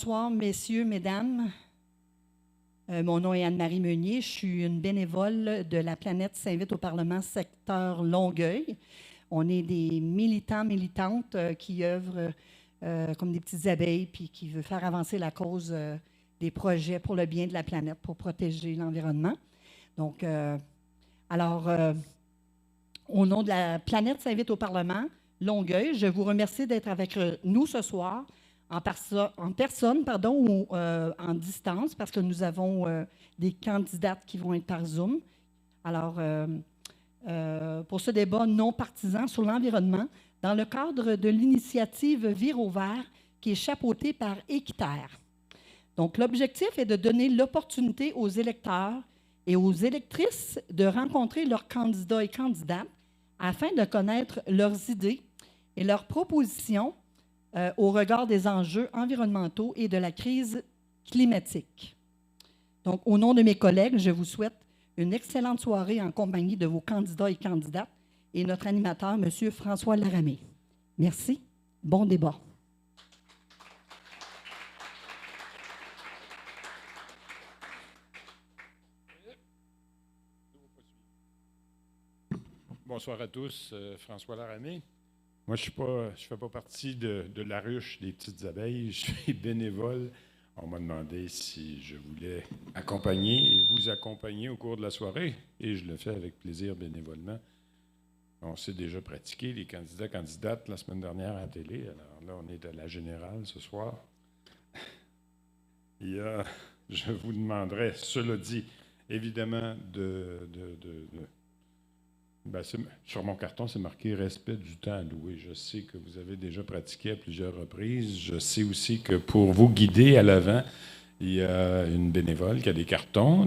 Bonsoir, messieurs, mesdames. Mon nom est Anne-Marie Meunier. Je suis une bénévole de la planète s'invite au Parlement secteur Longueuil. On est des militants, militantes qui œuvrent comme des petites abeilles puis qui veulent faire avancer la cause des projets pour le bien de la planète, pour protéger l'environnement. Donc, au nom de la planète s'invite au Parlement Longueuil, je vous remercie d'être avec nous ce soir. En personne, ou en distance, parce que nous avons des candidates qui vont être par Zoom. Alors, pour ce débat non partisan sur l'environnement, dans le cadre de l'initiative Vire au vert, qui est chapeautée par Équiterre. Donc, l'objectif est de donner l'opportunité aux électeurs et aux électrices de rencontrer leurs candidats et candidates afin de connaître leurs idées et leurs propositions au regard des enjeux environnementaux et de la crise climatique. Donc, au nom de mes collègues, je vous souhaite une excellente soirée en compagnie de vos candidats et candidates et notre animateur, M. François Laramé. Merci. Bon débat. Bonsoir à tous, François Laramé. Moi, je ne fais pas partie de la ruche des petites abeilles. Je suis bénévole. On m'a demandé si je voulais accompagner et vous accompagner au cours de la soirée. Et je le fais avec plaisir bénévolement. On s'est déjà pratiqué, les candidates, la semaine dernière à la télé. Alors là, on est à la générale ce soir. Je vous demanderai, cela dit, évidemment, sur mon carton, c'est marqué « Respect du temps alloué ». Je sais que vous avez déjà pratiqué à plusieurs reprises. Je sais aussi que pour vous guider à l'avant, il y a une bénévole qui a des cartons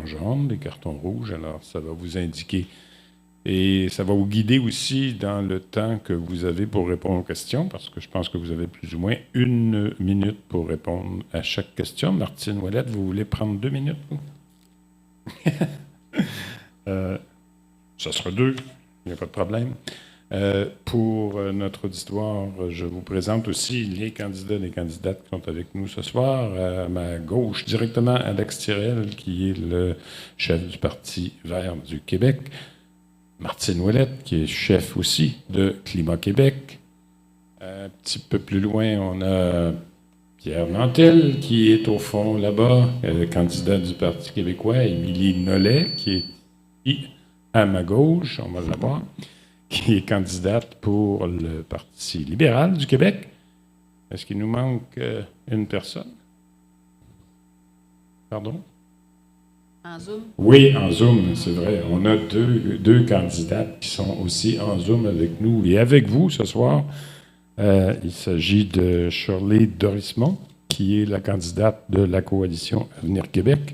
jaunes, des cartons rouges. Alors, ça va vous indiquer. Et ça va vous guider aussi dans le temps que vous avez pour répondre aux questions, parce que je pense que vous avez plus ou moins 1 minute pour répondre à chaque question. Martine Ouellette, vous voulez prendre 2 minutes? Ça sera 2, il n'y a pas de problème. Pour notre auditoire, je vous présente aussi les candidats et les candidates qui sont avec nous ce soir. À ma gauche, directement, Alex Tirel, qui est le chef du Parti vert du Québec. Martine Ouellette, qui est chef aussi de Climat Québec. Un petit peu plus loin, on a Pierre Nantel, qui est au fond là-bas, candidat du Parti québécois. Émilie Nollet, qui est à ma gauche, on va la voir, qui est candidate pour le Parti libéral du Québec. Est-ce qu'il nous manque une personne? Pardon? En Zoom? Oui, en Zoom, c'est vrai. On a deux candidates qui sont aussi en Zoom avec nous et avec vous ce soir. Il s'agit de Shirley Dorismont, qui est la candidate de la coalition Avenir Québec,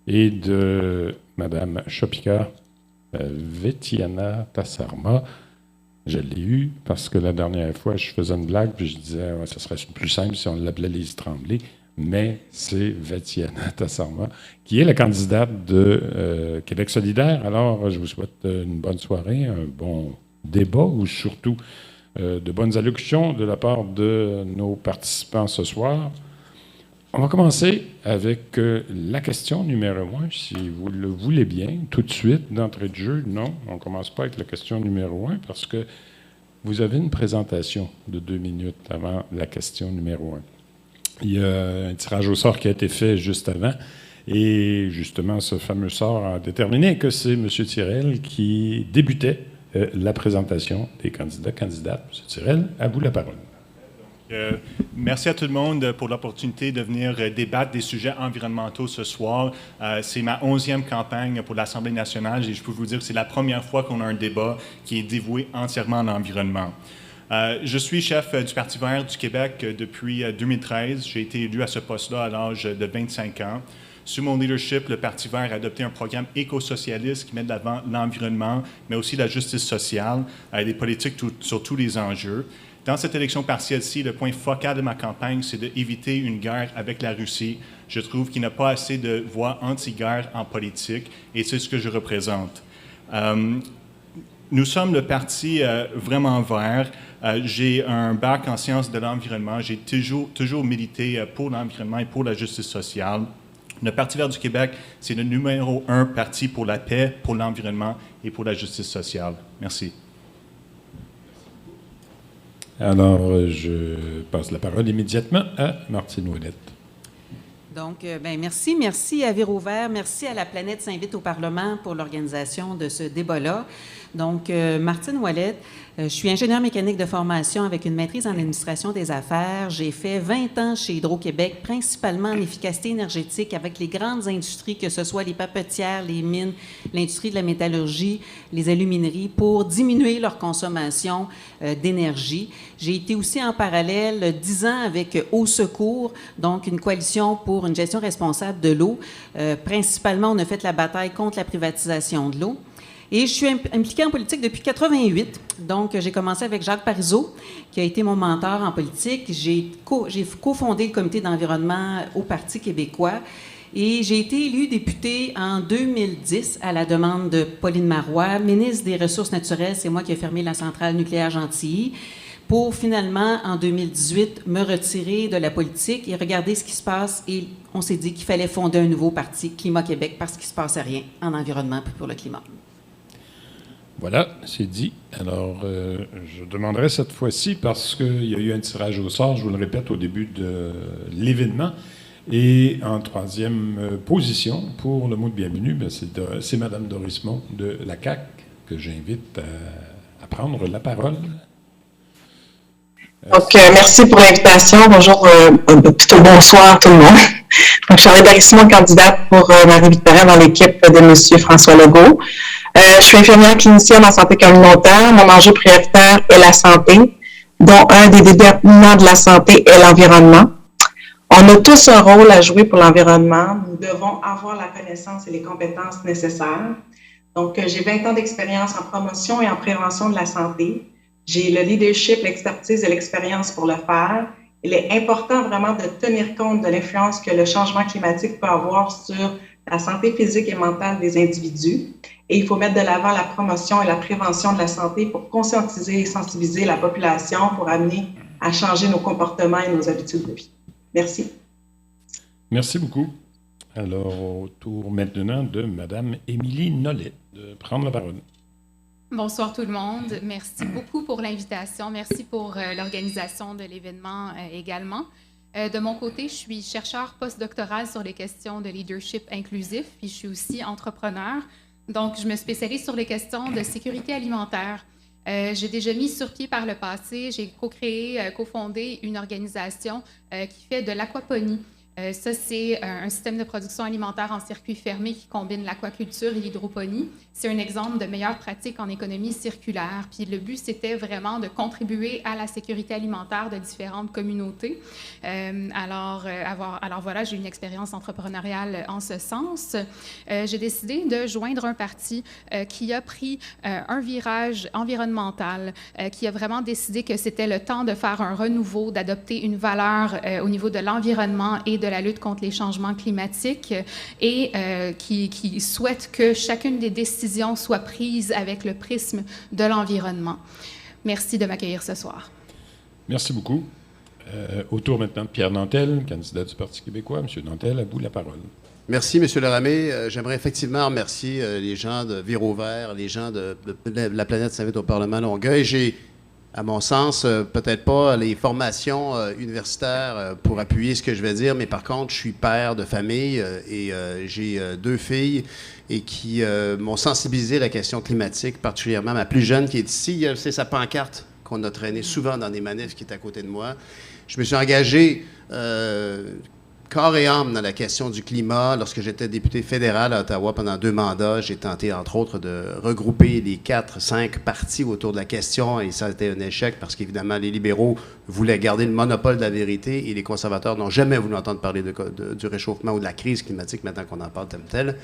et de Mme Shopika Vetiana Tassarma. Je l'ai eu parce que la dernière fois, je faisais une blague puis je disais ça serait plus simple si on l'appelait Lise Tremblay, mais c'est Vetiana Tassarma qui est la candidate de Québec solidaire. Alors, je vous souhaite une bonne soirée, un bon débat ou surtout de bonnes allocutions de la part de nos participants ce soir. On va commencer avec la question numéro 1, si vous le voulez bien, tout de suite, d'entrée de jeu. Non, on ne commence pas avec la question numéro 1 parce que vous avez une présentation de 2 minutes avant la question numéro 1. Il y a un tirage au sort qui a été fait juste avant et justement, ce fameux sort a déterminé que c'est M. Tirel qui débutait la présentation des candidats-candidates. M. Tirel, à vous la parole. Merci à tout le monde pour l'opportunité de venir débattre des sujets environnementaux ce soir. C'est ma 11e campagne pour l'Assemblée nationale et je peux vous dire que c'est la première fois qu'on a un débat qui est dévoué entièrement à l'environnement. Je suis chef du Parti vert du Québec depuis 2013. J'ai été élu à ce poste-là à l'âge de 25 ans. Sous mon leadership, le Parti vert a adopté un programme éco-socialiste qui met de l'avant l'environnement, mais aussi la justice sociale, des politiques sur tous les enjeux. Dans cette élection partielle-ci, le point focal de ma campagne, c'est d'éviter une guerre avec la Russie. Je trouve qu'il n'y a pas assez de voix anti-guerre en politique et c'est ce que je représente. Nous sommes le parti vraiment vert. J'ai un bac en sciences de l'environnement. J'ai toujours milité pour l'environnement et pour la justice sociale. Le Parti vert du Québec, c'est le numéro 1 parti pour la paix, pour l'environnement et pour la justice sociale. Merci. Alors, je passe la parole immédiatement à Martine Ouellette. Donc, merci à Véro Vert, merci à La Planète s'invite au Parlement pour l'organisation de ce débat-là. Donc, Martine Ouellette, je suis ingénieure mécanique de formation avec une maîtrise en administration des affaires. J'ai fait 20 ans chez Hydro-Québec, principalement en efficacité énergétique avec les grandes industries, que ce soit les papetières, les mines, l'industrie de la métallurgie, les alumineries, pour diminuer leur consommation d'énergie. J'ai été aussi en parallèle 10 ans avec Eau Secours, donc une coalition pour une gestion responsable de l'eau. Principalement, on a fait la bataille contre la privatisation de l'eau. Et je suis impliquée en politique depuis 1988. Donc, j'ai commencé avec Jacques Parizeau, qui a été mon mentor en politique. J'ai cofondé le comité d'environnement au Parti québécois. Et j'ai été élue députée en 2010 à la demande de Pauline Marois, ministre des Ressources naturelles. C'est moi qui ai fermé la centrale nucléaire Gentilly, pour finalement, en 2018, me retirer de la politique et regarder ce qui se passe. Et on s'est dit qu'il fallait fonder un nouveau parti, Climat Québec, parce qu'il ne se passait rien en environnement pour le climat. Voilà, c'est dit. Alors, je demanderai cette fois-ci, parce qu'il y a eu un tirage au sort, je vous le répète, au début de l'événement. Et en troisième position, pour le mot de bienvenue, c'est Mme Doris Montt de la CAQ que j'invite à prendre la parole. Donc, merci pour l'invitation. Bonjour, plutôt bonsoir tout le monde. Donc, Charlotte Doris Montt, candidate pour Marie-Victorin dans l'équipe de M. François Legault. Je suis infirmière clinicienne en santé communautaire. Mon enjeu prioritaire est la santé, dont un des déterminants de la santé est l'environnement. On a tous un rôle à jouer pour l'environnement. Nous devons avoir la connaissance et les compétences nécessaires. Donc, j'ai 20 ans d'expérience en promotion et en prévention de la santé. J'ai le leadership, l'expertise et l'expérience pour le faire. Il est important vraiment de tenir compte de l'influence que le changement climatique peut avoir sur la santé physique et mentale des individus. Et il faut mettre de l'avant la promotion et la prévention de la santé pour conscientiser et sensibiliser la population pour amener à changer nos comportements et nos habitudes de vie. Merci. Merci beaucoup. Alors, au tour maintenant de Mme Émilie Nollet de prendre la parole. Bonsoir tout le monde. Merci beaucoup pour l'invitation. Merci pour l'organisation de l'événement également. De mon côté, je suis chercheure postdoctorale sur les questions de leadership inclusif, puis je suis aussi entrepreneur. Donc, je me spécialise sur les questions de sécurité alimentaire. J'ai déjà mis sur pied par le passé, j'ai cofondé une organisation qui fait de l'aquaponie. Ça, c'est un système de production alimentaire en circuit fermé qui combine l'aquaculture et l'hydroponie. C'est un exemple de meilleure pratique en économie circulaire. Puis le but, c'était vraiment de contribuer à la sécurité alimentaire de différentes communautés. Alors voilà, j'ai une expérience entrepreneuriale en ce sens. J'ai décidé de joindre un parti qui a pris un virage environnemental, qui a vraiment décidé que c'était le temps de faire un renouveau, d'adopter une valeur au niveau de l'environnement et de la lutte contre les changements climatiques et qui souhaite que chacune des décisions soit prise avec le prisme de l'environnement. Merci de m'accueillir ce soir. Merci beaucoup. Au tour maintenant de Pierre Nantel, candidat du Parti québécois. Monsieur Nantel, à vous la parole. Merci, M. Leramé. J'aimerais effectivement remercier les gens de Véro Vert, les gens de La Planète s'invite au Parlement Longueuil. J'ai, à mon sens, peut-être pas les formations universitaires pour appuyer ce que je vais dire, mais par contre, je suis père de famille et j'ai 2 filles et qui m'ont sensibilisé à la question climatique, particulièrement ma plus jeune qui est ici. C'est sa pancarte qu'on a traînée souvent dans des manifs qui est à côté de moi. Je me suis engagé corps et âme dans la question du climat. Lorsque j'étais député fédéral à Ottawa pendant 2 mandats, j'ai tenté, entre autres, de regrouper les 4-5 partis autour de la question et ça a été un échec parce qu'évidemment, les libéraux voulaient garder le monopole de la vérité et les conservateurs n'ont jamais voulu entendre parler du réchauffement ou de la crise climatique maintenant qu'on en parle tel.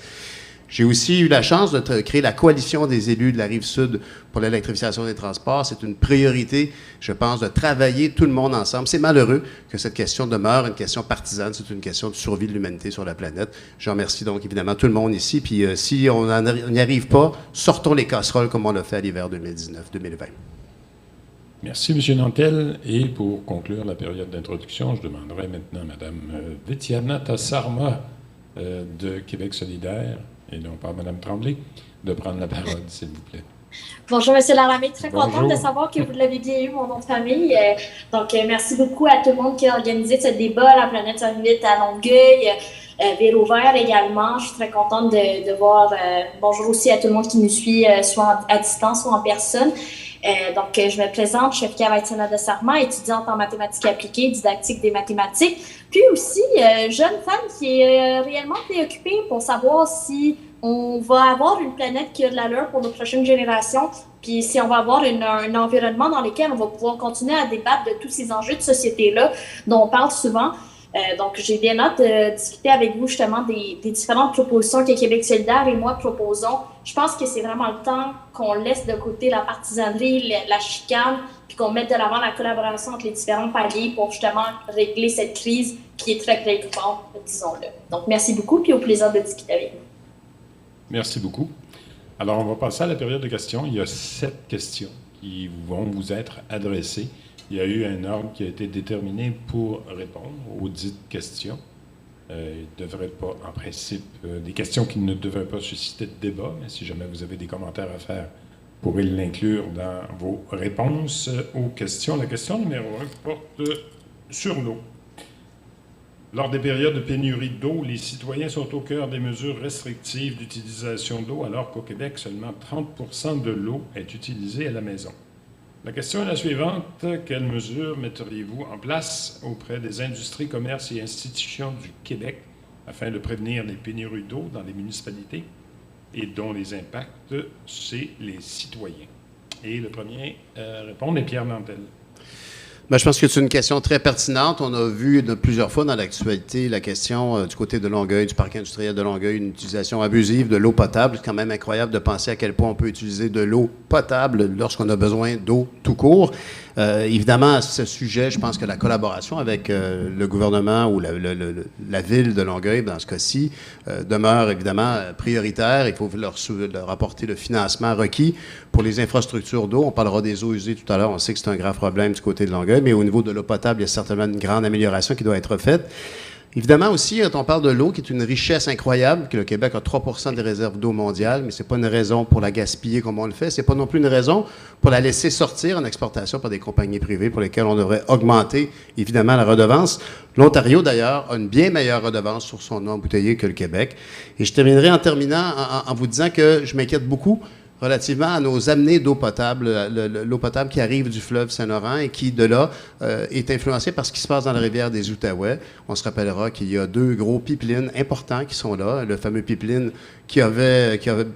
J'ai aussi eu la chance de créer la coalition des élus de la Rive-Sud pour l'électrification des transports. C'est une priorité, je pense, de travailler tout le monde ensemble. C'est malheureux que cette question demeure une question partisane. C'est une question de survie de l'humanité sur la planète. Je remercie donc évidemment tout le monde ici. Puis si on n'y arrive pas, sortons les casseroles comme on l'a fait à l'hiver 2019-2020. Merci, M. Nantel. Et pour conclure la période d'introduction, je demanderai maintenant à Mme Vityanata Sarma de Québec solidaire, et non pas à Mme Tremblay, de prendre la parole, s'il vous plaît. Bonjour, M. Laramé. Très Bonjour. contente de savoir que vous l'avez bien eu, mon nom de famille. Merci beaucoup à tout le monde qui a organisé ce débat, la planète Invite à Longueuil, Véro Vert également. Je suis très contente de voir. Bonjour aussi à tout le monde qui nous suit, soit à distance, soit en personne. Je me présente, je suis Vityanata Sarma, étudiante en mathématiques appliquées, didactique des mathématiques, puis aussi jeune femme qui est réellement préoccupée pour savoir si on va avoir une planète qui a de l'allure pour nos prochaines générations, puis si on va avoir un environnement dans lequel on va pouvoir continuer à débattre de tous ces enjeux de société-là dont on parle souvent. J'ai bien hâte de discuter avec vous justement des différentes propositions que Québec solidaire et moi proposons. Je pense que c'est vraiment le temps qu'on laisse de côté la partisanerie, la chicane, puis qu'on mette de l'avant la collaboration entre les différents paliers pour justement régler cette crise qui est très préoccupante, disons-le. Donc, merci beaucoup, puis au plaisir de discuter avec vous. Merci beaucoup. Alors, on va passer à la période de questions. Il y a 7 questions qui vont vous être adressées. Il y a eu un ordre qui a été déterminé pour répondre aux dites questions. Il ne devrait pas, en principe, des questions qui ne devraient pas susciter de débat, mais si jamais vous avez des commentaires à faire, vous pourrez l'inclure dans vos réponses aux questions. La question numéro 1 porte sur l'eau. Lors des périodes de pénurie d'eau, les citoyens sont au cœur des mesures restrictives d'utilisation d'eau, alors qu'au Québec, seulement 30 % de l'eau est utilisée à la maison. La question est la suivante. Quelles mesures mettriez-vous en place auprès des industries, commerces et institutions du Québec afin de prévenir les pénuries d'eau dans les municipalités et dont les impacts, c'est les citoyens? Et le premier à répondre est Pierre Nantel. Bien, je pense que c'est une question très pertinente. On a vu plusieurs fois dans l'actualité la question du côté de Longueuil, du parc industriel de Longueuil, une utilisation abusive de l'eau potable. C'est quand même incroyable de penser à quel point on peut utiliser de l'eau potable lorsqu'on a besoin d'eau tout court. Évidemment, à ce sujet, je pense que la collaboration avec le gouvernement ou la ville de Longueuil, dans ce cas-ci, demeure évidemment prioritaire. Il faut leur apporter le financement requis pour les infrastructures d'eau. On parlera des eaux usées tout à l'heure. On sait que c'est un grave problème du côté de Longueuil, mais au niveau de l'eau potable, il y a certainement une grande amélioration qui doit être faite. Évidemment aussi, quand on parle de l'eau, qui est une richesse incroyable, que le Québec a 3 % des réserves d'eau mondiales, mais ce n'est pas une raison pour la gaspiller comme on le fait. Ce n'est pas non plus une raison pour la laisser sortir en exportation par des compagnies privées pour lesquelles on devrait augmenter, évidemment, la redevance. L'Ontario, d'ailleurs, a une bien meilleure redevance sur son eau embouteillée que le Québec. Et je terminerai en terminant en vous disant que je m'inquiète beaucoup relativement à nos amenées d'eau potable, l'eau potable qui arrive du fleuve Saint-Laurent et qui, de là, est influencée par ce qui se passe dans la rivière des Outaouais. On se rappellera qu'il y a 2 gros pipelines importants qui sont là. Le fameux pipeline qui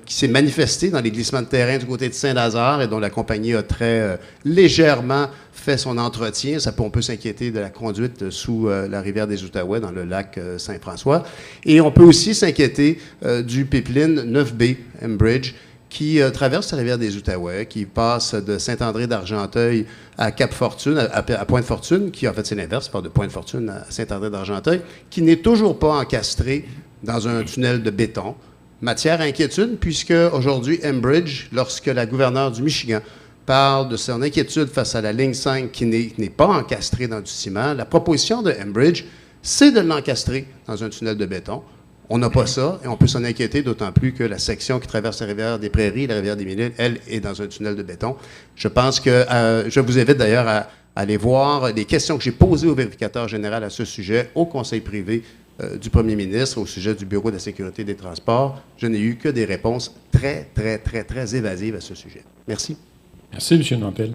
s'est manifesté dans les glissements de terrain du côté de Saint-Lazare et dont la compagnie a très légèrement fait son entretien. On peut s'inquiéter de la conduite sous la rivière des Outaouais dans le lac Saint-François. Et on peut aussi s'inquiéter du pipeline 9B, Enbridge, qui traverse la rivière des Outaouais, qui passe de Saint-André d'Argenteuil à Cap-Fortune, à Pointe-Fortune, qui en fait c'est l'inverse, part de Pointe-Fortune à Saint-André d'Argenteuil, qui n'est toujours pas encastré dans un tunnel de béton. Matière à inquiétude, puisque aujourd'hui, Enbridge, lorsque la gouverneure du Michigan parle de son inquiétude face à la ligne 5 qui n'est pas encastrée dans du ciment, la proposition de Enbridge, c'est de l'encastrer dans un tunnel de béton. On n'a pas ça, et on peut s'en inquiéter, d'autant plus que la section qui traverse la rivière des Prairies, la rivière des Mille-Îles, elle, est dans un tunnel de béton. Je pense que, je vous invite d'ailleurs à aller voir les questions que j'ai posées au vérificateur général à ce sujet, au conseil privé du premier ministre, au sujet du Bureau de la sécurité des transports. Je n'ai eu que des réponses très, très, très, très évasives à ce sujet. Merci. Merci, M. Nantel.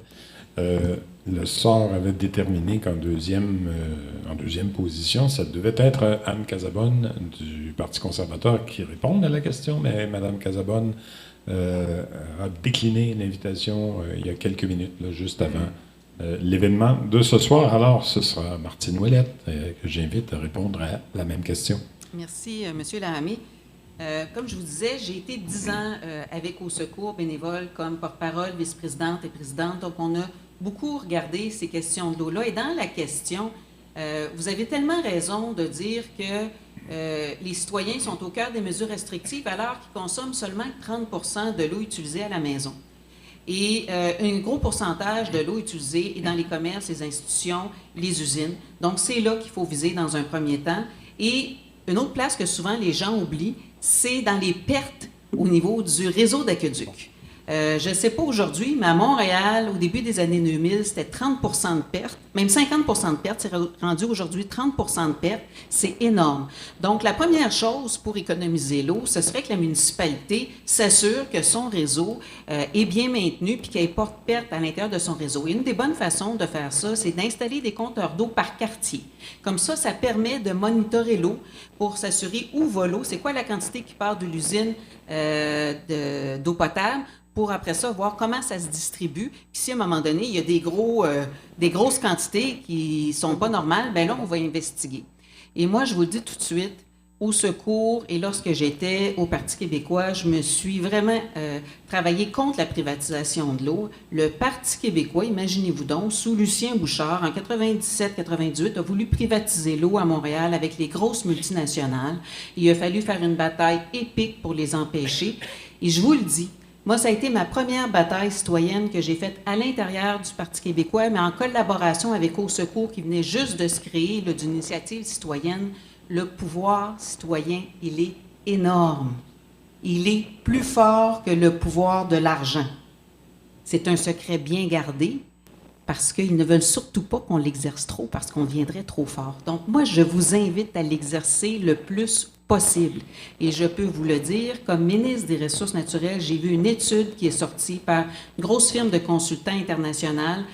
Le sort avait déterminé qu'en deuxième position, ça devait être Anne Casabonne du Parti conservateur qui réponde à la question, mais Mme Casabonne a décliné l'invitation il y a quelques minutes, là, juste avant l'événement de ce soir. Alors, ce sera Martine Ouellette que j'invite à répondre à la même question. Merci, M. Laramé. Comme je vous disais, j'ai été 10 ans avec Au Secours bénévole comme porte-parole, vice-présidente et présidente. Donc, on a beaucoup regardé ces questions de l'eau-là. Et dans la question, vous avez tellement raison de dire que les citoyens sont au cœur des mesures restrictives alors qu'ils consomment seulement 30 % de l'eau utilisée à la maison. Et un gros pourcentage de l'eau utilisée est dans les commerces, les institutions, les usines. Donc, c'est là qu'il faut viser dans un premier temps. Et une autre place que souvent les gens oublient, c'est dans les pertes au niveau du réseau d'aqueduc. Je ne sais pas aujourd'hui, mais à Montréal, au début des années 2000, c'était 30 % de pertes, même 50 % de pertes. C'est rendu aujourd'hui 30 % de pertes. C'est énorme. Donc, la première chose pour économiser l'eau, ce serait que la municipalité s'assure que son réseau est bien maintenu puis qu'il n'y ait pas de pertes à l'intérieur de son réseau. Et une des bonnes façons de faire ça, c'est d'installer des compteurs d'eau par quartier. Comme ça permet de monitorer l'eau pour s'assurer où va l'eau, c'est quoi la quantité qui part de l'usine d'eau potable, pour après ça, voir comment ça se distribue. Puis si à un moment donné, il y a des grosses quantités qui ne sont pas normales, bien là, on va investiguer. Et moi, je vous le dis tout de suite, au secours, et lorsque j'étais au Parti québécois, je me suis vraiment travaillé contre la privatisation de l'eau. Le Parti québécois, imaginez-vous donc, sous Lucien Bouchard, en 97-98, a voulu privatiser l'eau à Montréal avec les grosses multinationales. Il a fallu faire une bataille épique pour les empêcher. Et je vous le dis, moi, ça a été ma première bataille citoyenne que j'ai faite à l'intérieur du Parti québécois, mais en collaboration avec Au Secours, qui venait juste de se créer d'une initiative citoyenne. Le pouvoir citoyen, il est énorme. Il est plus fort que le pouvoir de l'argent. C'est un secret bien gardé parce qu'ils ne veulent surtout pas qu'on l'exerce trop parce qu'on deviendrait trop fort. Donc, moi, je vous invite à l'exercer le plus possible. Et je peux vous le dire, comme ministre des Ressources naturelles, j'ai vu une étude qui est sortie par une grosse firme de consultants internationale.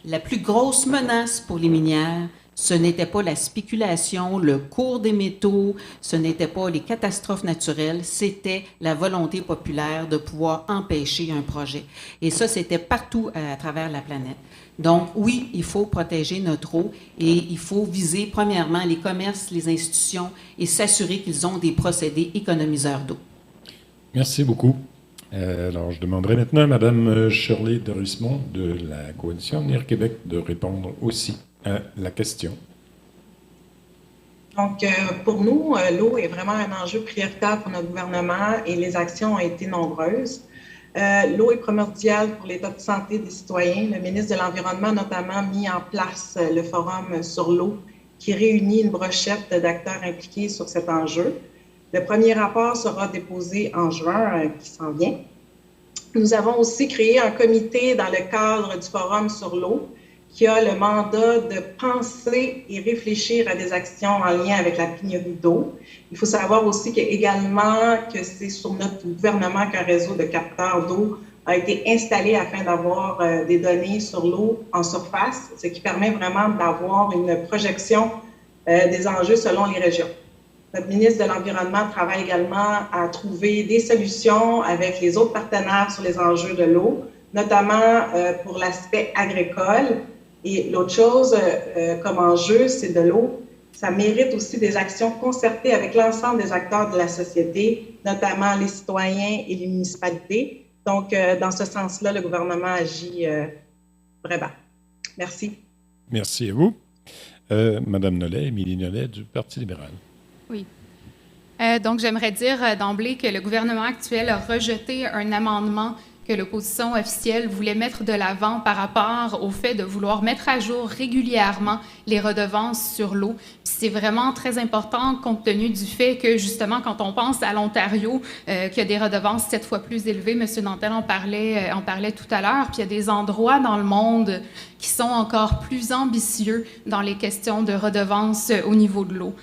La plus grosse menace pour les minières, ce n'était pas la spéculation, le cours des métaux, ce n'était pas les catastrophes naturelles, c'était la volonté populaire de pouvoir empêcher un projet. Et ça, c'était partout à travers la planète. Donc, oui, il faut protéger notre eau et il faut viser, premièrement, les commerces, les institutions et s'assurer qu'ils ont des procédés économiseurs d'eau. Merci beaucoup. Alors, je demanderai maintenant à Mme Shirley Dorismont de la Coalition Avenir Québec de répondre aussi à la question. Donc, pour nous, l'eau est vraiment un enjeu prioritaire pour notre gouvernement et les actions ont été nombreuses. L'eau est primordiale pour l'état de santé des citoyens. Le ministre de l'Environnement a notamment mis en place le Forum sur l'eau qui réunit une brochette d'acteurs impliqués sur cet enjeu. Le premier rapport sera déposé en juin, qui s'en vient. Nous avons aussi créé un comité dans le cadre du Forum sur l'eau qui a le mandat de penser et réfléchir à des actions en lien avec la pénurie d'eau. Il faut savoir aussi également que c'est sur notre gouvernement qu'un réseau de capteurs d'eau a été installé afin d'avoir des données sur l'eau en surface, ce qui permet vraiment d'avoir une projection des enjeux selon les régions. Notre ministre de l'Environnement travaille également à trouver des solutions avec les autres partenaires sur les enjeux de l'eau, notamment pour l'aspect agricole. Et l'autre chose comme enjeu, c'est de l'eau. Ça mérite aussi des actions concertées avec l'ensemble des acteurs de la société, notamment les citoyens et les municipalités. Donc, dans ce sens-là, le gouvernement agit vraiment. Merci. Merci à vous. Madame Nollet, Émilie Nollet du Parti libéral. Oui. Donc, j'aimerais dire d'emblée que le gouvernement actuel a rejeté un amendement que l'opposition officielle voulait mettre de l'avant par rapport au fait de vouloir mettre à jour régulièrement les redevances sur l'eau. C'est vraiment très important compte tenu du fait que, justement, quand on pense à l'Ontario, qui a des redevances 7 fois plus élevées, M. Nantel en parlait tout à l'heure, puis il y a des endroits dans le monde qui sont encore plus ambitieux dans les questions de redevances au niveau de l'eau.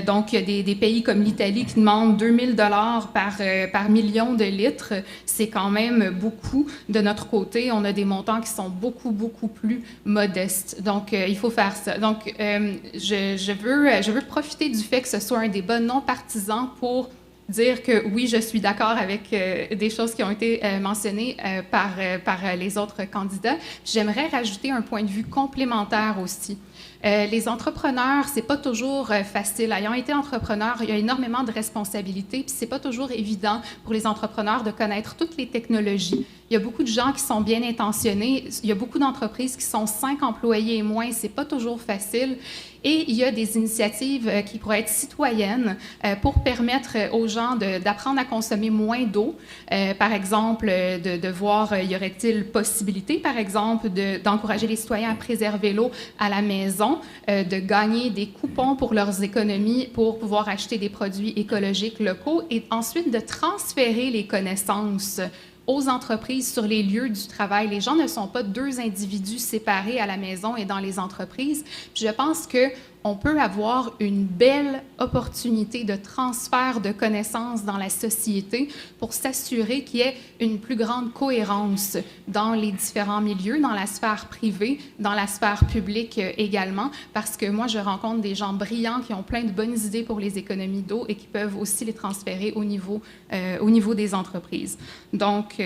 Donc, il y a des pays comme l'Italie qui demandent 2 000 $ par million de litres. C'est quand même beaucoup. De notre côté, on a des montants qui sont beaucoup, beaucoup plus modestes. Donc, il faut faire ça. Donc, je veux profiter du fait que ce soit un débat non partisan pour dire que oui, je suis d'accord avec des choses qui ont été mentionnées par les autres candidats. J'aimerais rajouter un point de vue complémentaire aussi. Les entrepreneurs, c'est pas toujours facile. Ayant été entrepreneur, il y a énormément de responsabilités, puis c'est pas toujours évident pour les entrepreneurs de connaître toutes les technologies. Il Il y a beaucoup de gens qui sont bien intentionnés. Il y a beaucoup d'entreprises qui sont 5 employés et moins. C'est pas toujours facile. Et il y a des initiatives qui pourraient être citoyennes pour permettre aux gens d'apprendre à consommer moins d'eau. Par exemple, de voir, y aurait-il possibilité, par exemple, d'encourager les citoyens à préserver l'eau à la maison, de gagner des coupons pour leurs économies pour pouvoir acheter des produits écologiques locaux et ensuite de transférer les connaissances aux entreprises sur les lieux du travail. Les gens ne sont pas 2 individus séparés à la maison et dans les entreprises. Puis je pense qu'on peut avoir une belle opportunité de transfert de connaissances dans la société pour s'assurer qu'il y ait une plus grande cohérence dans les différents milieux, dans la sphère privée, dans la sphère publique également, parce que moi, je rencontre des gens brillants qui ont plein de bonnes idées pour les économies d'eau et qui peuvent aussi les transférer au niveau des entreprises. Donc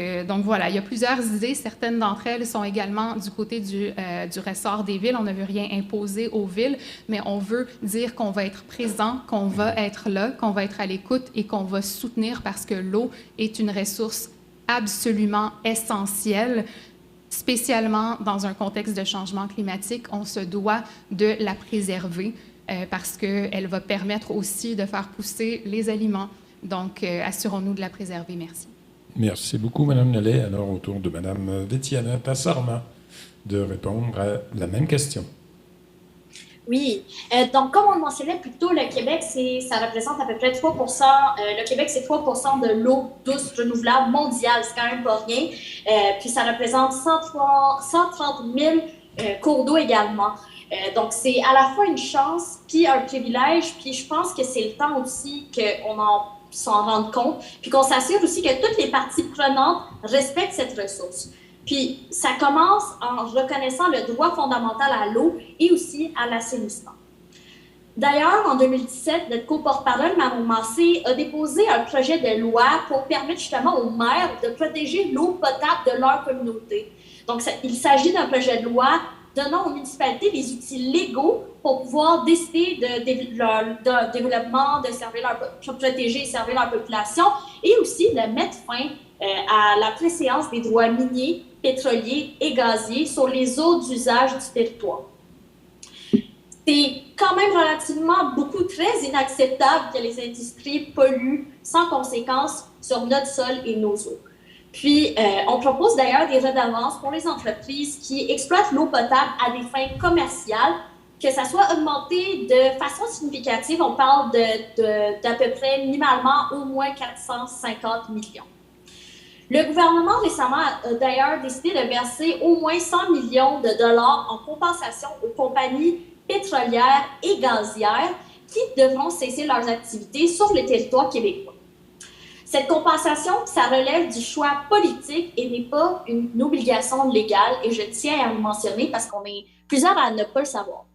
voilà, il y a plusieurs idées. Certaines d'entre elles sont également du côté du ressort des villes. On ne veut rien imposer aux villes, mais on veut dire qu'on va être présent, qu'on va être là, qu'on va être à l'écoute et qu'on va soutenir parce que l'eau est une ressource absolument essentielle, spécialement dans un contexte de changement climatique. On se doit de la préserver parce qu'elle va permettre aussi de faire pousser les aliments. Donc, assurons-nous de la préserver. Merci. Merci beaucoup, Mme Nollet. Alors, au tour de Mme Vétiana Tassarma de répondre à la même question. Oui. Donc, comme on le mentionnait plus tôt, le Québec, ça représente à peu près 3 le Québec, c'est 3 de l'eau douce renouvelable mondiale. C'est quand même pas rien. Puis, ça représente 130 000 cours d'eau également. Donc, c'est à la fois une chance puis un privilège. Puis, je pense que c'est le temps aussi qu'on s'en rende compte. Puis, qu'on s'assure aussi que toutes les parties prenantes respectent cette ressource. Puis, ça commence en reconnaissant le droit fondamental à l'eau et aussi à l'assainissement. D'ailleurs, en 2017, notre co-porte-parole, Manon Massé, a déposé un projet de loi pour permettre justement aux maires de protéger l'eau potable de leur communauté. Donc, il s'agit d'un projet de loi donnant aux municipalités les outils légaux pour pouvoir décider de leur développement, de protéger et servir leur population et aussi de mettre fin à la préséance des droits miniers, pétroliers et gaziers sur les eaux d'usage du territoire. C'est quand même relativement très inacceptable que les industries polluent sans conséquence sur notre sol et nos eaux. Puis, on propose d'ailleurs des redevances pour les entreprises qui exploitent l'eau potable à des fins commerciales, que ça soit augmenté de façon significative. On parle d'à peu près minimalement au moins 450 millions. Le gouvernement récemment a d'ailleurs décidé de verser au moins 100 millions de dollars en compensation aux compagnies pétrolières et gazières qui devront cesser leurs activités sur le territoire québécois. Cette compensation, ça relève du choix politique et n'est pas une obligation légale, et je tiens à le mentionner parce qu'on est plusieurs à ne pas le savoir.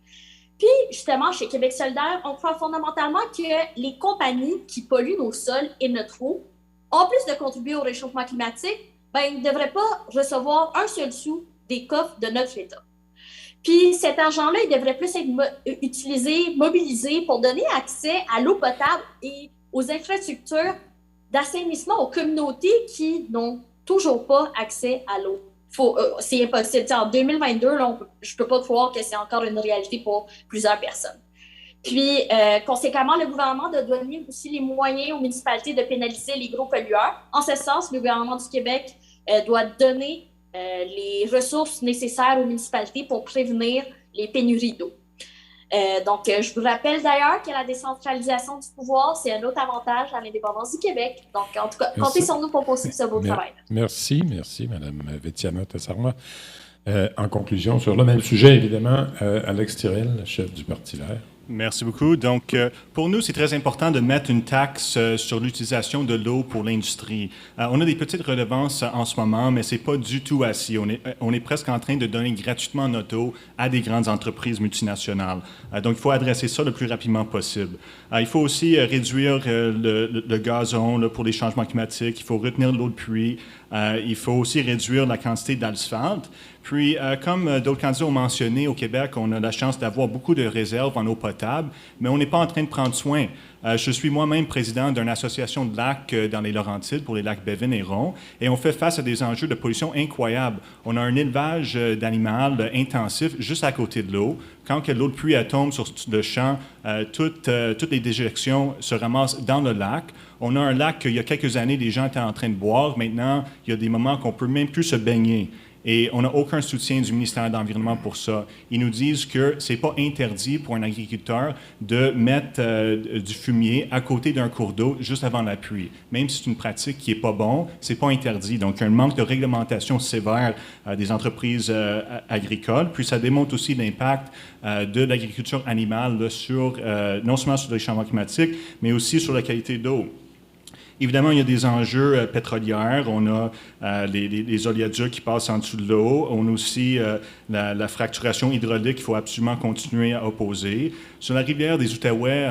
Puis, justement, chez Québec solidaire, on croit fondamentalement que les compagnies qui polluent nos sols et notre eau, en plus de contribuer au réchauffement climatique, ils ne devraient pas recevoir un seul sou des coffres de notre État. Puis cet argent-là, il devrait plus être mobilisé pour donner accès à l'eau potable et aux infrastructures d'assainissement aux communautés qui n'ont toujours pas accès à l'eau. C'est impossible. En 2022, je ne peux pas croire que c'est encore une réalité pour plusieurs personnes. Puis, conséquemment, le gouvernement doit donner aussi les moyens aux municipalités de pénaliser les gros pollueurs. En ce sens, le gouvernement du Québec doit donner les ressources nécessaires aux municipalités pour prévenir les pénuries d'eau. Donc, je vous rappelle d'ailleurs que la décentralisation du pouvoir, c'est un autre avantage à l'indépendance du Québec. Donc, en tout cas, comptez sur nous pour poursuivre ce beau travail. Merci, Mme Vétiana Tassarma. En conclusion, sur le même sujet, évidemment, Alex Tirel, chef du Parti vert. Merci beaucoup. Donc, pour nous, c'est très important de mettre une taxe sur l'utilisation de l'eau pour l'industrie. On a des petites redevances en ce moment, mais ce n'est pas du tout assez. On est presque en train de donner gratuitement notre eau à des grandes entreprises multinationales. Donc, il faut adresser ça le plus rapidement possible. Il faut aussi réduire le gazon pour les changements climatiques. Il faut retenir l'eau de pluie. Il faut aussi réduire la quantité d'asphalte. Puis, comme d'autres candidats ont mentionné, au Québec, on a la chance d'avoir beaucoup de réserves en eau potable, mais on n'est pas en train de prendre soin. Je suis moi-même président d'une association de lacs dans les Laurentides pour les lacs Bévin et Ron, et on fait face à des enjeux de pollution incroyables. On a un élevage d'animal intensif juste à côté de l'eau. Quand que l'eau de pluie tombe sur le champ, toutes les déjections se ramassent dans le lac. On a un lac qu'il y a quelques années, les gens étaient en train de boire. Maintenant, il y a des moments qu'on ne peut même plus se baigner. Et on n'a aucun soutien du ministère de l'Environnement pour ça. Ils nous disent que ce n'est pas interdit pour un agriculteur de mettre du fumier à côté d'un cours d'eau juste avant la pluie. Même si c'est une pratique qui n'est pas bonne, ce n'est pas interdit. Donc, il y a un manque de réglementation sévère des entreprises agricoles. Puis, ça démontre aussi l'impact de l'agriculture animale là, sur, non seulement sur les changements climatiques, mais aussi sur la qualité d'eau. Évidemment, il y a des enjeux pétrolières. On a les oléoducs qui passent en dessous de l'eau. On a aussi la fracturation hydraulique qu'il faut absolument continuer à opposer. Sur la rivière des Outaouais,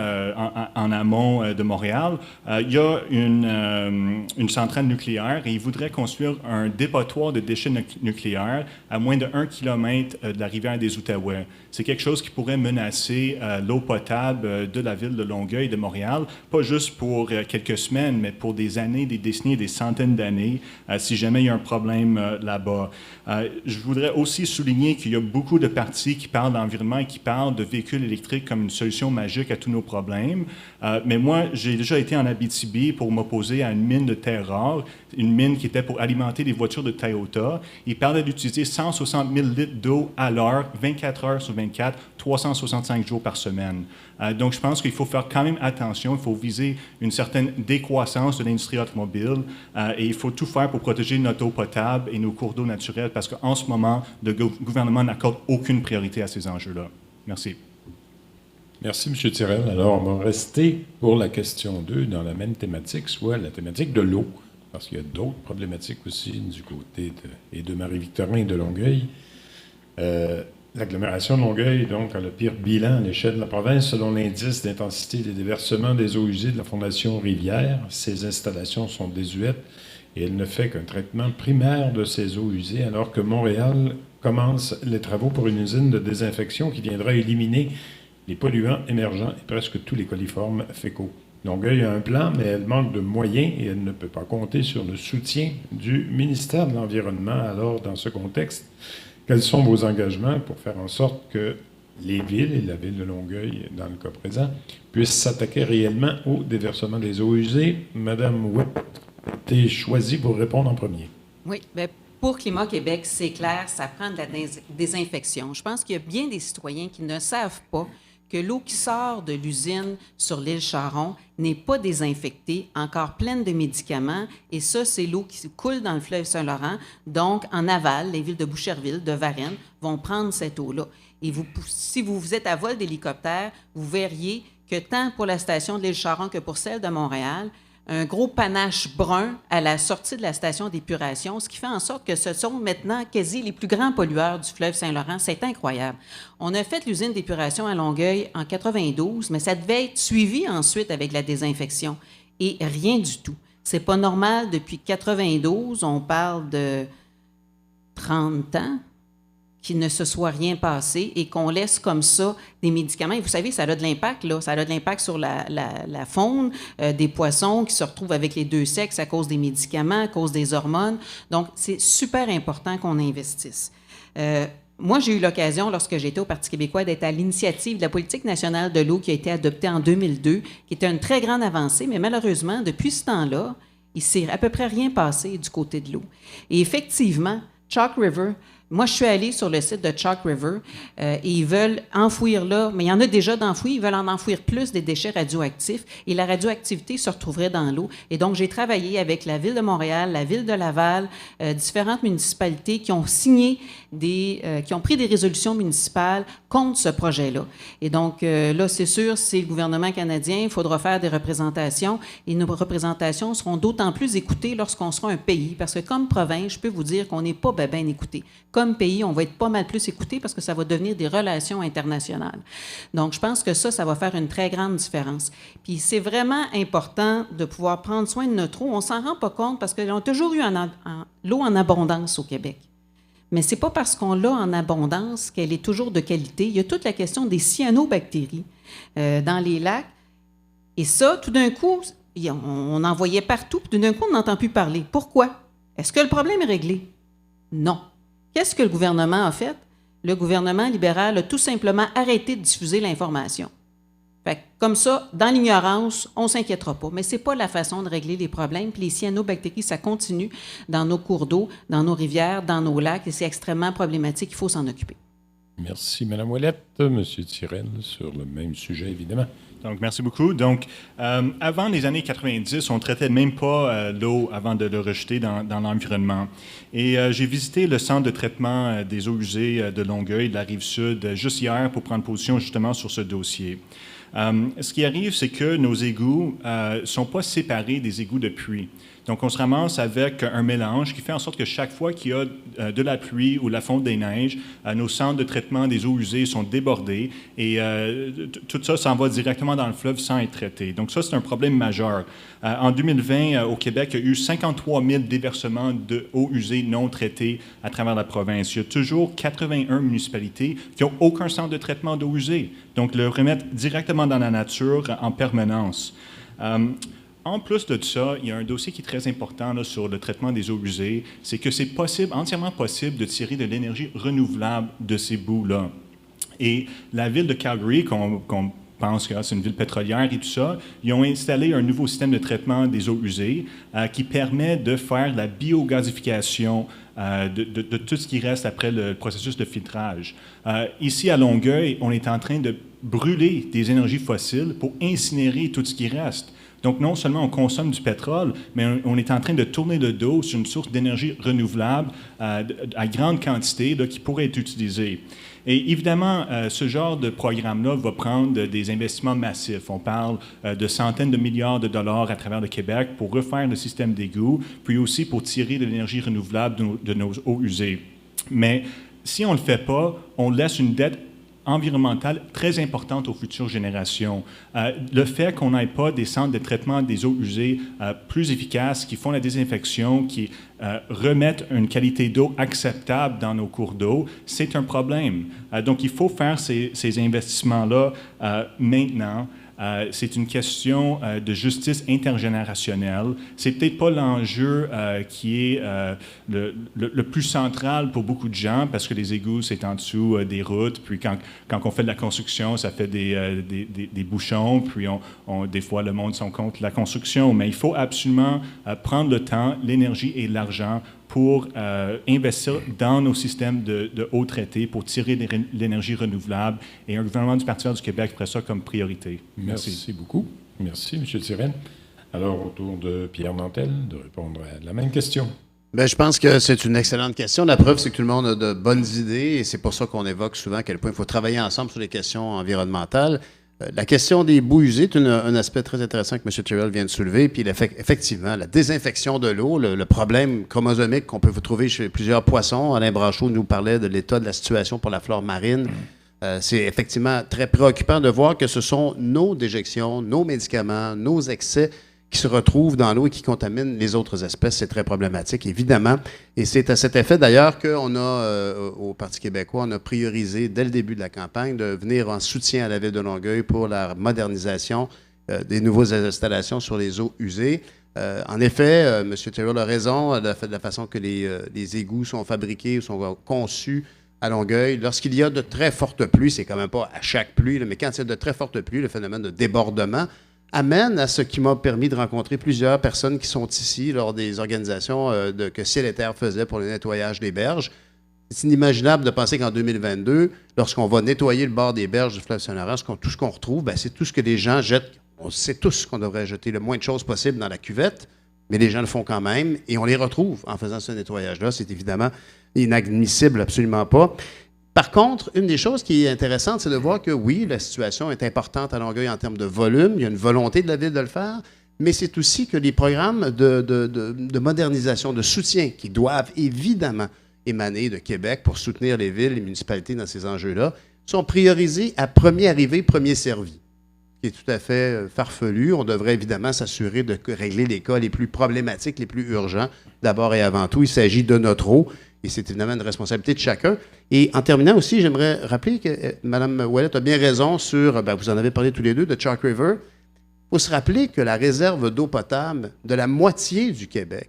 en amont de Montréal, il y a une centrale nucléaire et ils voudraient construire un dépotoir de déchets nucléaires à moins de 1 kilomètre de la rivière des Outaouais. C'est quelque chose qui pourrait menacer l'eau potable de la ville de Longueuil et de Montréal, pas juste pour quelques semaines, mais pour des années, des décennies, des centaines d'années, si jamais il y a un problème là-bas. Je voudrais aussi souligner qu'il y a beaucoup de partis qui parlent d'environnement et qui parlent de véhicules électriques comme une solution magique à tous nos problèmes. Mais moi, j'ai déjà été en Abitibi pour m'opposer à une mine de terre rare, une mine qui était pour alimenter les voitures de Toyota. Ils parlaient d'utiliser 160 000 litres d'eau à l'heure, 24 heures sur 24, 365 jours par semaine. Donc, je pense qu'il faut faire quand même attention. Il faut viser une certaine décroissance de l'industrie automobile et il faut tout faire pour protéger notre eau potable et nos cours d'eau naturels parce qu'en ce moment, le gouvernement n'accorde aucune priorité à ces enjeux-là. Merci. Merci, M. Tirel. Alors, on va rester pour la question 2 dans la même thématique, soit la thématique de l'eau, parce qu'il y a d'autres problématiques aussi du côté de Marie-Victorin et de Longueuil. L'agglomération de Longueuil, donc, a le pire bilan à l'échelle de la province selon l'indice d'intensité des déversements des eaux usées de la Fondation Rivière. Ces installations sont désuètes et elle ne fait qu'un traitement primaire de ces eaux usées, alors que Montréal commence les travaux pour une usine de désinfection qui viendra éliminer les polluants émergents et presque tous les coliformes fécaux. Longueuil a un plan, mais elle manque de moyens et elle ne peut pas compter sur le soutien du ministère de l'Environnement. Alors, dans ce contexte, quels sont vos engagements pour faire en sorte que les villes, et la ville de Longueuil dans le cas présent, puissent s'attaquer réellement au déversement des eaux usées? Madame Witt, t'es choisie pour répondre en premier. Oui, bien, pour Climat Québec, c'est clair, ça prend de la désinfection. Je pense qu'il y a bien des citoyens qui ne savent pas que l'eau qui sort de l'usine sur l'île Charon n'est pas désinfectée, encore pleine de médicaments, et ça, c'est l'eau qui coule dans le fleuve Saint-Laurent. Donc, en aval, les villes de Boucherville, de Varennes vont prendre cette eau-là. Et si vous êtes à vol d'hélicoptère, vous verriez que tant pour la station de l'île Charon que pour celle de Montréal, un gros panache brun à la sortie de la station d'épuration, ce qui fait en sorte que ce sont maintenant quasi les plus grands pollueurs du fleuve Saint-Laurent. C'est incroyable. On a fait l'usine d'épuration à Longueuil en 92, mais ça devait être suivi ensuite avec la désinfection. Et rien du tout. C'est pas normal. Depuis 92, on parle de 30 ans, qu'il ne se soit rien passé et qu'on laisse comme ça des médicaments. Et vous savez, ça a de l'impact, là. Ça a de l'impact sur la faune, des poissons qui se retrouvent avec les deux sexes à cause des médicaments, à cause des hormones. Donc, c'est super important qu'on investisse. Moi, j'ai eu l'occasion, lorsque j'étais au Parti québécois, d'être à l'initiative de la politique nationale de l'eau qui a été adoptée en 2002, qui était une très grande avancée, mais malheureusement, depuis ce temps-là, il ne s'est à peu près rien passé du côté de l'eau. Et effectivement, Chalk River, moi, je suis allée sur le site de Chalk River et ils veulent enfouir là, mais il y en a déjà d'enfouis, ils veulent en enfouir plus des déchets radioactifs et la radioactivité se retrouverait dans l'eau. Et donc, j'ai travaillé avec la Ville de Montréal, la Ville de Laval, différentes municipalités qui ont signé qui ont pris des résolutions municipales contre ce projet-là. Et donc, là, c'est sûr, c'est le gouvernement canadien, il faudra faire des représentations et nos représentations seront d'autant plus écoutées lorsqu'on sera un pays, parce que comme province, je peux vous dire qu'on n'est pas bien écouté. Comme pays, on va être pas mal plus écouté parce que ça va devenir des relations internationales. Donc, je pense que ça va faire une très grande différence. Puis, c'est vraiment important de pouvoir prendre soin de notre eau. On s'en rend pas compte parce qu'on a toujours eu l'eau en abondance au Québec. Mais ce n'est pas parce qu'on l'a en abondance qu'elle est toujours de qualité. Il y a toute la question des cyanobactéries dans les lacs. Et ça, tout d'un coup, on en voyait partout, puis tout d'un coup, on n'entend plus parler. Pourquoi? Est-ce que le problème est réglé? Non. Qu'est-ce que le gouvernement a fait? Le gouvernement libéral a tout simplement arrêté de diffuser l'information. Fait que, comme ça, dans l'ignorance, on ne s'inquiétera pas. Mais ce n'est pas la façon de régler les problèmes. Puis les cyanobactéries, ça continue dans nos cours d'eau, dans nos rivières, dans nos lacs, et c'est extrêmement problématique. Il faut s'en occuper. Merci, Mme Ouellette. M. Tirel, sur le même sujet, évidemment. Donc, merci beaucoup. Donc, avant les années 90, on ne traitait même pas l'eau avant de le rejeter dans l'environnement. Et j'ai visité le centre de traitement des eaux usées de Longueuil, de la Rive-Sud, juste hier pour prendre position justement sur ce dossier. Ce qui arrive, c'est que nos égouts ne sont pas séparés des égouts de pluie. Donc, on se ramasse avec un mélange qui fait en sorte que chaque fois qu'il y a de la pluie ou la fonte des neiges, nos centres de traitement des eaux usées sont débordés et tout ça s'en va directement dans le fleuve sans être traité. Donc, ça, c'est un problème majeur. En 2020, au Québec, il y a eu 53 000 déversements d'eau usée non traitées à travers la province. Il y a toujours 81 municipalités qui n'ont aucun centre de traitement d'eau usée. Donc, le remettre directement dans la nature en permanence. En plus de ça, il y a un dossier qui est très important là, sur le traitement des eaux usées, c'est que c'est possible, entièrement possible de tirer de l'énergie renouvelable de ces bouts-là. Et la ville de Calgary, qu'on pense que c'est une ville pétrolière et tout ça, ils ont installé un nouveau système de traitement des eaux usées qui permet de faire la biogasification de tout ce qui reste après le processus de filtrage. Ici, à Longueuil, on est en train de brûler des énergies fossiles pour incinérer tout ce qui reste. Donc, non seulement on consomme du pétrole, mais on est en train de tourner le dos sur une source d'énergie renouvelable à grande quantité là, qui pourrait être utilisée. Et évidemment, ce genre de programme-là va prendre des investissements massifs. On parle de centaines de milliards de dollars à travers le Québec pour refaire le système d'égouts, puis aussi pour tirer de l'énergie renouvelable de nos eaux usées. Mais si on ne le fait pas, on laisse une dette environnementale très importante aux futures générations. Le fait qu'on n'ait pas des centres de traitement des eaux usées plus efficaces, qui font la désinfection, qui remettent une qualité d'eau acceptable dans nos cours d'eau, c'est un problème. Donc, il faut faire ces investissements-là maintenant. C'est une question de justice intergénérationnelle. C'est peut-être pas l'enjeu qui est le plus central pour beaucoup de gens, parce que les égouts, c'est en dessous des routes. Puis quand on fait de la construction, ça fait des bouchons. Puis des fois, le monde sont contre la construction. Mais il faut absolument prendre le temps, l'énergie et l'argent pour investir dans nos systèmes de eau traitée, pour tirer de l'énergie renouvelable. Et un gouvernement du Parti vert du Québec ferait ça comme priorité. Merci beaucoup. Merci, M. Tirel. Alors, au tour de Pierre Nantel de répondre à la même question. Bien, je pense que c'est une excellente question. La preuve, c'est que tout le monde a de bonnes idées et c'est pour ça qu'on évoque souvent à quel point il faut travailler ensemble sur les questions environnementales. La question des boues usées est un aspect très intéressant que M. Tirel vient de soulever. Puis, effectivement, la désinfection de l'eau, le problème chromosomique qu'on peut trouver chez plusieurs poissons. Alain Branchot nous parlait de l'état de la situation pour la flore marine. C'est effectivement très préoccupant de voir que ce sont nos déjections, nos médicaments, nos excès qui se retrouvent dans l'eau et qui contaminent les autres espèces. C'est très problématique, évidemment. Et c'est à cet effet, d'ailleurs, qu'on a, au Parti québécois, on a priorisé, dès le début de la campagne, de venir en soutien à la Ville de Longueuil pour la modernisation des nouvelles installations sur les eaux usées. En effet, M. Tirel a raison de la façon que les égouts sont fabriqués ou sont conçus à Longueuil. Lorsqu'il y a de très fortes pluies, c'est quand même pas à chaque pluie, mais quand il y a de très fortes pluies, le phénomène de débordement amène à ce qui m'a permis de rencontrer plusieurs personnes qui sont ici lors des organisations que Ciel et Terre faisait pour le nettoyage des berges. C'est inimaginable de penser qu'en 2022, lorsqu'on va nettoyer le bord des berges du fleuve Saint-Laurent, tout ce qu'on retrouve, c'est tout ce que les gens jettent. On sait tous qu'on devrait jeter le moins de choses possible dans la cuvette, mais les gens le font quand même et on les retrouve en faisant ce nettoyage-là. C'est évidemment inadmissible, absolument pas. Par contre, une des choses qui est intéressante, c'est de voir que oui, la situation est importante à Longueuil en termes de volume. Il y a une volonté de la Ville de le faire, mais c'est aussi que les programmes de modernisation, de soutien qui doivent évidemment émaner de Québec pour soutenir les villes, les municipalités dans ces enjeux-là, sont priorisés à premier arrivé, premier servi. qui est tout à fait farfelu. On devrait évidemment s'assurer de régler les cas les plus problématiques, les plus urgents. D'abord et avant tout, il s'agit de notre eau et c'est évidemment une responsabilité de chacun. Et en terminant aussi, j'aimerais rappeler que Mme Ouellette a bien raison sur, vous en avez parlé tous les deux, de Chalk River. Il faut se rappeler que la réserve d'eau potable de la moitié du Québec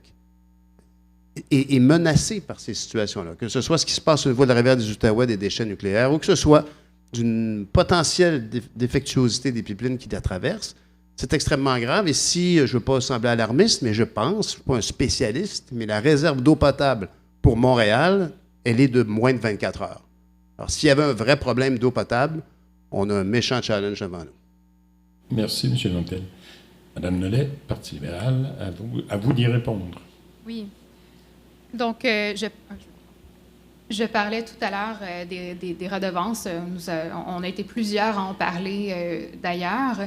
est menacée par ces situations-là, que ce soit ce qui se passe au niveau de la rivière des Outaouais, des déchets nucléaires, ou que ce soit d'une potentielle défectuosité des pipelines qui la traversent. C'est extrêmement grave. Et si, je ne veux pas sembler alarmiste, mais je pense, je ne suis pas un spécialiste, mais la réserve d'eau potable pour Montréal, elle est de moins de 24 heures. Alors, s'il y avait un vrai problème d'eau potable, on a un méchant challenge devant nous. Merci, M. Nantel. Mme Nollet, Parti libéral, à vous d'y répondre. Oui. Donc, je parlais tout à l'heure des redevances. On a été plusieurs à en parler d'ailleurs.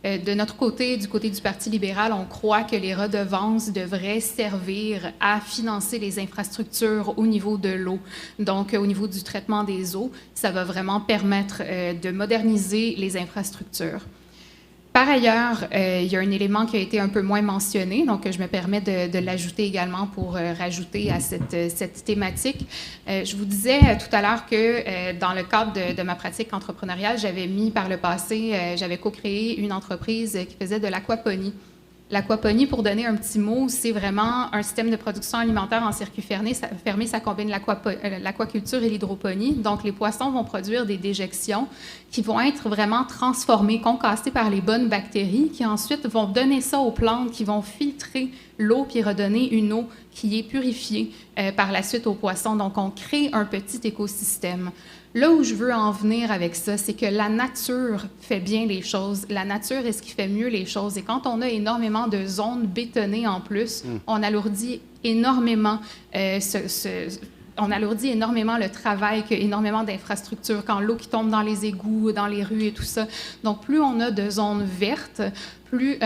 De notre côté, du côté du Parti libéral, on croit que les redevances devraient servir à financer les infrastructures au niveau de l'eau. Donc, au niveau du traitement des eaux, ça va vraiment permettre de moderniser les infrastructures. Par ailleurs, il y a un élément qui a été un peu moins mentionné, donc je me permets de l'ajouter également pour rajouter à cette thématique. Je vous disais tout à l'heure que dans le cadre de ma pratique entrepreneuriale, j'avais mis par le passé, j'avais co-créé une entreprise qui faisait de l'aquaponie. L'aquaponie, pour donner un petit mot, c'est vraiment un système de production alimentaire en circuit fermé. Ça combine l'aquaculture et l'hydroponie. Donc, les poissons vont produire des déjections qui vont être vraiment transformées, concassées par les bonnes bactéries, qui ensuite vont donner ça aux plantes, qui vont filtrer l'eau puis redonner une eau qui est purifiée par la suite aux poissons. Donc, on crée un petit écosystème. Là où je veux en venir avec ça, c'est que la nature fait bien les choses. La nature est ce qui fait mieux les choses. Et quand on a énormément de zones bétonnées en plus, on alourdit énormément on alourdit énormément le travail, énormément d'infrastructures, quand l'eau qui tombe dans les égouts, dans les rues et tout ça. Donc, plus on a de zones vertes, plus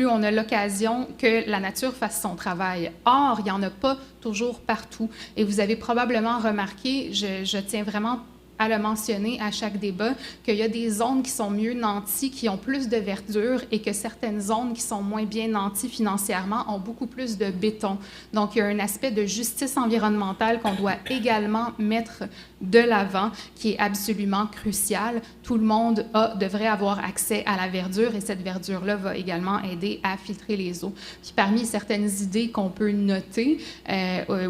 on a l'occasion que la nature fasse son travail. Or, il n'y en a pas toujours partout. Et vous avez probablement remarqué, je tiens vraiment à le mentionner à chaque débat, qu'il y a des zones qui sont mieux nanties, qui ont plus de verdure, et que certaines zones qui sont moins bien nanties financièrement ont beaucoup plus de béton. Donc, il y a un aspect de justice environnementale qu'on doit également mettre de l'avant, qui est absolument crucial. Tout le monde devrait avoir accès à la verdure, et cette verdure-là va également aider à filtrer les eaux. Puis, parmi certaines idées qu'on peut noter,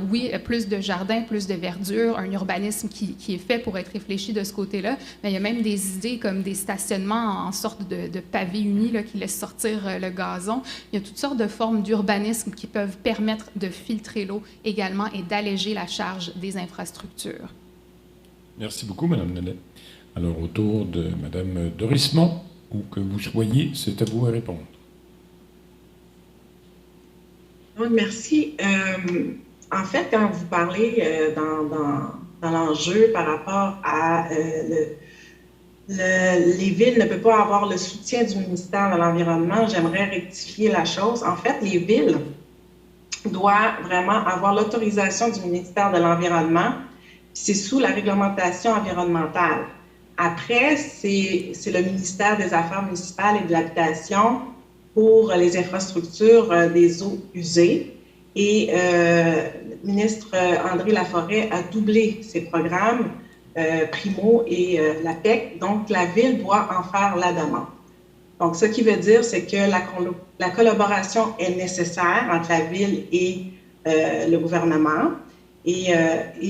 oui, plus de jardins, plus de verdure, un urbanisme qui est fait pour être réfléchi de ce côté-là, mais il y a même des idées comme des stationnements en sorte de pavés unis là, qui laissent sortir le gazon. Il y a toutes sortes de formes d'urbanisme qui peuvent permettre de filtrer l'eau également et d'alléger la charge des infrastructures. Merci beaucoup, Mme Nollet. Alors, autour de Mme Dorismont, où que vous soyez, c'est à vous à répondre. Oui, merci. En fait, quand vous parlez dans l'enjeu par rapport à les villes ne peuvent pas avoir le soutien du ministère de l'Environnement, j'aimerais rectifier la chose. En fait, les villes doivent vraiment avoir l'autorisation du ministère de l'Environnement. C'est sous la réglementation environnementale. Après, c'est le ministère des Affaires municipales et de l'Habitation pour les infrastructures des eaux usées. Et le ministre André Laforêt a doublé ses programmes, Primo et la PEC. Donc, la Ville doit en faire la demande. Donc, ce qui veut dire, c'est que la collaboration est nécessaire entre la Ville et le gouvernement. Et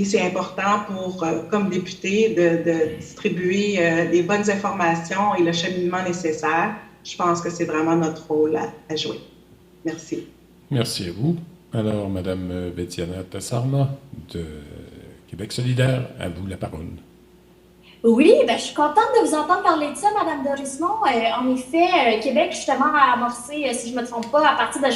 c'est important pour, comme député, de distribuer les bonnes informations et le cheminement nécessaire. Je pense que c'est vraiment notre rôle à jouer. Merci. Merci à vous. Alors, Mme Bétiana Tassarma de Québec solidaire, à vous la parole. Oui, je suis contente de vous entendre parler de ça, Mme Dorismont. En effet, Québec, justement, a amorcé, si je ne me trompe pas, à partir de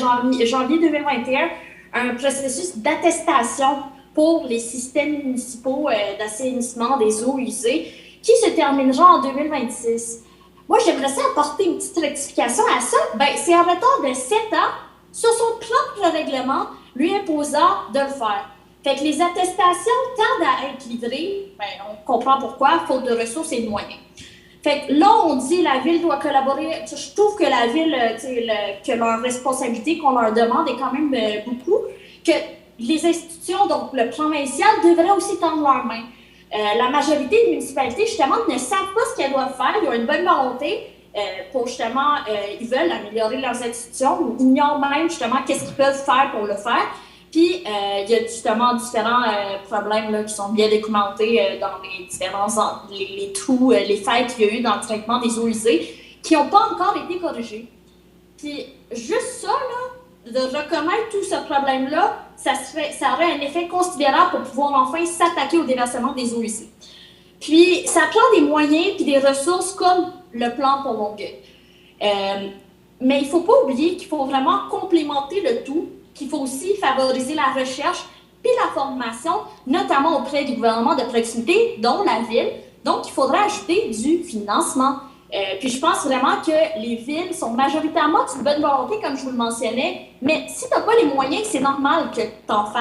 janvier 2021, un processus d'attestation pour les systèmes municipaux d'assainissement des eaux usées qui se terminera en 2026. Moi, j'aimerais ça apporter une petite rectification à ça. C'est en retard de 7 ans sur son propre règlement lui imposant de le faire. Fait que les attestations tardent à être livrées. On comprend pourquoi, faute de ressources et de moyens. Fait que là, on dit la ville doit collaborer. Je trouve que la ville, que leur responsabilité qu'on leur demande est quand même beaucoup, que les institutions, donc le plan initial, devraient aussi tendre leurs mains. La majorité des municipalités, justement, ne savent pas ce qu'elles doivent faire. Ils ont une bonne volonté pour, justement, ils veulent améliorer leurs institutions, ou ignorent même, justement, qu'est-ce qu'ils peuvent faire pour le faire. Puis, il y a justement différents problèmes là, qui sont bien documentés dans les différents les trous, les failles qu'il y a eu dans le traitement des eaux usées, qui n'ont pas encore été corrigés. Puis, juste ça, là, de reconnaître tout ce problème-là, ça aurait un effet considérable pour pouvoir enfin s'attaquer au déversement des eaux usées. Puis, ça prend des moyens puis des ressources comme le plan pour Longueuil. Mais il ne faut pas oublier qu'il faut vraiment complémenter le tout, qu'il faut aussi favoriser la recherche puis la formation, notamment auprès du gouvernement de proximité, dont la ville. Donc, il faudra ajouter du financement. Puis je pense vraiment que les villes sont majoritairement d'une bonne volonté, comme je vous le mentionnais, mais si tu n'as pas les moyens, c'est normal que tu n'en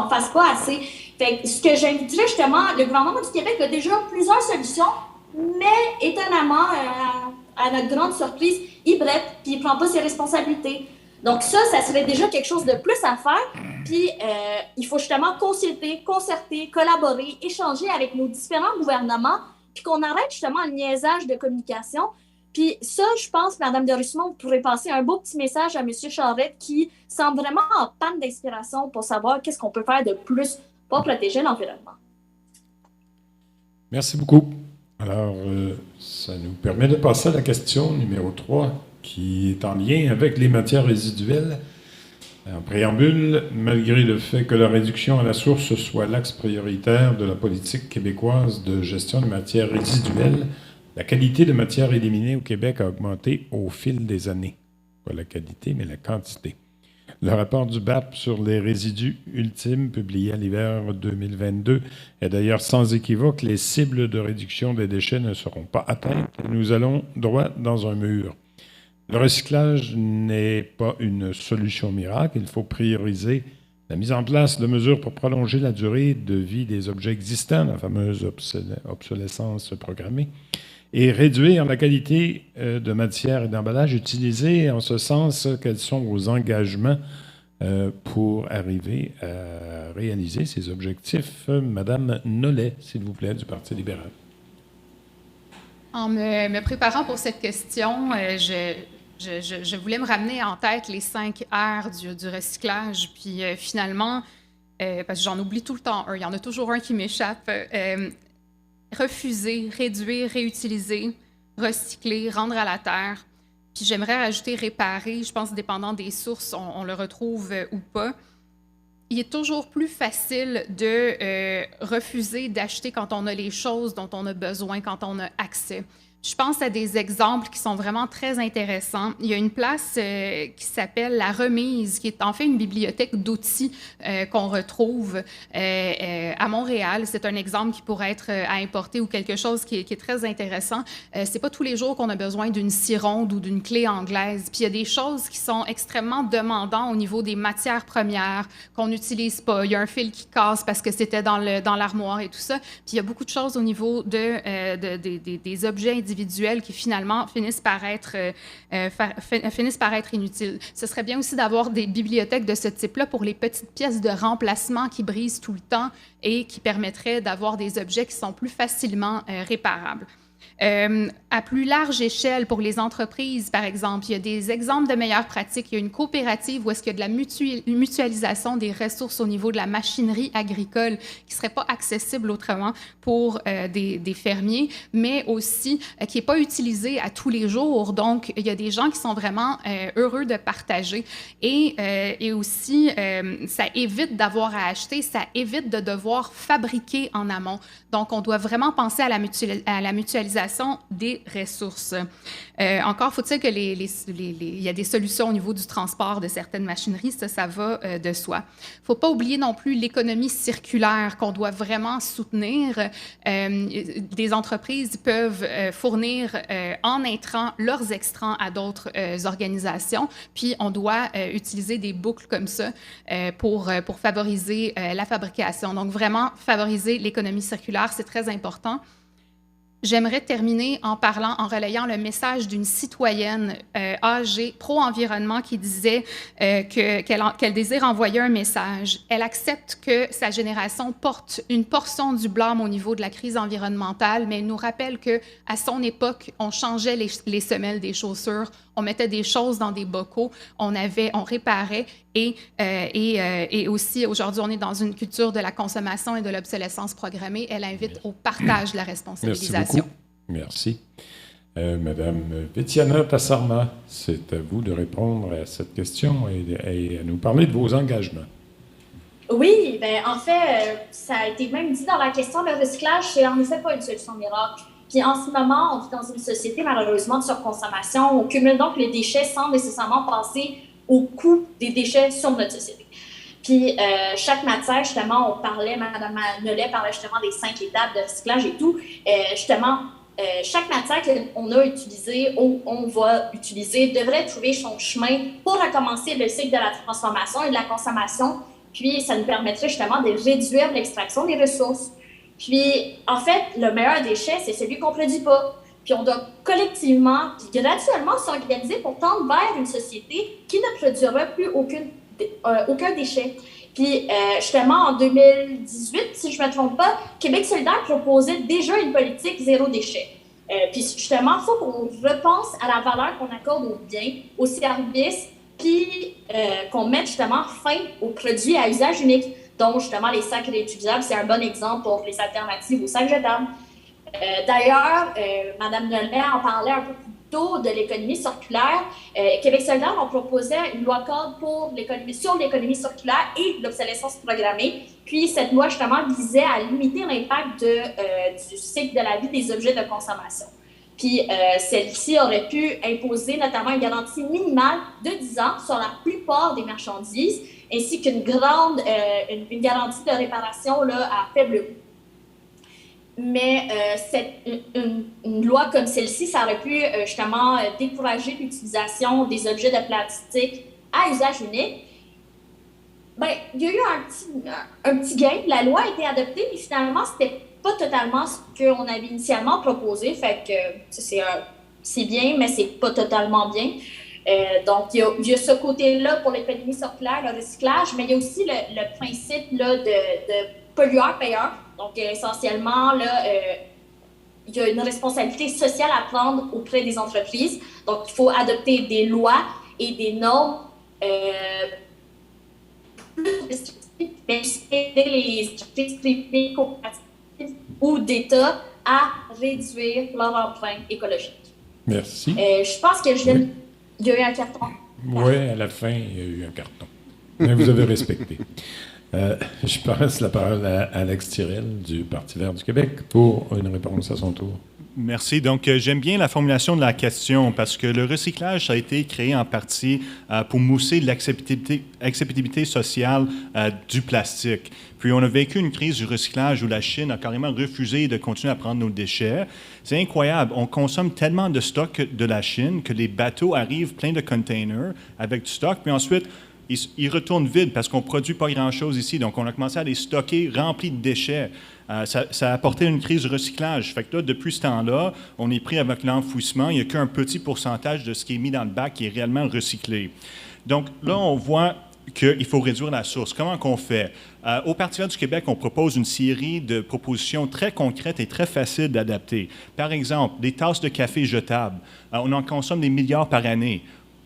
fasses pas assez. Fait que ce que j'inviterais justement, le gouvernement du Québec a déjà plusieurs solutions, mais étonnamment, à notre grande surprise, il brette puis il ne prend pas ses responsabilités. Donc ça serait déjà quelque chose de plus à faire. Puis il faut justement concerter, collaborer, échanger avec nos différents gouvernements, puis qu'on arrête justement le niaisage de communication. Puis ça, je pense, Mme de Russemont, vous pourrez passer un beau petit message à M. Charette qui semble vraiment en panne d'inspiration pour savoir qu'est-ce qu'on peut faire de plus pour protéger l'environnement. Merci beaucoup. Alors, ça nous permet de passer à la question numéro 3, qui est en lien avec les matières résiduelles. En préambule, malgré le fait que la réduction à la source soit l'axe prioritaire de la politique québécoise de gestion de matières résiduelles, la qualité de matières éliminées au Québec a augmenté au fil des années. Pas la qualité, mais la quantité. Le rapport du BAP sur les résidus ultimes, publié à l'hiver 2022, est d'ailleurs sans équivoque. Les cibles de réduction des déchets ne seront pas atteintes. Nous allons droit dans un mur. Le recyclage n'est pas une solution miracle. Il faut prioriser la mise en place de mesures pour prolonger la durée de vie des objets existants, la fameuse obsolescence programmée, et réduire la qualité de matière et d'emballage utilisés. En ce sens, quels sont vos engagements pour arriver à réaliser ces objectifs? Madame Nollet, s'il vous plaît, du Parti libéral. En me préparant pour cette question, je voulais me ramener en tête les 5 R du recyclage. Puis finalement, parce que j'en oublie tout le temps un, il y en a toujours un qui m'échappe. Refuser, réduire, réutiliser, recycler, rendre à la terre. Puis j'aimerais rajouter réparer. Je pense, dépendant des sources, on le retrouve ou pas. Il est toujours plus facile de refuser d'acheter quand on a les choses dont on a besoin, quand on a accès. Je pense à des exemples qui sont vraiment très intéressants. Il y a une place qui s'appelle La Remise, qui est en fait une bibliothèque d'outils qu'on retrouve à Montréal. C'est un exemple qui pourrait être à importer ou quelque chose qui est très intéressant. C'est pas tous les jours qu'on a besoin d'une scie ronde ou d'une clé anglaise. Puis il y a des choses qui sont extrêmement demandantes au niveau des matières premières qu'on n'utilise pas. Il y a un fil qui casse parce que c'était dans l'armoire et tout ça. Puis il y a beaucoup de choses au niveau des objets individuels qui finalement finissent par être inutiles. Ce serait bien aussi d'avoir des bibliothèques de ce type-là pour les petites pièces de remplacement qui brisent tout le temps et qui permettraient d'avoir des objets qui sont plus facilement réparables. À plus large échelle, pour les entreprises, par exemple, il y a des exemples de meilleures pratiques. Il y a une coopérative où est-ce qu'il y a de la mutualisation des ressources au niveau de la machinerie agricole qui ne serait pas accessible autrement pour des fermiers, mais aussi qui n'est pas utilisée à tous les jours. Donc, il y a des gens qui sont vraiment heureux de partager. Et aussi, ça évite d'avoir à acheter, ça évite de devoir fabriquer en amont. Donc, on doit vraiment penser à la mutualisation des ressources. Encore faut-il que il y a des solutions au niveau du transport de certaines machineries, ça va de soi. Il ne faut pas oublier non plus l'économie circulaire qu'on doit vraiment soutenir. Des entreprises peuvent fournir en intrants leurs extrants à d'autres organisations, puis on doit utiliser des boucles comme ça pour favoriser la fabrication. Donc, vraiment, favoriser l'économie circulaire, c'est très important. J'aimerais terminer en relayant le message d'une citoyenne âgée, pro-environnement, qui disait qu'elle désire envoyer un message. Elle accepte que sa génération porte une portion du blâme au niveau de la crise environnementale, mais elle nous rappelle qu'à son époque, on changeait les semelles des chaussures, on mettait des choses dans des bocaux, on réparait et aussi aujourd'hui, on est dans une culture de la consommation et de l'obsolescence programmée. Elle invite au partage de la responsabilisation. Merci. Madame Vétiana Passarma, c'est à vous de répondre à cette question et à nous parler de vos engagements. Oui, bien, en fait, ça a été même dit dans la question, le recyclage, c'est en effet pas une solution miracle. Puis en ce moment, on vit dans une société malheureusement de surconsommation. On cumule donc les déchets sans nécessairement penser au coût des déchets sur notre société. Puis chaque matière, justement, Mme Nollet parlait justement des 5 étapes de recyclage et tout. Chaque matière qu'on a utilisée ou on va utiliser devrait trouver son chemin pour recommencer le cycle de la transformation et de la consommation. Puis ça nous permettrait justement de réduire l'extraction des ressources. Puis, en fait, le meilleur déchet, c'est celui qu'on ne produit pas. Puis, on doit collectivement, puis graduellement s'organiser pour tendre vers une société qui ne produira plus aucun déchet. Puis, justement, en 2018, si je ne me trompe pas, Québec solidaire proposait déjà une politique zéro déchet. Puis, justement, il faut qu'on repense à la valeur qu'on accorde aux biens, aux services, puis qu'on mette justement fin aux produits à usage unique. Donc, justement, les sacs réutilisables, c'est un bon exemple pour les alternatives aux sacs jetables. D'ailleurs, Mme Nollet en parlait un peu plus tôt de l'économie circulaire. Québec solidaire, on proposait une loi cadre sur l'économie circulaire et l'obsolescence programmée. Puis, cette loi, justement, visait à limiter l'impact du cycle de la vie des objets de consommation. Puis, celle-ci aurait pu imposer notamment une garantie minimale de 10 ans sur la plupart des marchandises, ainsi qu'une une garantie de réparation là, à faible coût. Mais une loi comme celle-ci, ça aurait pu justement décourager l'utilisation des objets de plastique à usage unique. Bien, il y a eu un petit gain. La loi a été adoptée, mais finalement, c'était pas totalement ce qu'on avait initialement proposé. Fait que c'est bien, mais c'est pas totalement bien. Donc, il y a ce côté-là pour l'économie circulaire, le recyclage, mais il y a aussi le principe là, de pollueur-payeur. Donc, essentiellement, là, il y a une responsabilité sociale à prendre auprès des entreprises. Donc, il faut adopter des lois et des normes plus restrictives, mais aider les entreprises privées, coopératives ou d'État à réduire leur empreinte écologique. Merci. Je pense que il y a eu un carton. Oui, à la fin, il y a eu un carton. Mais vous avez respecté. Je passe la parole à Alex Tirel du Parti vert du Québec pour une réponse à son tour. Merci. Donc, j'aime bien la formulation de la question parce que le recyclage a été créé en partie pour mousser l'acceptabilité sociale du plastique. Puis, on a vécu une crise du recyclage où la Chine a carrément refusé de continuer à prendre nos déchets. C'est incroyable. On consomme tellement de stock de la Chine que les bateaux arrivent pleins de containers avec du stock. Puis ensuite, ils retournent vides parce qu'on ne produit pas grand-chose ici. Donc, on a commencé à les stocker remplis de déchets. Ça a apporté une crise de recyclage. Fait que là, depuis ce temps-là, on est pris avec l'enfouissement. Il n'y a qu'un petit pourcentage de ce qui est mis dans le bac qui est réellement recyclé. Donc là, on voit qu'il faut réduire la source. Comment qu'on fait? Au Parti vert du Québec, on propose une série de propositions très concrètes et très faciles d'adapter. Par exemple, des tasses de café jetables. On en consomme des milliards par année.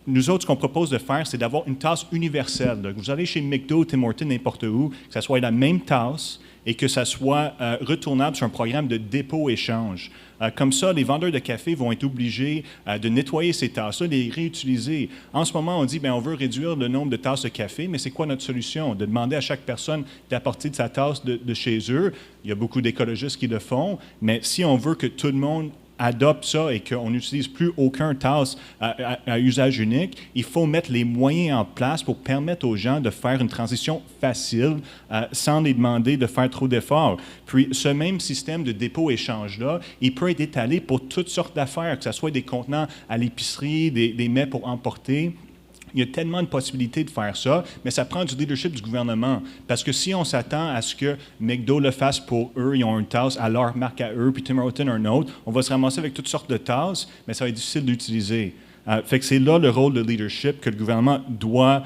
Nous autres, ce qu'on propose de faire, c'est d'avoir une tasse universelle. Donc, vous allez chez McDo, Tim Hortons, n'importe où, que ça soit la même tasse et que ça soit retournable sur un programme de dépôt-échange. Comme ça, les vendeurs de café vont être obligés de nettoyer ces tasses-là, les réutiliser. En ce moment, on dit, bien, on veut réduire le nombre de tasses de café, mais c'est quoi notre solution? De demander à chaque personne d'apporter de sa tasse de chez eux. Il y a beaucoup d'écologistes qui le font, mais si on veut que tout le monde adopte ça et qu'on n'utilise plus aucun tasse à usage unique, il faut mettre les moyens en place pour permettre aux gens de faire une transition facile sans les demander de faire trop d'efforts. Puis, ce même système de dépôt-échange-là, il peut être étalé pour toutes sortes d'affaires, que ce soit des contenants à l'épicerie, des mets pour emporter. Il y a tellement de possibilités de faire ça, mais ça prend du leadership du gouvernement. Parce que si on s'attend à ce que McDo le fasse pour eux, ils ont une tasse à leur marque à eux, puis Tim Hortons un autre, on va se ramasser avec toutes sortes de tasses, mais ça va être difficile d'utiliser. Fait que c'est là le rôle de leadership que le gouvernement doit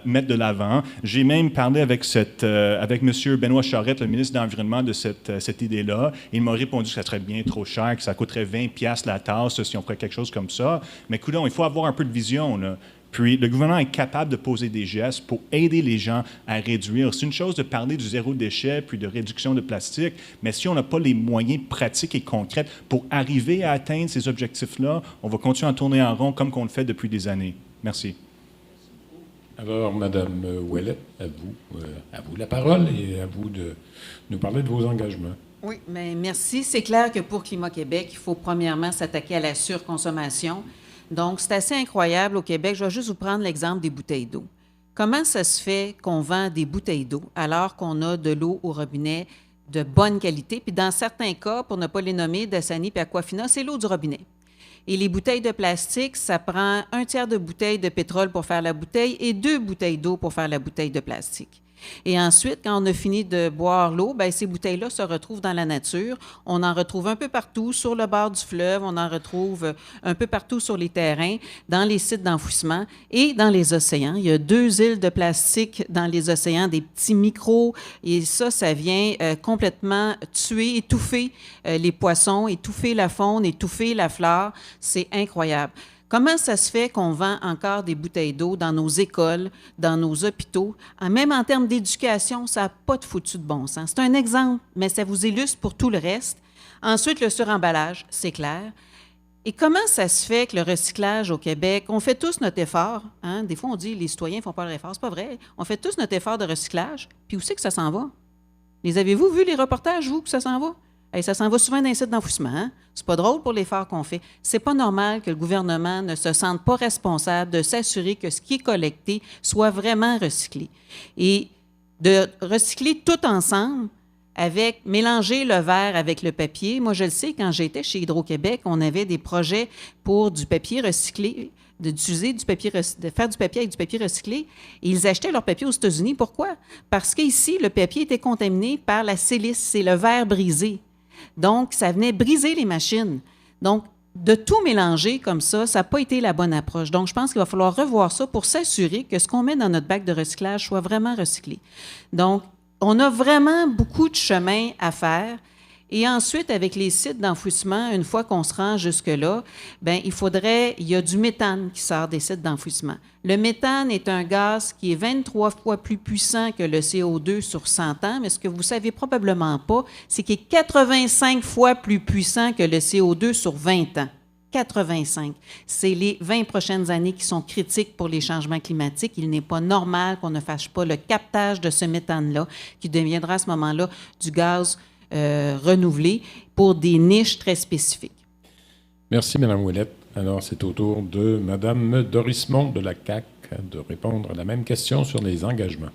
mettre de l'avant. J'ai même parlé avec M. Benoît Charette, le ministre de l'Environnement, de cette idée-là. Il m'a répondu que ça serait bien trop cher, que ça coûterait 20$ la tasse si on ferait quelque chose comme ça. Mais coudonc, il faut avoir un peu de vision, là. Puis le gouvernement est capable de poser des gestes pour aider les gens à réduire. C'est une chose de parler du zéro déchet puis de réduction de plastique, mais si on n'a pas les moyens pratiques et concrets pour arriver à atteindre ces objectifs-là, on va continuer à tourner en rond comme on le fait depuis des années. Merci. Alors, Mme Ouellet, à vous la parole et à vous de nous parler de vos engagements. Oui, bien, merci. C'est clair que pour Climat Québec, il faut premièrement s'attaquer à la surconsommation. Donc, c'est assez incroyable au Québec. Je vais juste vous prendre l'exemple des bouteilles d'eau. Comment ça se fait qu'on vend des bouteilles d'eau alors qu'on a de l'eau au robinet de bonne qualité? Puis dans certains cas, pour ne pas les nommer, Dasani et Aquafina, c'est l'eau du robinet. Et les bouteilles de plastique, ça prend 1/3 de bouteille de pétrole pour faire la bouteille et 2 bouteilles d'eau pour faire la bouteille de plastique. Et ensuite, quand on a fini de boire l'eau, bien, ces bouteilles-là se retrouvent dans la nature. On en retrouve un peu partout, sur le bord du fleuve, on en retrouve un peu partout sur les terrains, dans les sites d'enfouissement et dans les océans. Il y a 2 îles de plastique dans les océans, des petits micros, et ça vient complètement tuer, étouffer les poissons, étouffer la faune, étouffer la flore. C'est incroyable. Comment ça se fait qu'on vend encore des bouteilles d'eau dans nos écoles, dans nos hôpitaux? Même en termes d'éducation, ça n'a pas de foutu de bon sens. C'est un exemple, mais ça vous illustre pour tout le reste. Ensuite, le suremballage, c'est clair. Et comment ça se fait que le recyclage au Québec, on fait tous notre effort, hein? Des fois, on dit les citoyens ne font pas leur effort. C'est pas vrai. On fait tous notre effort de recyclage. Puis où c'est que ça s'en va? Les avez-vous vu, les reportages, vous, que ça s'en va? Hey, ça s'en va souvent dans les sites d'enfouissement. Hein? C'est pas drôle pour l'effort qu'on fait. C'est pas normal que le gouvernement ne se sente pas responsable de s'assurer que ce qui est collecté soit vraiment recyclé. Et de recycler tout ensemble, mélanger le verre avec le papier. Moi, je le sais, quand j'étais chez Hydro-Québec, on avait des projets pour du papier recyclé, de faire du papier avec du papier recyclé. Et ils achetaient leur papier aux États-Unis. Pourquoi? Parce qu'ici, le papier était contaminé par la silice, c'est le verre brisé. Donc, ça venait briser les machines. Donc, de tout mélanger comme ça n'a pas été la bonne approche. Donc, je pense qu'il va falloir revoir ça pour s'assurer que ce qu'on met dans notre bac de recyclage soit vraiment recyclé. Donc, on a vraiment beaucoup de chemin à faire. Et ensuite, avec les sites d'enfouissement, une fois qu'on se rend jusque-là, bien, il y a du méthane qui sort des sites d'enfouissement. Le méthane est un gaz qui est 23 fois plus puissant que le CO2 sur 100 ans, mais ce que vous ne savez probablement pas, c'est qu'il est 85 fois plus puissant que le CO2 sur 20 ans. 85. C'est les 20 prochaines années qui sont critiques pour les changements climatiques. Il n'est pas normal qu'on ne fasse pas le captage de ce méthane-là, qui deviendra à ce moment-là du gaz renouvelé pour des niches très spécifiques. Merci, Mme Ouellette. Alors, c'est au tour de Mme Dorismont de la CAQ de répondre à la même question sur les engagements.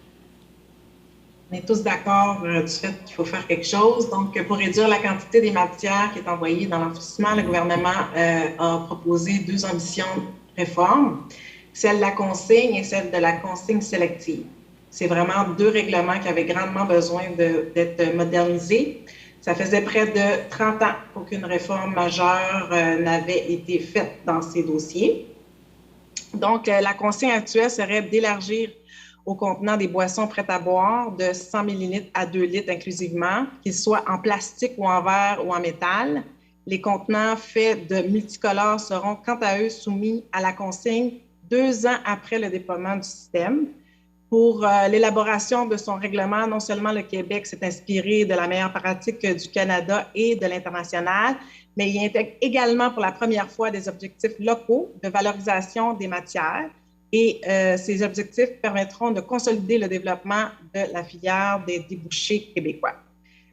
On est tous d'accord du fait qu'il faut faire quelque chose. Donc, pour réduire la quantité des matières qui est envoyée dans l'enfouissement, le gouvernement a proposé 2 ambitions de réforme, celle de la consigne et celle de la consigne sélective. C'est vraiment 2 règlements qui avaient grandement besoin d'être modernisés. Ça faisait près de 30 ans qu'aucune réforme majeure n'avait été faite dans ces dossiers. Donc, la consigne actuelle serait d'élargir au contenant des boissons prêtes à boire de 100 ml à 2 litres inclusivement, qu'ils soient en plastique ou en verre ou en métal. Les contenants faits de multicolores seront, quant à eux, soumis à la consigne 2 ans après le déploiement du système. Pour l'élaboration de son règlement, non seulement le Québec s'est inspiré de la meilleure pratique du Canada et de l'international, mais il intègre également pour la première fois des objectifs locaux de valorisation des matières. Et ces objectifs permettront de consolider le développement de la filière des débouchés québécois.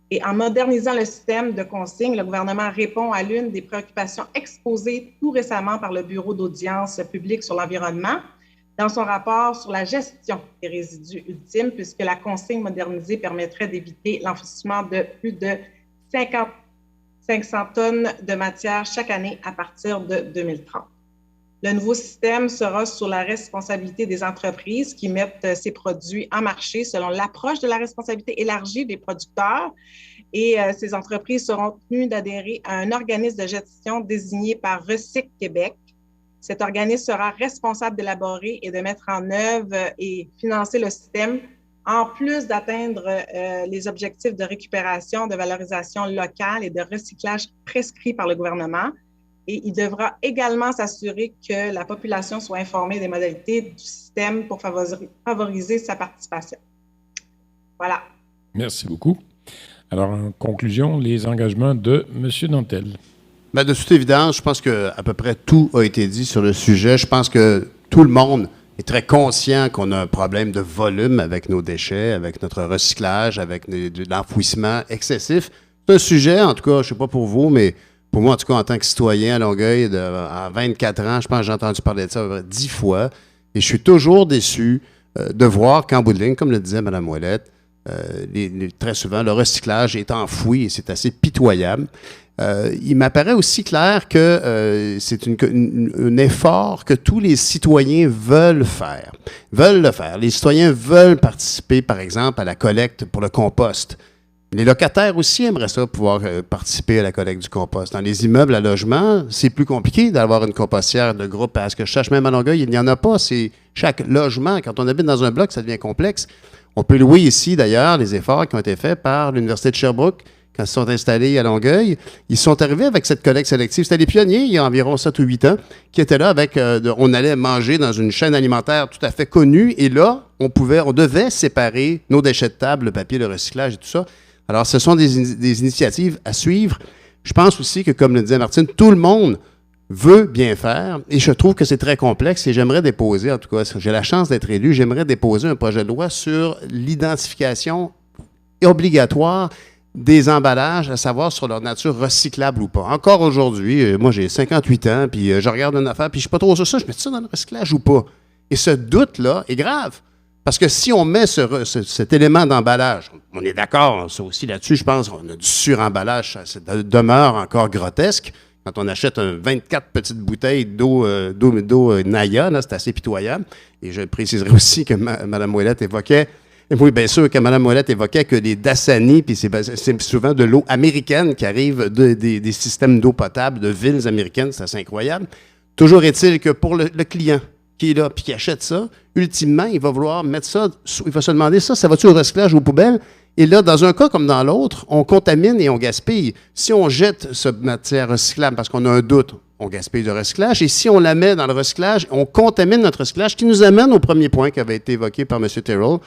Et en modernisant le système de consigne, le gouvernement répond à l'une des préoccupations exposées tout récemment par le Bureau d'audience publique sur l'environnement dans son rapport sur la gestion des résidus ultimes, puisque la consigne modernisée permettrait d'éviter l'enfouissement de plus de 500 tonnes de matière chaque année à partir de 2030. Le nouveau système sera sur la responsabilité des entreprises qui mettent ces produits en marché selon l'approche de la responsabilité élargie des producteurs. Et ces entreprises seront tenues d'adhérer à un organisme de gestion désigné par Recyc Québec. Cet organisme sera responsable d'élaborer et de mettre en œuvre et financer le système, en plus d'atteindre les objectifs de récupération, de valorisation locale et de recyclage prescrits par le gouvernement. Et il devra également s'assurer que la population soit informée des modalités du système pour favoriser sa participation. Voilà. Merci beaucoup. Alors, en conclusion, les engagements de M. Nantel. Bien, de toute évidence, je pense qu'à peu près tout a été dit sur le sujet. Je pense que tout le monde est très conscient qu'on a un problème de volume avec nos déchets, avec notre recyclage, avec l'enfouissement excessif. C'est un sujet, en tout cas, je ne sais pas pour vous, mais pour moi, en tout cas, en tant que citoyen à Longueuil, à 24 ans, je pense que j'ai entendu parler de ça à peu près 10 fois. Et je suis toujours déçu de voir qu'en bout de ligne, comme le disait Mme Ouellette, très souvent, le recyclage est enfoui et c'est assez pitoyable. Il m'apparaît aussi clair que c'est un effort que tous les citoyens veulent faire. Les citoyens veulent participer, par exemple, à la collecte pour le compost. Les locataires aussi aimeraient ça, pouvoir participer à la collecte du compost. Dans les immeubles à logement, c'est plus compliqué d'avoir une compostière de groupe. Parce que je cherche même à Longueuil, il n'y en a pas. C'est chaque logement. Quand on habite dans un bloc, ça devient complexe. On peut louer ici, d'ailleurs, les efforts qui ont été faits par l'Université de Sherbrooke quand ils sont installés à Longueuil. Ils sont arrivés avec cette collecte sélective. C'était les pionniers, il y a environ 7 ou 8 ans, qui étaient là avec... on allait manger dans une chaîne alimentaire tout à fait connue. Et là, on devait séparer nos déchets de table, le papier, le recyclage et tout ça. Alors, ce sont des initiatives à suivre. Je pense aussi que, comme le disait Martine, tout le monde veut bien faire et je trouve que c'est très complexe et j'aimerais déposer, en tout cas, j'ai la chance d'être élu, j'aimerais déposer un projet de loi sur l'identification obligatoire des emballages, à savoir sur leur nature recyclable ou pas. Encore aujourd'hui, moi j'ai 58 ans, puis je regarde une affaire, puis je ne suis pas trop sur ça, je mets ça dans le recyclage ou pas? Et ce doute-là est grave. Parce que si on met cet élément d'emballage, on est d'accord, ça aussi là-dessus, je pense, on a du suremballage, ça demeure encore grotesque. Quand on achète 24 petites bouteilles d'eau Naya, là, c'est assez pitoyable. Et je préciserai aussi que Mme Ouellette évoquait, oui, bien sûr, que Mme Ouellette évoquait que les Dasani, puis c'est souvent de l'eau américaine qui arrive des systèmes d'eau potable de villes américaines, c'est assez incroyable. Toujours est-il que pour le client qui est là puis qui achète ça, ultimement, il va vouloir mettre ça, il va se demander ça va-tu au recyclage ou aux poubelles? Et là, dans un cas comme dans l'autre, on contamine et on gaspille. Si on jette cette matière recyclable parce qu'on a un doute, on gaspille le recyclage. Et si on la met dans le recyclage, on contamine notre recyclage, qui nous amène au premier point qui avait été évoqué par M. Terrell.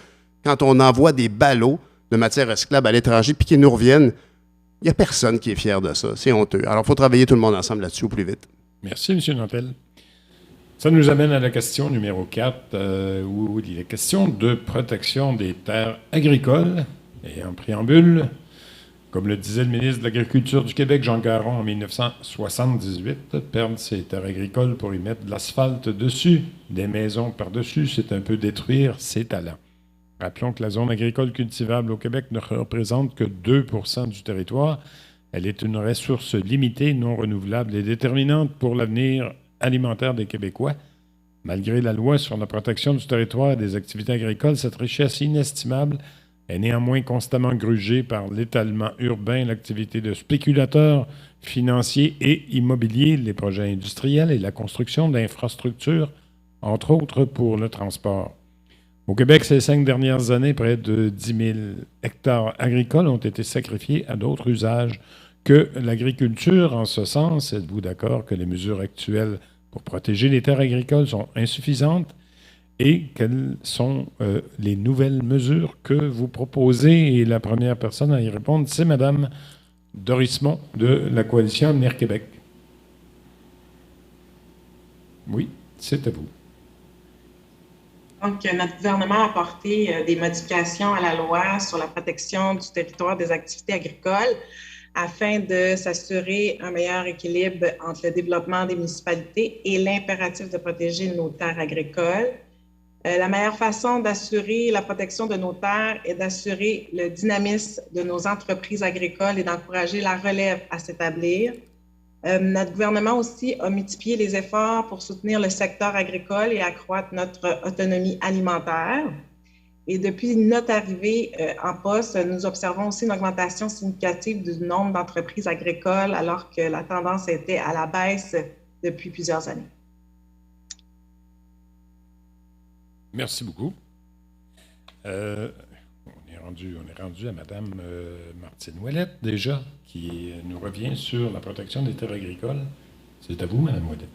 Quand on envoie des ballots de matière recyclable à l'étranger puis qu'ils nous reviennent, il n'y a personne qui est fier de ça. C'est honteux. Alors, il faut travailler tout le monde ensemble là-dessus au plus vite. Merci, M. Nantel. Ça nous amène à la question numéro 4, où il est question de protection des terres agricoles. Et en préambule, comme le disait le ministre de l'Agriculture du Québec, Jean Garon, en 1978, perdre ses terres agricoles pour y mettre de l'asphalte dessus, des maisons par-dessus, c'est un peu détruire ses talents. Rappelons que la zone agricole cultivable au Québec ne représente que 2 % du territoire. Elle est une ressource limitée, non renouvelable et déterminante pour l'avenir alimentaire des Québécois. Malgré la loi sur la protection du territoire et des activités agricoles, cette richesse inestimable est néanmoins constamment grugée par l'étalement urbain, l'activité de spéculateurs financiers et immobiliers, les projets industriels et la construction d'infrastructures, entre autres pour le transport. Au Québec, ces 5 dernières années, près de 10 000 hectares agricoles ont été sacrifiés à d'autres usages que l'agriculture. En ce sens, êtes-vous d'accord que les mesures actuelles pour protéger les terres agricoles sont insuffisantes? Et quelles sont les nouvelles mesures que vous proposez? Et la première personne à y répondre, c'est Mme Dorismont de la Coalition Avenir Québec. Oui, c'est à vous. Donc, notre gouvernement a apporté des modifications à la loi sur la protection du territoire des activités agricoles afin de s'assurer un meilleur équilibre entre le développement des municipalités et l'impératif de protéger nos terres agricoles. La meilleure façon d'assurer la protection de nos terres est d'assurer le dynamisme de nos entreprises agricoles et d'encourager la relève à s'établir. Notre gouvernement aussi a multiplié les efforts pour soutenir le secteur agricole et accroître notre autonomie alimentaire. Et depuis notre arrivée en poste, nous observons aussi une augmentation significative du nombre d'entreprises agricoles alors que la tendance était à la baisse depuis plusieurs années. Merci beaucoup. On est rendu à Mme Martine Ouellette, déjà, qui nous revient sur la protection des terres agricoles. C'est à vous, Mme Ouellette.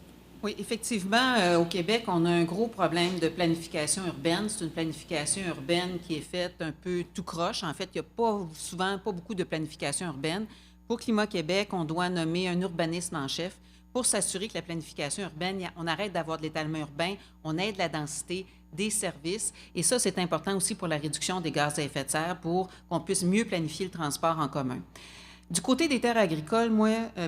Oui, effectivement, au Québec, on a un gros problème de planification urbaine. C'est une planification urbaine qui est faite un peu tout croche. En fait, il n'y a souvent pas beaucoup de planification urbaine. Pour Climat Québec, on doit nommer un urbaniste en chef pour s'assurer que la planification urbaine, on arrête d'avoir de l'étalement urbain, on aide la densité des services. Et ça, c'est important aussi pour la réduction des gaz à effet de serre, pour qu'on puisse mieux planifier le transport en commun. Du côté des terres agricoles,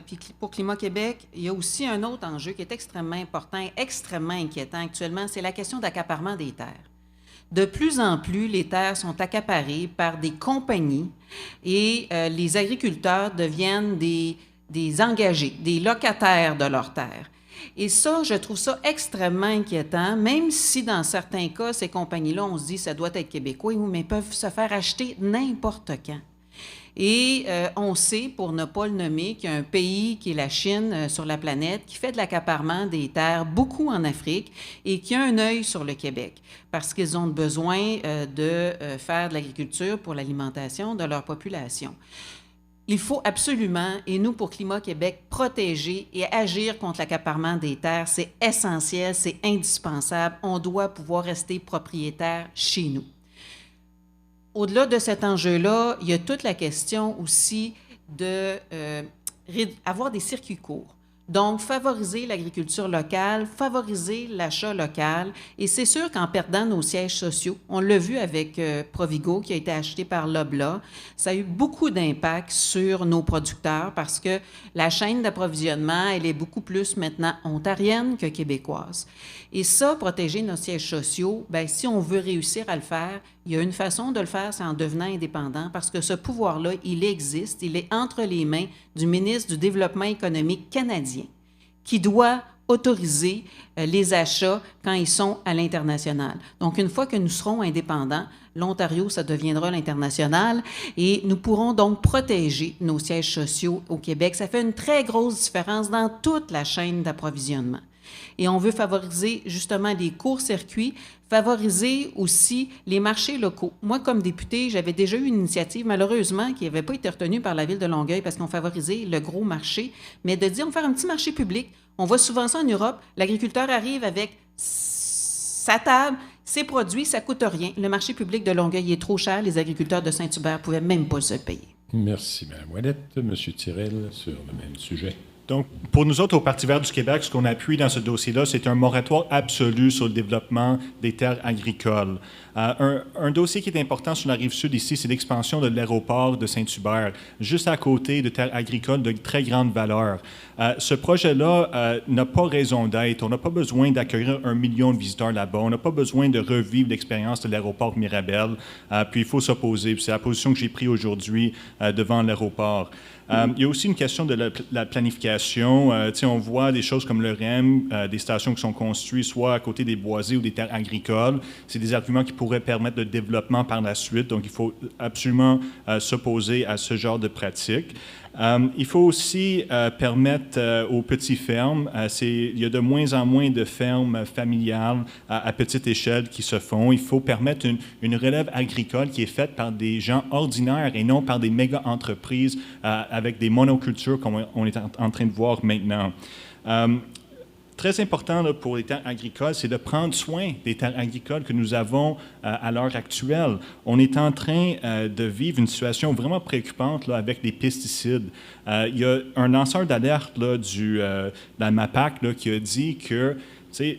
puis pour Climat Québec, il y a aussi un autre enjeu qui est extrêmement important et extrêmement inquiétant actuellement, c'est la question d'accaparement des terres. De plus en plus, les terres sont accaparées par des compagnies et les agriculteurs deviennent des engagés, des locataires de leurs terres. Et ça, je trouve ça extrêmement inquiétant, même si dans certains cas, ces compagnies-là, on se dit ça doit être québécois, mais ils peuvent se faire acheter n'importe quand. Et on sait, pour ne pas le nommer, qu'il y a un pays qui est la Chine sur la planète qui fait de l'accaparement des terres beaucoup en Afrique et qui a un œil sur le Québec parce qu'ils ont besoin de faire de l'agriculture pour l'alimentation de leur population. Il faut absolument, et nous, pour Climat Québec, protéger et agir contre l'accaparement des terres. C'est essentiel, c'est indispensable. On doit pouvoir rester propriétaire chez nous. Au-delà de cet enjeu-là, il y a toute la question aussi d'avoir des circuits courts. Donc, favoriser l'agriculture locale, favoriser l'achat local. Et c'est sûr qu'en perdant nos sièges sociaux, on l'a vu avec Provigo qui a été acheté par Loblaw, ça a eu beaucoup d'impact sur nos producteurs parce que la chaîne d'approvisionnement, elle est beaucoup plus maintenant ontarienne que québécoise. Et ça, protéger nos sièges sociaux, bien, si on veut réussir à le faire, il y a une façon de le faire, c'est en devenant indépendant parce que ce pouvoir-là, il existe, il est entre les mains du ministre du Développement économique canadien qui doit autoriser les achats quand ils sont à l'international. Donc, une fois que nous serons indépendants, l'Ontario, ça deviendra l'international et nous pourrons donc protéger nos sièges sociaux au Québec. Ça fait une très grosse différence dans toute la chaîne d'approvisionnement. Et on veut favoriser justement les courts-circuits, favoriser aussi les marchés locaux. Moi, comme députée, j'avais déjà eu une initiative, malheureusement, qui n'avait pas été retenue par la Ville de Longueuil parce qu'on favorisait le gros marché, mais de dire on va faire un petit marché public. On voit souvent ça en Europe. L'agriculteur arrive avec sa table, ses produits, ça ne coûte rien. Le marché public de Longueuil est trop cher. Les agriculteurs de Saint-Hubert ne pouvaient même pas se payer. Merci, Mme Ouellette. M. Tirel, sur le même sujet. Donc, pour nous autres, au Parti vert du Québec, ce qu'on appuie dans ce dossier-là, c'est un moratoire absolu sur le développement des terres agricoles. Un dossier qui est important sur la rive sud ici, c'est l'expansion de l'aéroport de Saint-Hubert, juste à côté de terres agricoles de très grande valeur. Ce projet-là n'a pas raison d'être. On n'a pas besoin d'accueillir 1 million de visiteurs là-bas. On n'a pas besoin de revivre l'expérience de l'aéroport Mirabel. Puis il faut s'opposer. C'est la position que j'ai prise aujourd'hui devant l'aéroport. Il y a aussi une question de la planification. On voit des choses comme le REM, des stations qui sont construites soit à côté des boisés ou des terres agricoles. C'est des arguments qui pourraient permettre le développement par la suite. Donc, il faut absolument s'opposer à ce genre de pratiques. Il faut aussi permettre aux petites fermes, il y a de moins en moins de fermes familiales à petite échelle qui se font. Il faut permettre une relève agricole qui est faite par des gens ordinaires et non par des méga-entreprises avec des monocultures comme on est en train de voir maintenant. Très important là, pour les terres agricoles, c'est de prendre soin des terres agricoles que nous avons à l'heure actuelle. On est en train de vivre une situation vraiment préoccupante là, avec les pesticides. Il y a un lanceur d'alerte de la MAPAC là, qui a dit que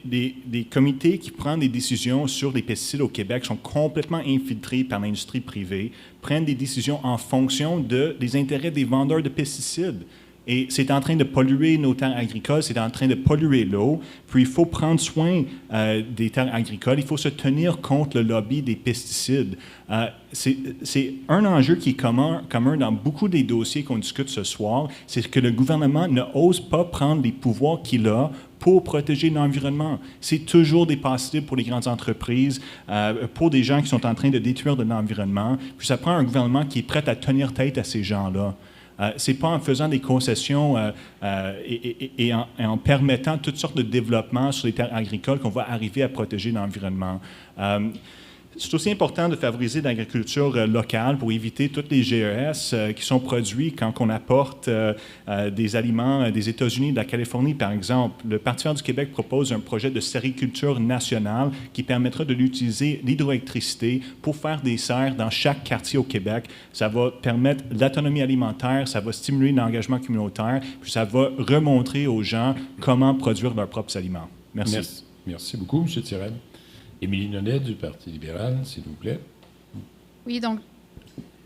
des comités qui prennent des décisions sur les pesticides au Québec sont complètement infiltrés par l'industrie privée, prennent des décisions en fonction des intérêts des vendeurs de pesticides. Et c'est en train de polluer nos terres agricoles, c'est en train de polluer l'eau. Puis il faut prendre soin des terres agricoles, il faut se tenir contre le lobby des pesticides. C'est un enjeu qui est commun dans beaucoup des dossiers qu'on discute ce soir, c'est que le gouvernement n'ose pas prendre les pouvoirs qu'il a pour protéger l'environnement. C'est toujours des passe-libres pour les grandes entreprises, pour des gens qui sont en train de détruire de l'environnement. Puis ça prend un gouvernement qui est prêt à tenir tête à ces gens-là. Ce n'est pas en faisant des concessions et en permettant toutes sortes de développements sur les terres agricoles qu'on va arriver à protéger l'environnement. C'est aussi important de favoriser l'agriculture locale pour éviter tous les GES qui sont produits quand on apporte des aliments des États-Unis, de la Californie, par exemple. Le Parti vert du Québec propose un projet de sériculture nationale qui permettra de l'utiliser l'hydroélectricité pour faire des serres dans chaque quartier au Québec. Ça va permettre l'autonomie alimentaire, ça va stimuler l'engagement communautaire, puis ça va remontrer aux gens comment produire leurs propres aliments. Merci. Merci beaucoup, M. Tirel. Émilie Nonet, du Parti libéral, s'il vous plaît. Oui, donc,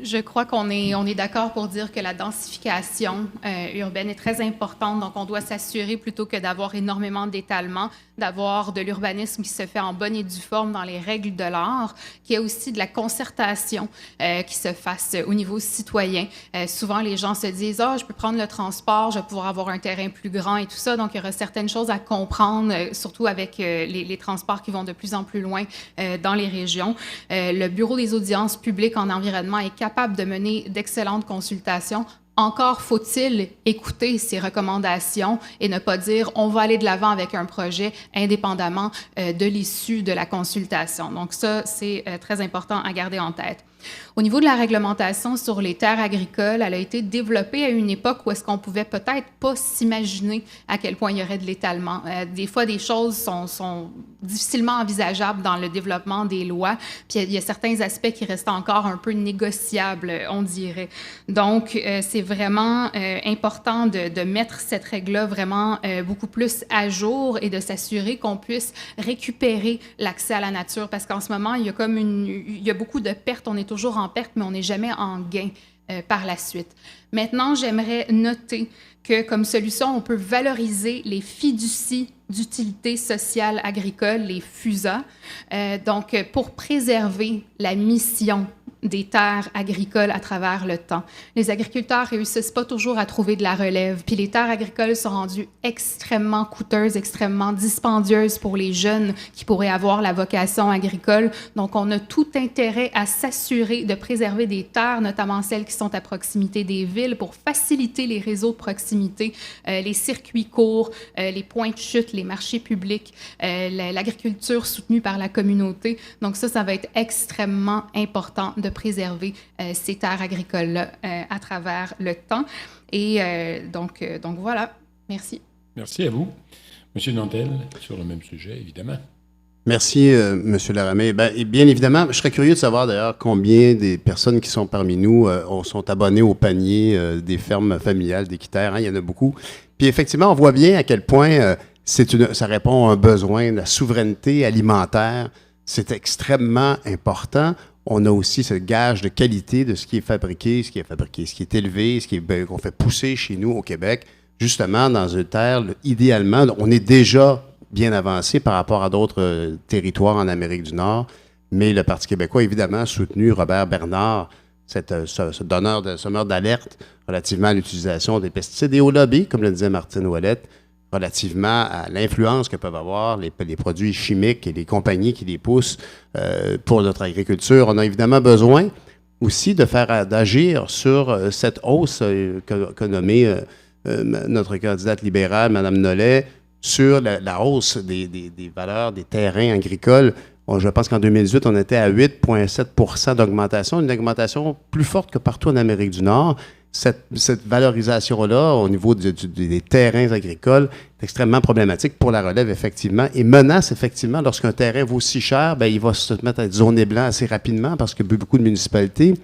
je crois qu'on est d'accord pour dire que la densification urbaine est très importante. Donc, on doit s'assurer, plutôt que d'avoir énormément d'étalement, d'avoir de l'urbanisme qui se fait en bonne et due forme dans les règles de l'art, qu'il y ait aussi de la concertation qui se fasse au niveau citoyen. Souvent, les gens se disent « Ah, je peux prendre le transport, je vais pouvoir avoir un terrain plus grand et tout ça. » Donc, il y aura certaines choses à comprendre, surtout avec les transports qui vont de plus en plus loin dans les régions. Le Bureau des audiences publiques en environnement est capable de mener d'excellentes consultations. Encore faut-il écouter ces recommandations et ne pas dire on va aller de l'avant avec un projet indépendamment de l'issue de la consultation. Donc ça, c'est très important à garder en tête. Au niveau de la réglementation sur les terres agricoles, elle a été développée à une époque où est-ce qu'on pouvait peut-être pas s'imaginer à quel point il y aurait de l'étalement. Des fois, des choses sont difficilement envisageables dans le développement des lois, puis il y a certains aspects qui restent encore un peu négociables, on dirait. Donc, c'est vraiment important de mettre cette règle-là vraiment beaucoup plus à jour et de s'assurer qu'on puisse récupérer l'accès à la nature, parce qu'en ce moment, il y a beaucoup de pertes. On est toujours en perte, mais on n'est jamais en gain par la suite. Maintenant, j'aimerais noter que comme solution, on peut valoriser les fiducies d'utilité sociale agricole, les FUSA, donc pour préserver la mission des terres agricoles à travers le temps. Les agriculteurs réussissent pas toujours à trouver de la relève, puis les terres agricoles sont rendues extrêmement coûteuses, extrêmement dispendieuses pour les jeunes qui pourraient avoir la vocation agricole. Donc, on a tout intérêt à s'assurer de préserver des terres, notamment celles qui sont à proximité des villes, pour faciliter les réseaux de proximité, les circuits courts, les points de chute, les marchés publics, l'agriculture soutenue par la communauté. Donc ça va être extrêmement important de préserver ces terres agricoles-là à travers le temps. Et donc voilà. Merci. Merci à vous. Monsieur Nantel, sur le même sujet, évidemment. Merci, M. Laramé. Bien évidemment, je serais curieux de savoir d'ailleurs combien des personnes qui sont parmi nous sont abonnées au panier des fermes familiales d'équiterres. Hein, il y en a beaucoup. Puis effectivement, on voit bien à quel point ça répond à un besoin de la souveraineté alimentaire. C'est extrêmement important. On a aussi ce gage de qualité de ce qui est fabriqué, ce qui est élevé, qu'on fait pousser chez nous au Québec, justement dans une terre, idéalement, on est déjà bien avancé par rapport à d'autres territoires en Amérique du Nord, mais le Parti québécois a évidemment soutenu Robert Bernard, ce donneur de sommeur d'alerte relativement à l'utilisation des pesticides et au lobby, comme le disait Martine Ouellette, relativement à l'influence que peuvent avoir les produits chimiques et les compagnies qui les poussent pour notre agriculture. On a évidemment besoin aussi d'agir sur cette hausse qu'a nommée notre candidate libérale, Mme Nollet, sur la hausse des valeurs des terrains agricoles. Je pense qu'en 2018, on était à 8,7 % d'augmentation, une augmentation plus forte que partout en Amérique du Nord. Cette valorisation-là, au niveau des terrains agricoles, est extrêmement problématique pour la relève, effectivement, et menace, effectivement, lorsqu'un terrain vaut si cher, il va se mettre à être zoné blanc assez rapidement parce que beaucoup de municipalités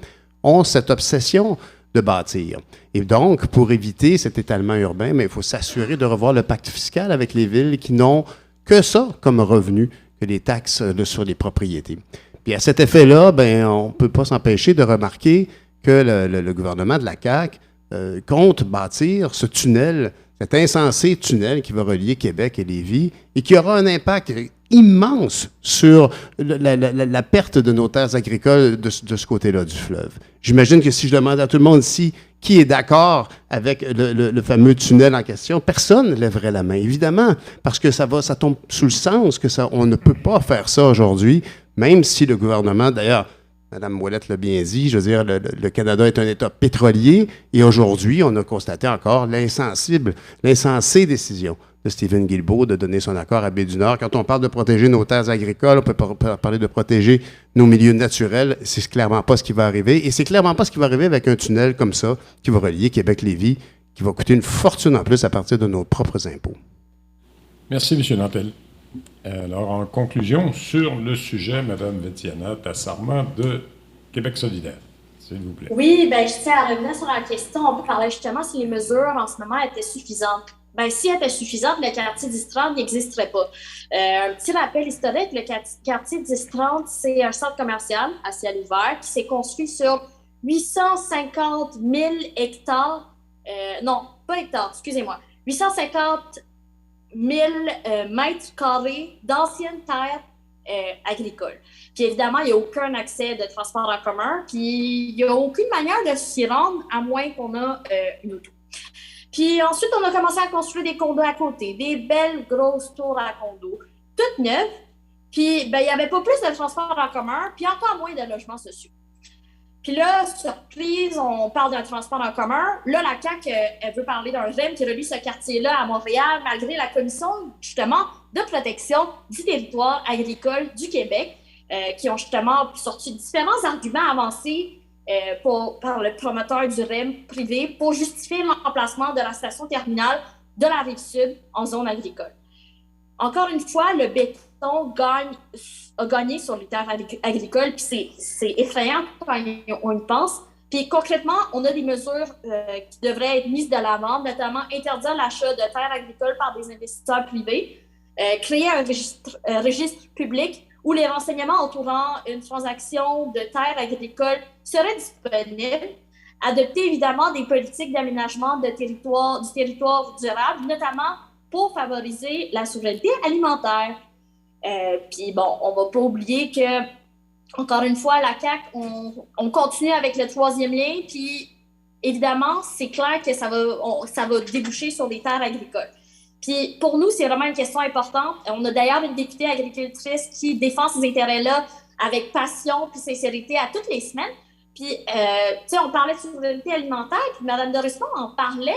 ont cette obsession de bâtir. Et donc, pour éviter cet étalement urbain, il faut s'assurer de revoir le pacte fiscal avec les villes qui n'ont que ça comme revenu, que les taxes sur les propriétés. Puis à cet effet-là, on ne peut pas s'empêcher de remarquer que le gouvernement de la CAQ compte bâtir ce tunnel, cet insensé tunnel qui va relier Québec et Lévis et qui aura un impact immense sur la perte de nos terres agricoles de ce côté-là du fleuve. J'imagine que si je demande à tout le monde ici qui est d'accord avec le fameux tunnel en question, personne ne lèverait la main, évidemment, parce que ça tombe sous le sens que on ne peut pas faire ça aujourd'hui, même si le gouvernement, d'ailleurs, Mme Ouellette l'a bien dit, je veux dire, le Canada est un État pétrolier et aujourd'hui, on a constaté encore l'insensée décision de Stephen Guilbeault de donner son accord à Baie-du-Nord. Quand on parle de protéger nos terres agricoles, on peut parler de protéger nos milieux naturels. C'est clairement pas ce qui va arriver. Et c'est clairement pas ce qui va arriver avec un tunnel comme ça qui va relier Québec-Lévis, qui va coûter une fortune en plus à partir de nos propres impôts. Merci, M. Nantel. Alors, en conclusion, sur le sujet, Mme Vétiana Tassarma de Québec solidaire, s'il vous plaît. Oui, bien, je tiens à revenir sur la question. On peut parler justement si les mesures en ce moment étaient suffisantes. Bien, si elles étaient suffisantes, le quartier 10-30 n'existerait pas. Un petit rappel historique, le quartier 10-30, c'est un centre commercial à ciel ouvert qui s'est construit sur 850 000 hectares. Non, pas hectares, excusez-moi. 850 000 mètres carrés d'anciennes terres agricoles. Puis évidemment, il n'y a aucun accès de transport en commun, puis il n'y a aucune manière de s'y rendre à moins qu'on a une auto. Puis ensuite, on a commencé à construire des condos à côté, des belles grosses tours à condos, toutes neuves. Puis ben, il n'y avait pas plus de transport en commun, puis encore moins de logements sociaux. Puis là, surprise, on parle d'un transport en commun. Là, la CAQ, elle veut parler d'un REM qui relie ce quartier-là à Montréal, malgré la Commission, justement, de protection du territoire agricole du Québec, qui ont justement sorti différents arguments avancés par le promoteur du REM privé pour justifier l'emplacement de la station terminale de la Rive-Sud en zone agricole. Encore une fois, le béton a gagné sur les terres agricoles, puis c'est effrayant quand on y pense. Puis concrètement, on a des mesures qui devraient être mises de l'avant, notamment interdire l'achat de terres agricoles par des investisseurs privés, créer un registre public où les renseignements entourant une transaction de terres agricoles seraient disponibles, adopter évidemment des politiques d'aménagement du territoire durable, notamment pour favoriser la souveraineté alimentaire. Puis bon, on ne va pas oublier que, encore une fois, la CAQ, on continue avec le troisième lien, puis évidemment, c'est clair que ça va déboucher sur des terres agricoles. Puis pour nous, c'est vraiment une question importante. On a d'ailleurs une députée agricultrice qui défend ces intérêts-là avec passion puis sincérité à toutes les semaines. Puis, tu sais, on parlait de souveraineté alimentaire, puis Mme Dorismont en parlait.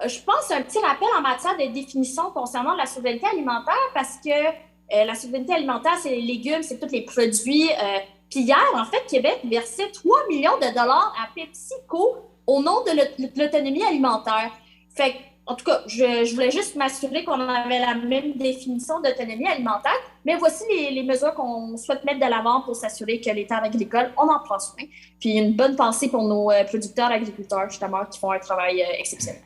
Je pense un petit rappel en matière de définition concernant la souveraineté alimentaire, parce que la souveraineté alimentaire, c'est les légumes, c'est tous les produits. Puis hier, en fait, Québec versait 3 millions de dollars à PepsiCo au nom de l'autonomie alimentaire. Fait que, en tout cas, je voulais juste m'assurer qu'on avait la même définition d'autonomie alimentaire, mais voici les mesures qu'on souhaite mettre de l'avant pour s'assurer que les terres agricoles, on en prend soin. Puis une bonne pensée pour nos producteurs agriculteurs, justement, qui font un travail exceptionnel.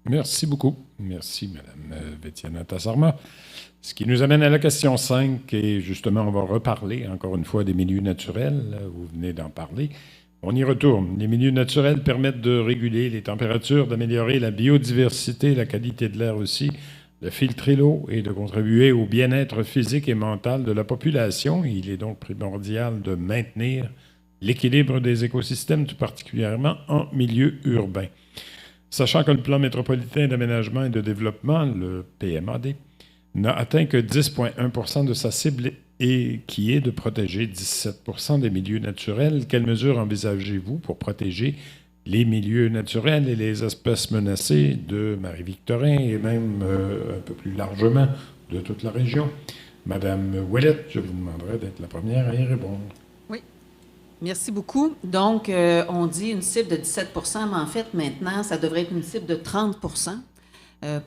Merci beaucoup. Merci, Mme Vétiana Tassarma. Ce qui nous amène à la question 5, et justement, on va reparler encore une fois des milieux naturels. Vous venez d'en parler. On y retourne. Les milieux naturels permettent de réguler les températures, d'améliorer la biodiversité, la qualité de l'air aussi, de filtrer l'eau et de contribuer au bien-être physique et mental de la population. Il est donc primordial de maintenir l'équilibre des écosystèmes, tout particulièrement en milieu urbain. Sachant que le plan métropolitain d'aménagement et de développement, le PMAD, n'a atteint que 10,1 % de sa cible et qui est de protéger 17 % des milieux naturels. Quelles mesures envisagez-vous pour protéger les milieux naturels et les espèces menacées de Marie-Victorin et même un peu plus largement de toute la région? Madame Ouellette, je vous demanderai d'être la première à y répondre. Oui. Merci beaucoup. Donc, on dit une cible de 17 % mais en fait, maintenant, ça devrait être une cible de 30 %.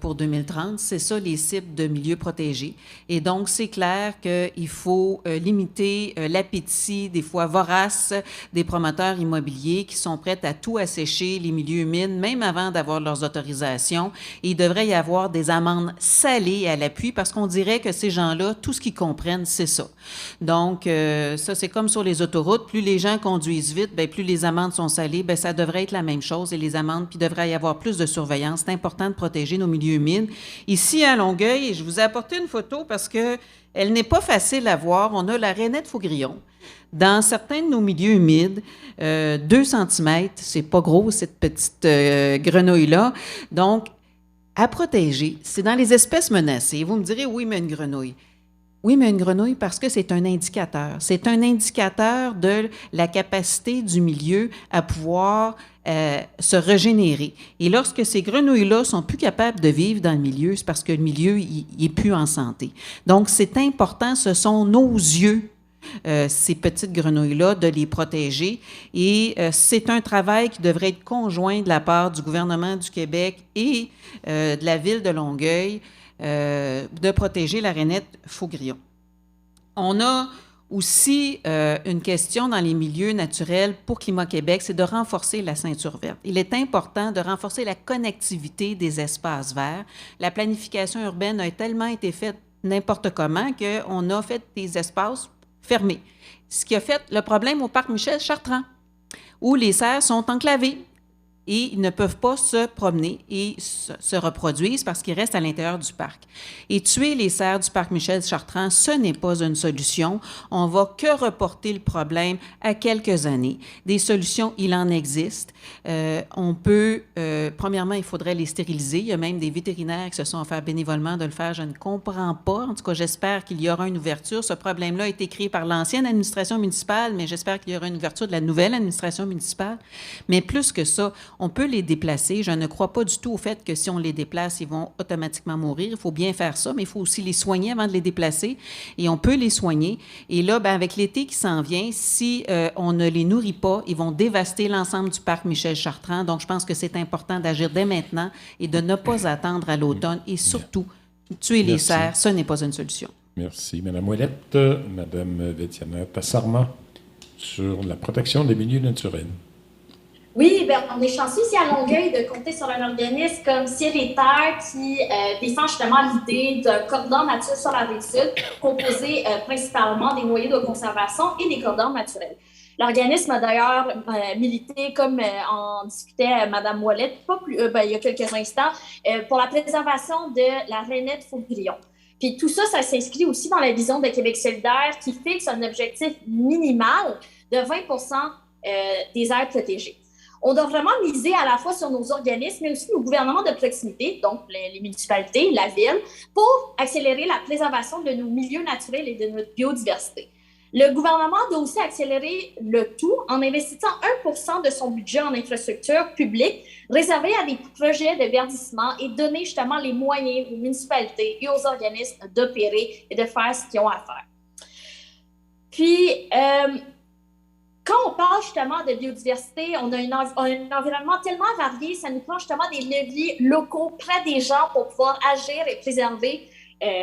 pour 2030. C'est ça, les cibles de milieux protégés. Et donc, c'est clair qu'il faut limiter l'appétit, des fois vorace, des promoteurs immobiliers qui sont prêts à tout assécher, les milieux humides, même avant d'avoir leurs autorisations. Et il devrait y avoir des amendes salées à l'appui parce qu'on dirait que ces gens-là, tout ce qu'ils comprennent, c'est ça. Donc, ça, c'est comme sur les autoroutes. Plus les gens conduisent vite, bien, plus les amendes sont salées. Bien, ça devrait être la même chose. Et les amendes, puis il devrait y avoir plus de surveillance. C'est important de protéger nos milieux humides. Ici, à Longueuil, je vous ai apporté une photo parce qu'elle n'est pas facile à voir. On a la rainette faugrillon. Dans certains de nos milieux humides, 2 cm, c'est pas gros, cette petite grenouille-là. Donc, à protéger, c'est dans les espèces menacées. Vous me direz, oui, mais une grenouille. Oui, mais une grenouille, parce que c'est un indicateur. C'est un indicateur de la capacité du milieu à pouvoir se régénérer. Et lorsque ces grenouilles-là sont plus capables de vivre dans le milieu, c'est parce que le milieu, il n'est plus en santé. Donc, c'est important, ce sont nos yeux, ces petites grenouilles-là, de les protéger. Et c'est un travail qui devrait être conjoint de la part du gouvernement du Québec et de la ville de Longueuil, de protéger la rainette faugrillon. On a aussi une question dans les milieux naturels pour Climat Québec, c'est de renforcer la ceinture verte. Il est important de renforcer la connectivité des espaces verts. La planification urbaine a tellement été faite n'importe comment qu'on a fait des espaces fermés. Ce qui a fait le problème au parc Michel Chartrand, où les cerfs sont enclavés. Et ils ne peuvent pas se promener et se reproduisent parce qu'ils restent à l'intérieur du parc. Et tuer les cerfs du parc Michel Chartrand, ce n'est pas une solution. On ne va que reporter le problème à quelques années. Des solutions, il en existe. On peut, premièrement, il faudrait les stériliser. Il y a même des vétérinaires qui se sont offerts bénévolement de le faire. Je ne comprends pas. En tout cas, j'espère qu'il y aura une ouverture. Ce problème-là a été créé par l'ancienne administration municipale, mais j'espère qu'il y aura une ouverture de la nouvelle administration municipale. Mais plus que ça, on peut les déplacer. Je ne crois pas du tout au fait que si on les déplace, ils vont automatiquement mourir. Il faut bien faire ça, mais il faut aussi les soigner avant de les déplacer. Et on peut les soigner. Et là, bien, avec l'été qui s'en vient, si on ne les nourrit pas, ils vont dévaster l'ensemble du parc Michel Chartrand. Donc, je pense que c'est important d'agir dès maintenant et de ne pas attendre à l'automne. Et surtout, tuer les cerfs, ce n'est pas une solution. Merci. Madame Ouellette, Madame Vétiana Tassarma, sur la protection des milieux naturels. Oui, bien, on est chanceux ici à Longueuil de compter sur un organisme comme Ciel et Terre qui défend justement l'idée d'un cordon nature sur la Rive-Sud composé principalement des noyaux de conservation et des cordons naturels. L'organisme a d'ailleurs milité, comme en discutait Mme Ouellette il y a quelques instants, pour la préservation de la rainette faugrillon. Puis tout ça, ça s'inscrit aussi dans la vision de Québec solidaire qui fixe un objectif minimal de 20% des aires protégées. On doit vraiment miser à la fois sur nos organismes, mais aussi nos gouvernements de proximité, donc les municipalités, la ville, pour accélérer la préservation de nos milieux naturels et de notre biodiversité. Le gouvernement doit aussi accélérer le tout en investissant 1% de son budget en infrastructures publiques réservé à des projets de verdissement et donner justement les moyens aux municipalités et aux organismes d'opérer et de faire ce qu'ils ont à faire. Puis, quand on parle justement de biodiversité, on a un environnement tellement varié, ça nous prend justement des leviers locaux près des gens pour pouvoir agir et préserver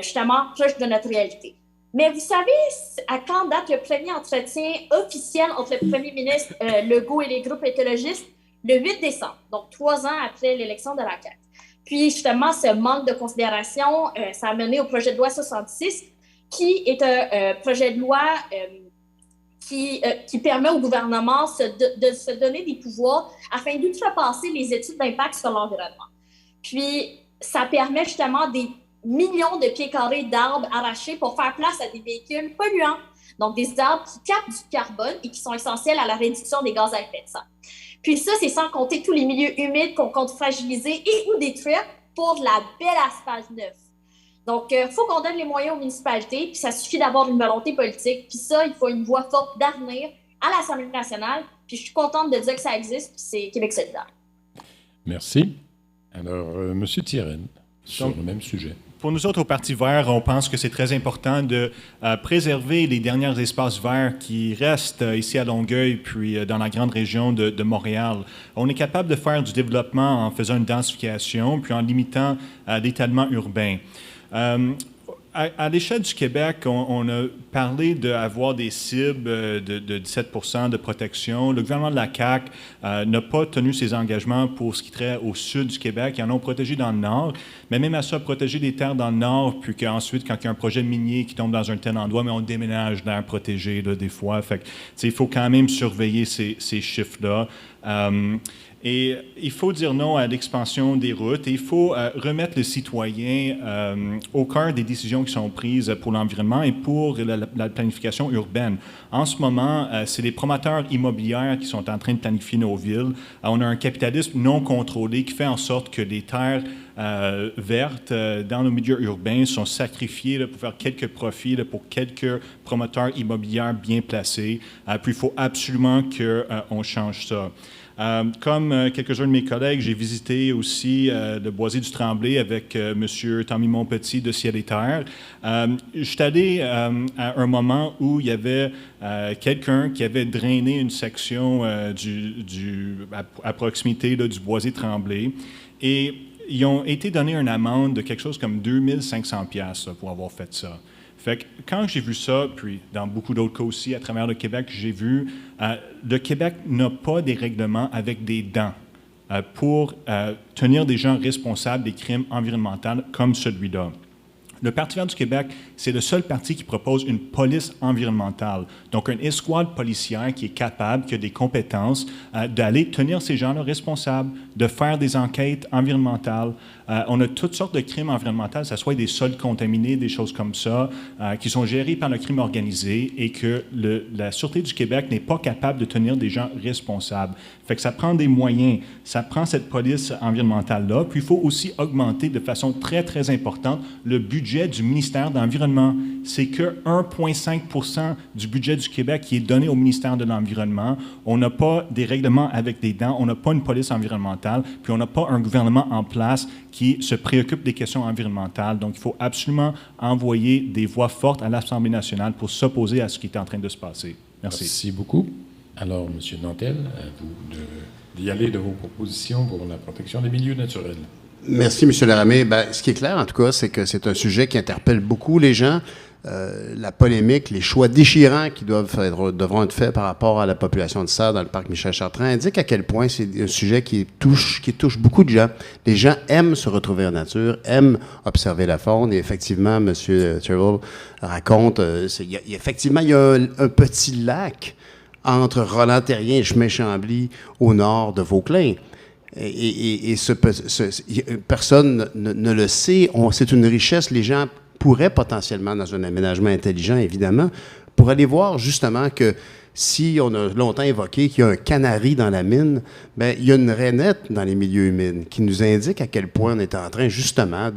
justement proche de notre réalité. Mais vous savez à quand date le premier entretien officiel entre le premier ministre Legault et les groupes écologistes? Le 8 décembre, donc 3 ans après l'élection de la CAQ. Puis justement, ce manque de considération, ça a mené au projet de loi 66, qui est un projet de loi qui permet au gouvernement de se donner des pouvoirs afin d'outrepasser les études d'impact sur l'environnement. Puis, ça permet justement des millions de pieds carrés d'arbres arrachés pour faire place à des véhicules polluants. Donc, des arbres qui captent du carbone et qui sont essentiels à la réduction des gaz à effet de serre. Puis ça, c'est sans compter tous les milieux humides qu'on compte fragiliser et ou détruire pour de la belle asphalte neuve. Donc, il faut qu'on donne les moyens aux municipalités, puis ça suffit d'avoir une volonté politique. Puis ça, il faut une voix forte d'avenir à l'Assemblée nationale. Puis je suis contente de dire que ça existe, puis c'est Québec solidaire. Merci. Alors, M. Thierrenne, sur le même sujet. pour nous autres, au Parti vert, on pense que c'est très important de préserver les derniers espaces verts qui restent ici à Longueuil, puis dans la grande région de Montréal. On est capable de faire du développement en faisant une densification, puis en limitant l'étalement urbain. À l'échelle du Québec, on a parlé d'avoir des cibles de 17 % de protection. Le gouvernement de la CAQ n'a pas tenu ses engagements pour ce qui trait au sud du Québec. Ils en ont protégé dans le nord, mais même à ça, protéger des terres dans le nord, puis qu'ensuite, quand il y a un projet minier qui tombe dans un tel endroit, mais on déménage d'air protégé là, des fois. Fait que, il faut quand même surveiller ces chiffres-là. Et il faut dire non à l'expansion des routes et il faut remettre le citoyen au cœur des décisions qui sont prises pour l'environnement et pour la planification urbaine. En ce moment, c'est les promoteurs immobiliers qui sont en train de planifier nos villes. On a un capitalisme non contrôlé qui fait en sorte que les terres vertes dans nos milieux urbains sont sacrifiées là, pour faire quelques profits là, pour quelques promoteurs immobiliers bien placés. Puis il faut absolument qu'on change ça. Comme quelques-uns de mes collègues, j'ai visité aussi le Boisé du Tremblay avec M. Tommy Montpetit de Ciel et Terre. Je suis allé à un moment où il y avait quelqu'un qui avait drainé une section à proximité là, du Boisé Tremblay et ils ont été donnés une amende de quelque chose comme 2500 $ pour avoir fait ça. Fait que quand j'ai vu ça, puis dans beaucoup d'autres cas aussi à travers le Québec, j'ai vu le Québec n'a pas des règlements avec des dents pour tenir des gens responsables des crimes environnementaux comme celui-là. Le Parti vert du Québec, c'est le seul parti qui propose une police environnementale, donc une escouade policière qui est capable, qui a des compétences d'aller tenir ces gens-là responsables, de faire des enquêtes environnementales. On a toutes sortes de crimes environnementaux, que ce soit des sols contaminés, des choses comme ça, qui sont gérés par le crime organisé et que la Sûreté du Québec n'est pas capable de tenir des gens responsables. Fait que ça prend des moyens, ça prend cette police environnementale-là, puis il faut aussi augmenter de façon très, très importante le budget du ministère de l'Environnement. C'est que 1,5 % du budget du Québec qui est donné au ministère de l'Environnement. On n'a pas des règlements avec des dents, on n'a pas une police environnementale, puis on n'a pas un gouvernement en place qui se préoccupe des questions environnementales. Donc, il faut absolument envoyer des voix fortes à l'Assemblée nationale pour s'opposer à ce qui est en train de se passer. Merci. Merci beaucoup. Alors, M. Nantel, à vous d'y aller de vos propositions pour la protection des milieux naturels. Merci, M. Laramé. Ben, ce qui est clair, en tout cas, c'est que c'est un sujet qui interpelle beaucoup les gens. La polémique, les choix déchirants qui devront être faits par rapport à la population de cerfs dans le parc Michel-Chartrand indiquent à quel point c'est un sujet qui touche beaucoup de gens. Les gens aiment se retrouver en nature, aiment observer la faune. Et effectivement, M. Tyrrell raconte, effectivement, il y a un petit lac entre Roland-Terrien et Chemin-Chambly au nord de Vauclin. Et personne ne le sait. C'est une richesse. Les gens pourraient potentiellement, dans un aménagement intelligent, évidemment, pour aller voir justement que si on a longtemps évoqué qu'il y a un canari dans la mine, bien, il y a une rainette dans les milieux humides qui nous indique à quel point on est en train justement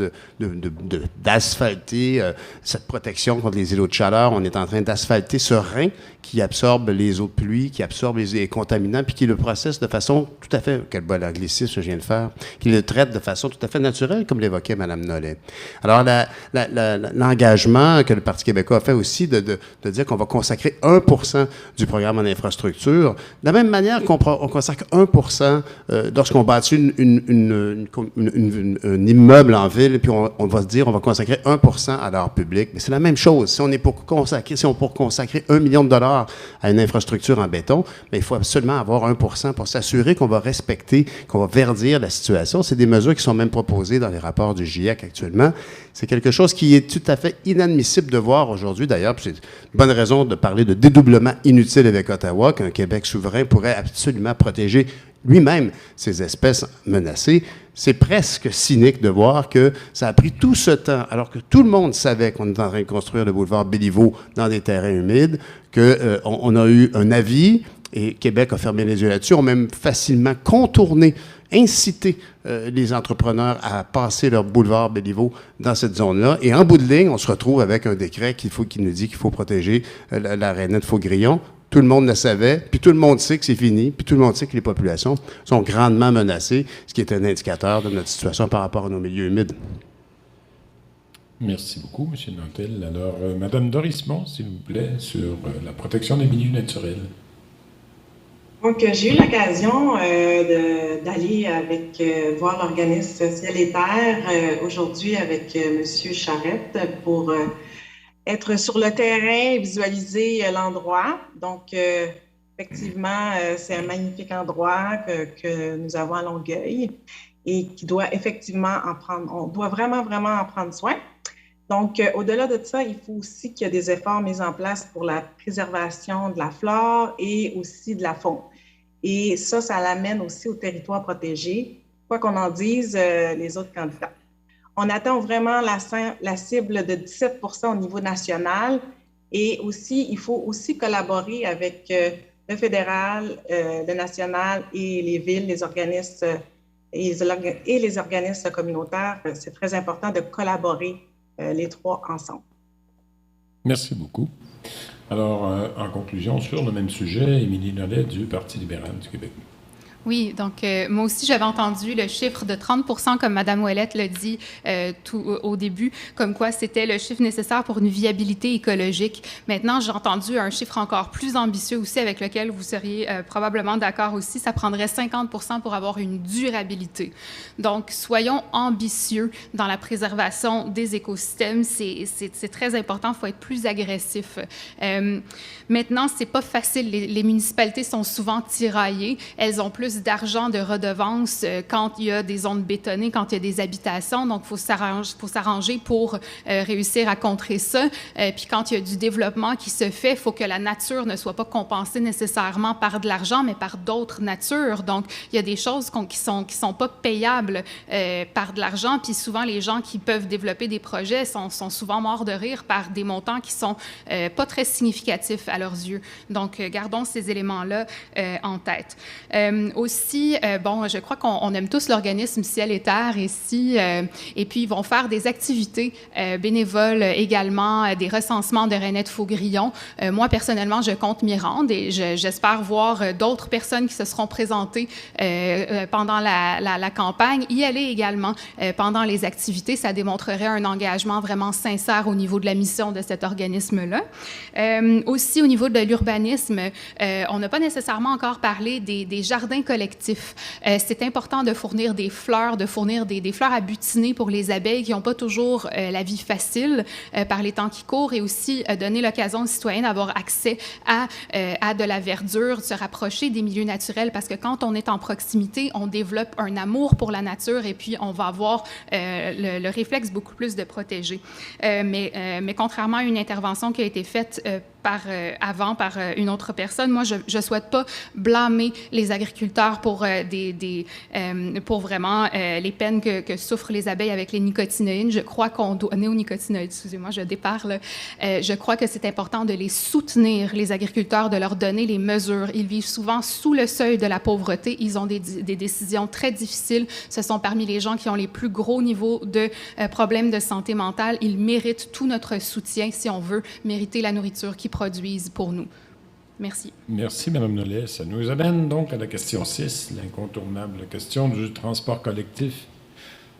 d'asphalter cette protection contre les îlots de chaleur. On est en train d'asphalter ce Rhin qui absorbe les eaux de pluie, qui absorbe les contaminants, puis qui le processe de façon tout à fait, quel bel anglicisme je viens de faire, qui le traite de façon tout à fait naturelle, comme l'évoquait Mme Nollet. Alors, l'engagement que le Parti québécois a fait aussi de dire qu'on va consacrer 1 % du programme en infrastructure, de la même manière qu'on consacre 1 % lorsqu'on bâtit un immeuble en ville, puis on va se dire on va consacrer 1 % à l'art public. Mais c'est la même chose. Si on pour consacrer $1 million à une infrastructure en béton, mais il faut absolument avoir 1 % pour s'assurer qu'on va respecter, qu'on va verdir la situation. C'est des mesures qui sont même proposées dans les rapports du GIEC actuellement. C'est quelque chose qui est tout à fait inadmissible de voir aujourd'hui. D'ailleurs, c'est une bonne raison de parler de dédoublement inutile avec Ottawa, qu'un Québec souverain pourrait absolument protéger lui-même ces espèces menacées. C'est presque cynique de voir que ça a pris tout ce temps, alors que tout le monde savait qu'on était en train de construire le boulevard Béliveau dans des terrains humides, qu'on a eu un avis, et Québec a fermé les yeux là-dessus, ont même facilement contourné, incité les entrepreneurs à passer leur boulevard Béliveau dans cette zone-là. Et en bout de ligne, on se retrouve avec un décret qui nous dit qu'il faut protéger la rainette Faux-Grillon. Tout le monde le savait, puis tout le monde sait que c'est fini, puis tout le monde sait que les populations sont grandement menacées, ce qui est un indicateur de notre situation par rapport à nos milieux humides. Merci beaucoup, M. Nantel. Alors, Mme Dorismont, s'il vous plaît, sur la protection des milieux naturels. Donc, j'ai eu l'occasion d'aller voir l'organisme Ciel et Terre aujourd'hui avec M. Charette pour être sur le terrain et visualiser l'endroit. Donc, effectivement, c'est un magnifique endroit que nous avons à Longueuil et qui doit effectivement on doit vraiment, vraiment en prendre soin. Donc, au-delà de ça, il faut aussi qu'il y ait des efforts mis en place pour la préservation de la flore et aussi de la faune. Et ça l'amène aussi au territoire protégé, quoi qu'on en dise les autres candidats. On attend vraiment la cible de 17 % au niveau national et aussi, il faut aussi collaborer avec le fédéral, le national et les villes, les organismes et les organismes communautaires. C'est très important de collaborer les trois ensemble. Merci beaucoup. Alors, en conclusion, sur le même sujet, Émilie Nollet du Parti libéral du Québec. Oui, donc moi aussi, j'avais entendu le chiffre de 30 % comme Mme Ouellette l'a dit au début, comme quoi c'était le chiffre nécessaire pour une viabilité écologique. Maintenant, j'ai entendu un chiffre encore plus ambitieux aussi avec lequel vous seriez probablement d'accord aussi. Ça prendrait 50 % pour avoir une durabilité. Donc, soyons ambitieux dans la préservation des écosystèmes. C'est très important. Il faut être plus agressif. Maintenant, c'est pas facile. Les municipalités sont souvent tiraillées. Elles ont plus d'argent de redevances quand il y a des zones bétonnées, quand il y a des habitations. Donc, il faut s'arranger pour réussir à contrer ça. Puis quand il y a du développement qui se fait, il faut que la nature ne soit pas compensée nécessairement par de l'argent, mais par d'autres natures. Donc, il y a des choses qui sont pas payables par de l'argent. Puis souvent, les gens qui peuvent développer des projets sont souvent morts de rire par des montants qui sont pas très significatifs à leurs yeux. Donc, gardons ces éléments-là en tête. Aussi, je crois qu'on aime tous l'organisme Ciel et Terre ici, et puis ils vont faire des activités bénévoles également, des recensements de Rainette-Faugrillon. Moi, personnellement, je compte m'y rendre et j'espère voir d'autres personnes qui se seront présentées pendant la campagne y aller également pendant les activités. Ça démontrerait un engagement vraiment sincère au niveau de la mission de cet organisme-là. Aussi, au niveau de l'urbanisme, on n'a pas nécessairement encore parlé des jardins collectifs. C'est important de fournir des fleurs, des fleurs à butiner pour les abeilles qui n'ont pas toujours la vie facile par les temps qui courent, et aussi donner l'occasion aux citoyens d'avoir accès à de la verdure, de se rapprocher des milieux naturels, parce que quand on est en proximité, on développe un amour pour la nature et puis on va avoir le réflexe beaucoup plus de protéger. Mais contrairement à une intervention qui a été faite par une autre personne, moi, je ne souhaite pas blâmer les agriculteurs pour vraiment les peines que souffrent les abeilles avec les nicotinoïdes. Je crois qu'on doit... Néonicotinoïdes, excusez-moi, je déparle. Je crois que c'est important de les soutenir, les agriculteurs, de leur donner les mesures. Ils vivent souvent sous le seuil de la pauvreté. Ils ont des décisions très difficiles. Ce sont parmi les gens qui ont les plus gros niveaux de problèmes de santé mentale. Ils méritent tout notre soutien si on veut mériter la nourriture qu'ils produisent pour nous. Merci. Merci, Mme Nollet. Ça nous amène donc à la question 6, l'incontournable question du transport collectif.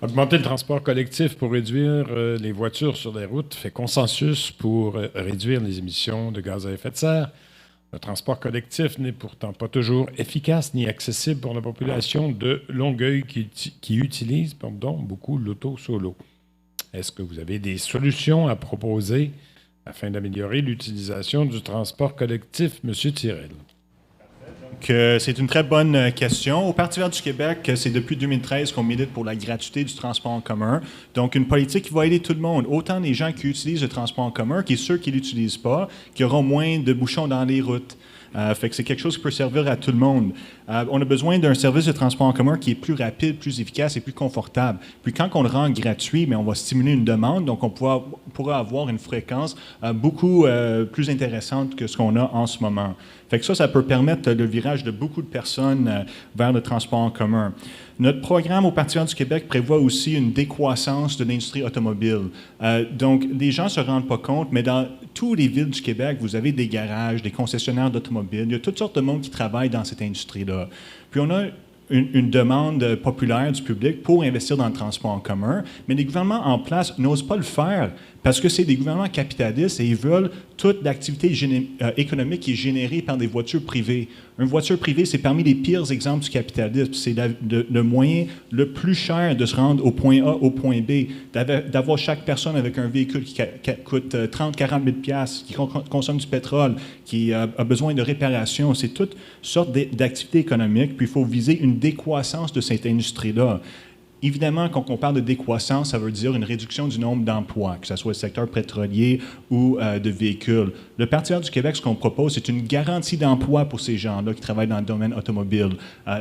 Augmenter le transport collectif pour réduire les voitures sur les routes fait consensus pour réduire les émissions de gaz à effet de serre. Le transport collectif n'est pourtant pas toujours efficace ni accessible pour la population de Longueuil qui utilise beaucoup l'auto-solo. Est-ce que vous avez des solutions à proposer afin d'améliorer l'utilisation du transport collectif, M. Tirel? C'est une très bonne question. Au Parti vert du Québec, c'est depuis 2013 qu'on milite pour la gratuité du transport en commun. Donc, une politique qui va aider tout le monde, autant les gens qui utilisent le transport en commun que ceux qui ne l'utilisent pas, qui auront moins de bouchons dans les routes. Fait que c'est quelque chose qui peut servir à tout le monde. On a besoin d'un service de transport en commun qui est plus rapide, plus efficace et plus confortable. Puis quand on le rend gratuit, mais on va stimuler une demande, donc on pourra avoir une fréquence beaucoup plus intéressante que ce qu'on a en ce moment. Fait que ça peut permettre le virage de beaucoup de personnes vers le transport en commun. Notre programme au Parti vert du Québec prévoit aussi une décroissance de l'industrie automobile. Donc, les gens ne se rendent pas compte, mais dans toutes les villes du Québec, vous avez des garages, des concessionnaires d'automobiles. Il y a toutes sortes de monde qui travaillent dans cette industrie-là. Puis, on a une demande populaire du public pour investir dans le transport en commun, mais les gouvernements en place n'osent pas le faire parce que c'est des gouvernements capitalistes et ils veulent toute l'activité économique qui est générée par des voitures privées. Une voiture privée, c'est parmi les pires exemples du capitalisme. C'est le moyen le plus cher de se rendre au point A au point B, d'avoir chaque personne avec un véhicule qui coûte 30-40 000 $, qui consomme du pétrole, qui a besoin de réparation. C'est toutes sortes d'activités économiques, puis il faut viser une décroissance de cette industrie-là. Évidemment, quand on parle de décroissance, ça veut dire une réduction du nombre d'emplois, que ce soit le secteur pétrolier ou de véhicules. Le Parti vert du Québec, ce qu'on propose, c'est une garantie d'emploi pour ces gens-là qui travaillent dans le domaine automobile.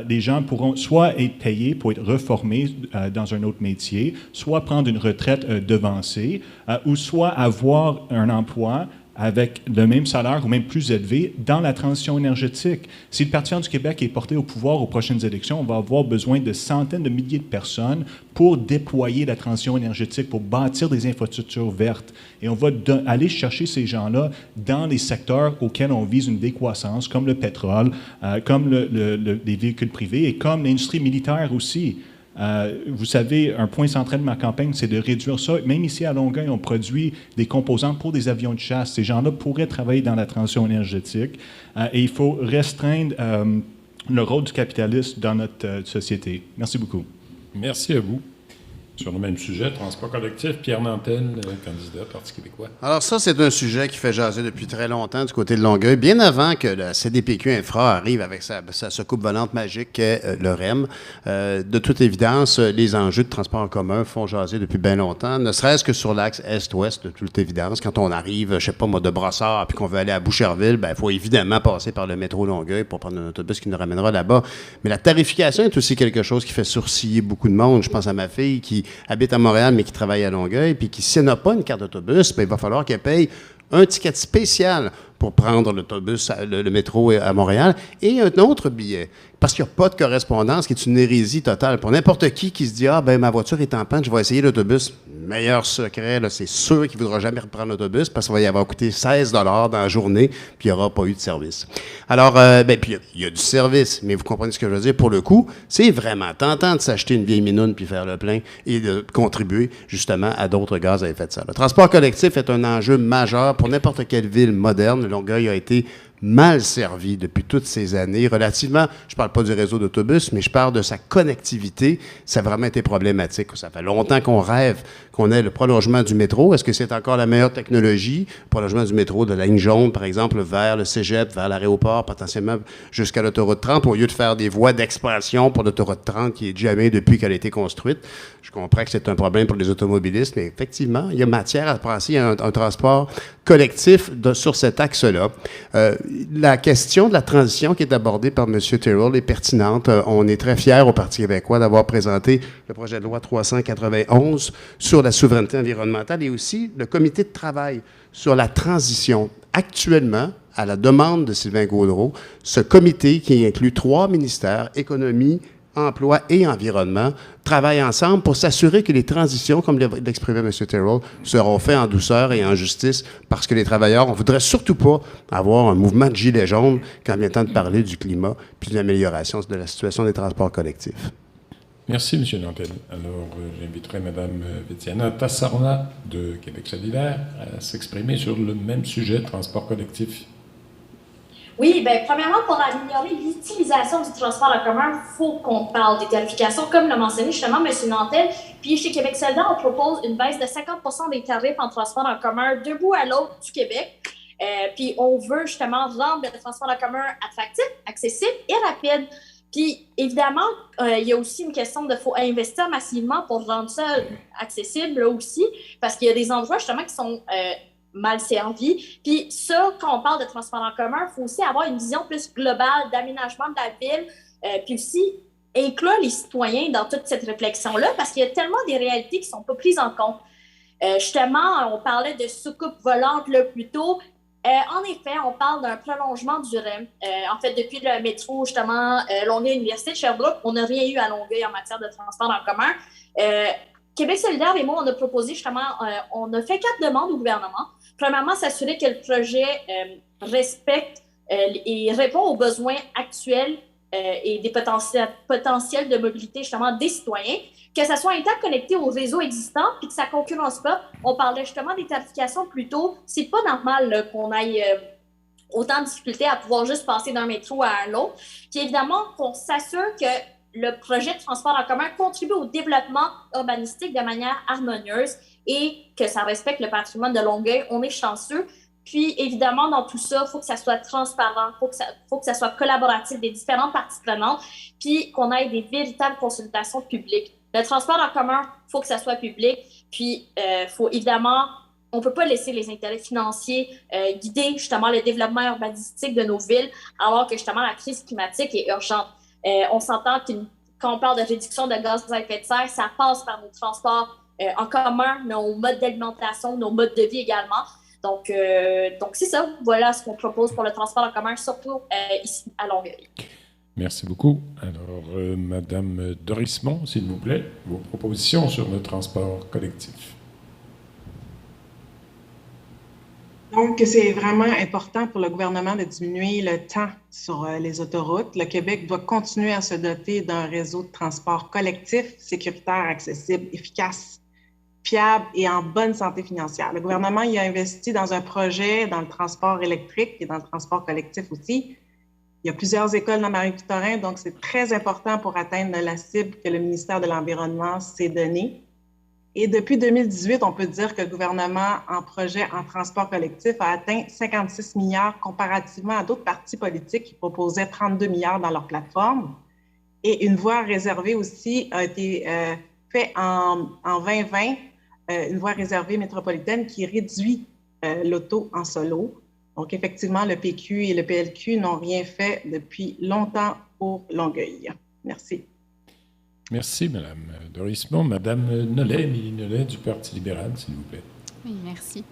Les gens pourront soit être payés pour être reformés dans un autre métier, soit prendre une retraite devancée, ou soit avoir un emploi avec le même salaire ou même plus élevé dans la transition énergétique. Si le Parti vert du Québec est porté au pouvoir aux prochaines élections, on va avoir besoin de centaines de milliers de personnes pour déployer la transition énergétique, pour bâtir des infrastructures vertes. Et on va aller chercher ces gens-là dans les secteurs auxquels on vise une décroissance, comme le pétrole, comme les véhicules privés et comme l'industrie militaire aussi. Vous savez, un point central de ma campagne, c'est de réduire ça. Même ici à Longueuil, on produit des composants pour des avions de chasse. Ces gens-là pourraient travailler dans la transition énergétique. Et il faut restreindre le rôle du capitalisme dans notre société. Merci beaucoup. Merci à vous. Sur le même sujet, transport collectif, Pierre Nantel, candidat Parti québécois. Alors ça, c'est un sujet qui fait jaser depuis très longtemps du côté de Longueuil, bien avant que la CDPQ Infra arrive avec sa soucoupe volante magique qu'est le REM. De toute évidence, les enjeux de transport en commun font jaser depuis bien longtemps, ne serait-ce que sur l'axe Est-Ouest, de toute évidence. Quand on arrive, je sais pas moi, de Brossard, puis qu'on veut aller à Boucherville, il faut évidemment passer par le métro Longueuil pour prendre un autobus qui nous ramènera là-bas. Mais la tarification est aussi quelque chose qui fait sourciller beaucoup de monde. Je pense à ma fille qui habite à Montréal, mais qui travaille à Longueuil, puis qui, si elle n'a pas une carte d'autobus, il va falloir qu'elle paye un ticket spécial pour prendre l'autobus, le métro à Montréal, et un autre billet. Parce qu'il n'y a pas de correspondance, qui est une hérésie totale. Pour n'importe qui se dit « Ah, ben ma voiture est en panne, je vais essayer l'autobus. » Meilleur secret, là, c'est sûr qu'il ne voudra jamais reprendre l'autobus parce qu'il va y avoir coûté 16 $ dans la journée, puis il n'y aura pas eu de service. Alors, puis il y a du service, mais vous comprenez ce que je veux dire. Pour le coup, c'est vraiment tentant de s'acheter une vieille minoune puis faire le plein et de contribuer justement à d'autres gaz à effet de serre. Le transport collectif est un enjeu majeur pour n'importe quelle ville moderne. Longueuil a été mal servi depuis toutes ces années. Relativement, je ne parle pas du réseau d'autobus, mais je parle de sa connectivité. Ça a vraiment été problématique. Ça fait longtemps qu'on rêve qu'on ait le prolongement du métro. Est-ce que c'est encore la meilleure technologie? Le prolongement du métro de la ligne jaune, par exemple, vers le cégep, vers l'aéroport, potentiellement jusqu'à l'autoroute 30, au lieu de faire des voies d'expansion pour l'autoroute 30 qui est jamais depuis qu'elle a été construite. Je comprends que c'est un problème pour les automobilistes, mais effectivement, il y a matière à penser à un transport collectif sur cet axe-là. La question de la transition qui est abordée par M. Tyrrell est pertinente. On est très fiers au Parti québécois d'avoir présenté le projet de loi 391 sur la souveraineté environnementale et aussi le comité de travail sur la transition. Actuellement, à la demande de Sylvain Gaudreault, ce comité qui inclut 3 ministères, économie, emploi et environnement, travaillent ensemble pour s'assurer que les transitions, comme l'exprimait M. Tyrrell, seront faites en douceur et en justice parce que les travailleurs, on ne voudrait surtout pas avoir un mouvement de gilets jaunes quand vient le temps de parler du climat puis de l'amélioration de la situation des transports collectifs. Merci, M. Nantel. Alors, j'inviterai Mme Vétiana Tassarna de Québec solidaire à s'exprimer sur le même sujet, transport collectif. Oui, bien, premièrement, pour améliorer l'utilisation du transport en commun, il faut qu'on parle des tarifications, comme l'a mentionné justement M. Nantel. Puis chez Québec solidaire, on propose une baisse de 50 % des tarifs en transport en commun d'un bout à l'autre du Québec. Puis on veut justement rendre le transport en commun attractif, accessible et rapide. Puis évidemment, il y a aussi une question de faut investir massivement pour rendre ça accessible là aussi, parce qu'il y a des endroits justement qui sont mal servis. Puis ça, quand on parle de transport en commun, il faut aussi avoir une vision plus globale d'aménagement de la ville, puis aussi inclure les citoyens dans toute cette réflexion-là, parce qu'il y a tellement des réalités qui ne sont pas prises en compte. Justement, on parlait de soucoupe volante là, plus tôt. En effet, on parle d'un prolongement du REM. En fait, depuis le métro, justement, Longueuil-Université de Sherbrooke, on n'a rien eu à Longueuil en matière de transport en commun. Québec solidaire et moi, on a proposé justement, on a fait 4 demandes au gouvernement. Premièrement, s'assurer que le projet respecte et répond aux besoins actuels et des potentiels de mobilité justement des citoyens, que ça soit interconnecté aux réseaux existants puis que ça ne concurrence pas. On parlait justement des tarifications plus tôt. C'est pas normal là, qu'on aille autant de difficultés à pouvoir juste passer d'un métro à un autre. Puis évidemment, qu'on s'assure que le projet de transport en commun contribue au développement urbanistique de manière harmonieuse et que ça respecte le patrimoine de Longueuil. On est chanceux. Puis, évidemment, dans tout ça, il faut que ça soit transparent, il faut que ça soit collaboratif des différentes parties prenantes, puis qu'on ait des véritables consultations publiques. Le transport en commun, il faut que ça soit public. Puis, faut évidemment, on ne peut pas laisser les intérêts financiers guider justement le développement urbanistique de nos villes, alors que justement la crise climatique est urgente. On s'entend que quand on parle de réduction de gaz à effet de serre, ça passe par nos transports en commun, nos modes d'alimentation, nos modes de vie également. Donc c'est ça. Voilà ce qu'on propose pour le transport en commun, surtout ici à Longueuil. Merci beaucoup. Alors, Madame Dorismont, s'il vous plaît, vos propositions sur le transport collectif. Donc, c'est vraiment important pour le gouvernement de diminuer le temps sur les autoroutes. Le Québec doit continuer à se doter d'un réseau de transport collectif, sécuritaire, accessible, efficace, fiable et en bonne santé financière. Le gouvernement y a investi dans un projet dans le transport électrique et dans le transport collectif aussi. Il y a plusieurs écoles dans Marie-Victorin, donc c'est très important pour atteindre la cible que le ministère de l'Environnement s'est donnée. Et depuis 2018, on peut dire que le gouvernement en projet en transport collectif a atteint 56 milliards comparativement à d'autres partis politiques qui proposaient 32 milliards dans leur plateforme. Et une voie réservée aussi a été faite en 2020, une voie réservée métropolitaine qui réduit l'auto en solo. Donc, effectivement, le PQ et le PLQ n'ont rien fait depuis longtemps pour Longueuil. Merci. Merci, Mme Dorismont. Mme Nollet, Émilie Nollet du Parti libéral, s'il vous plaît. Oui, merci.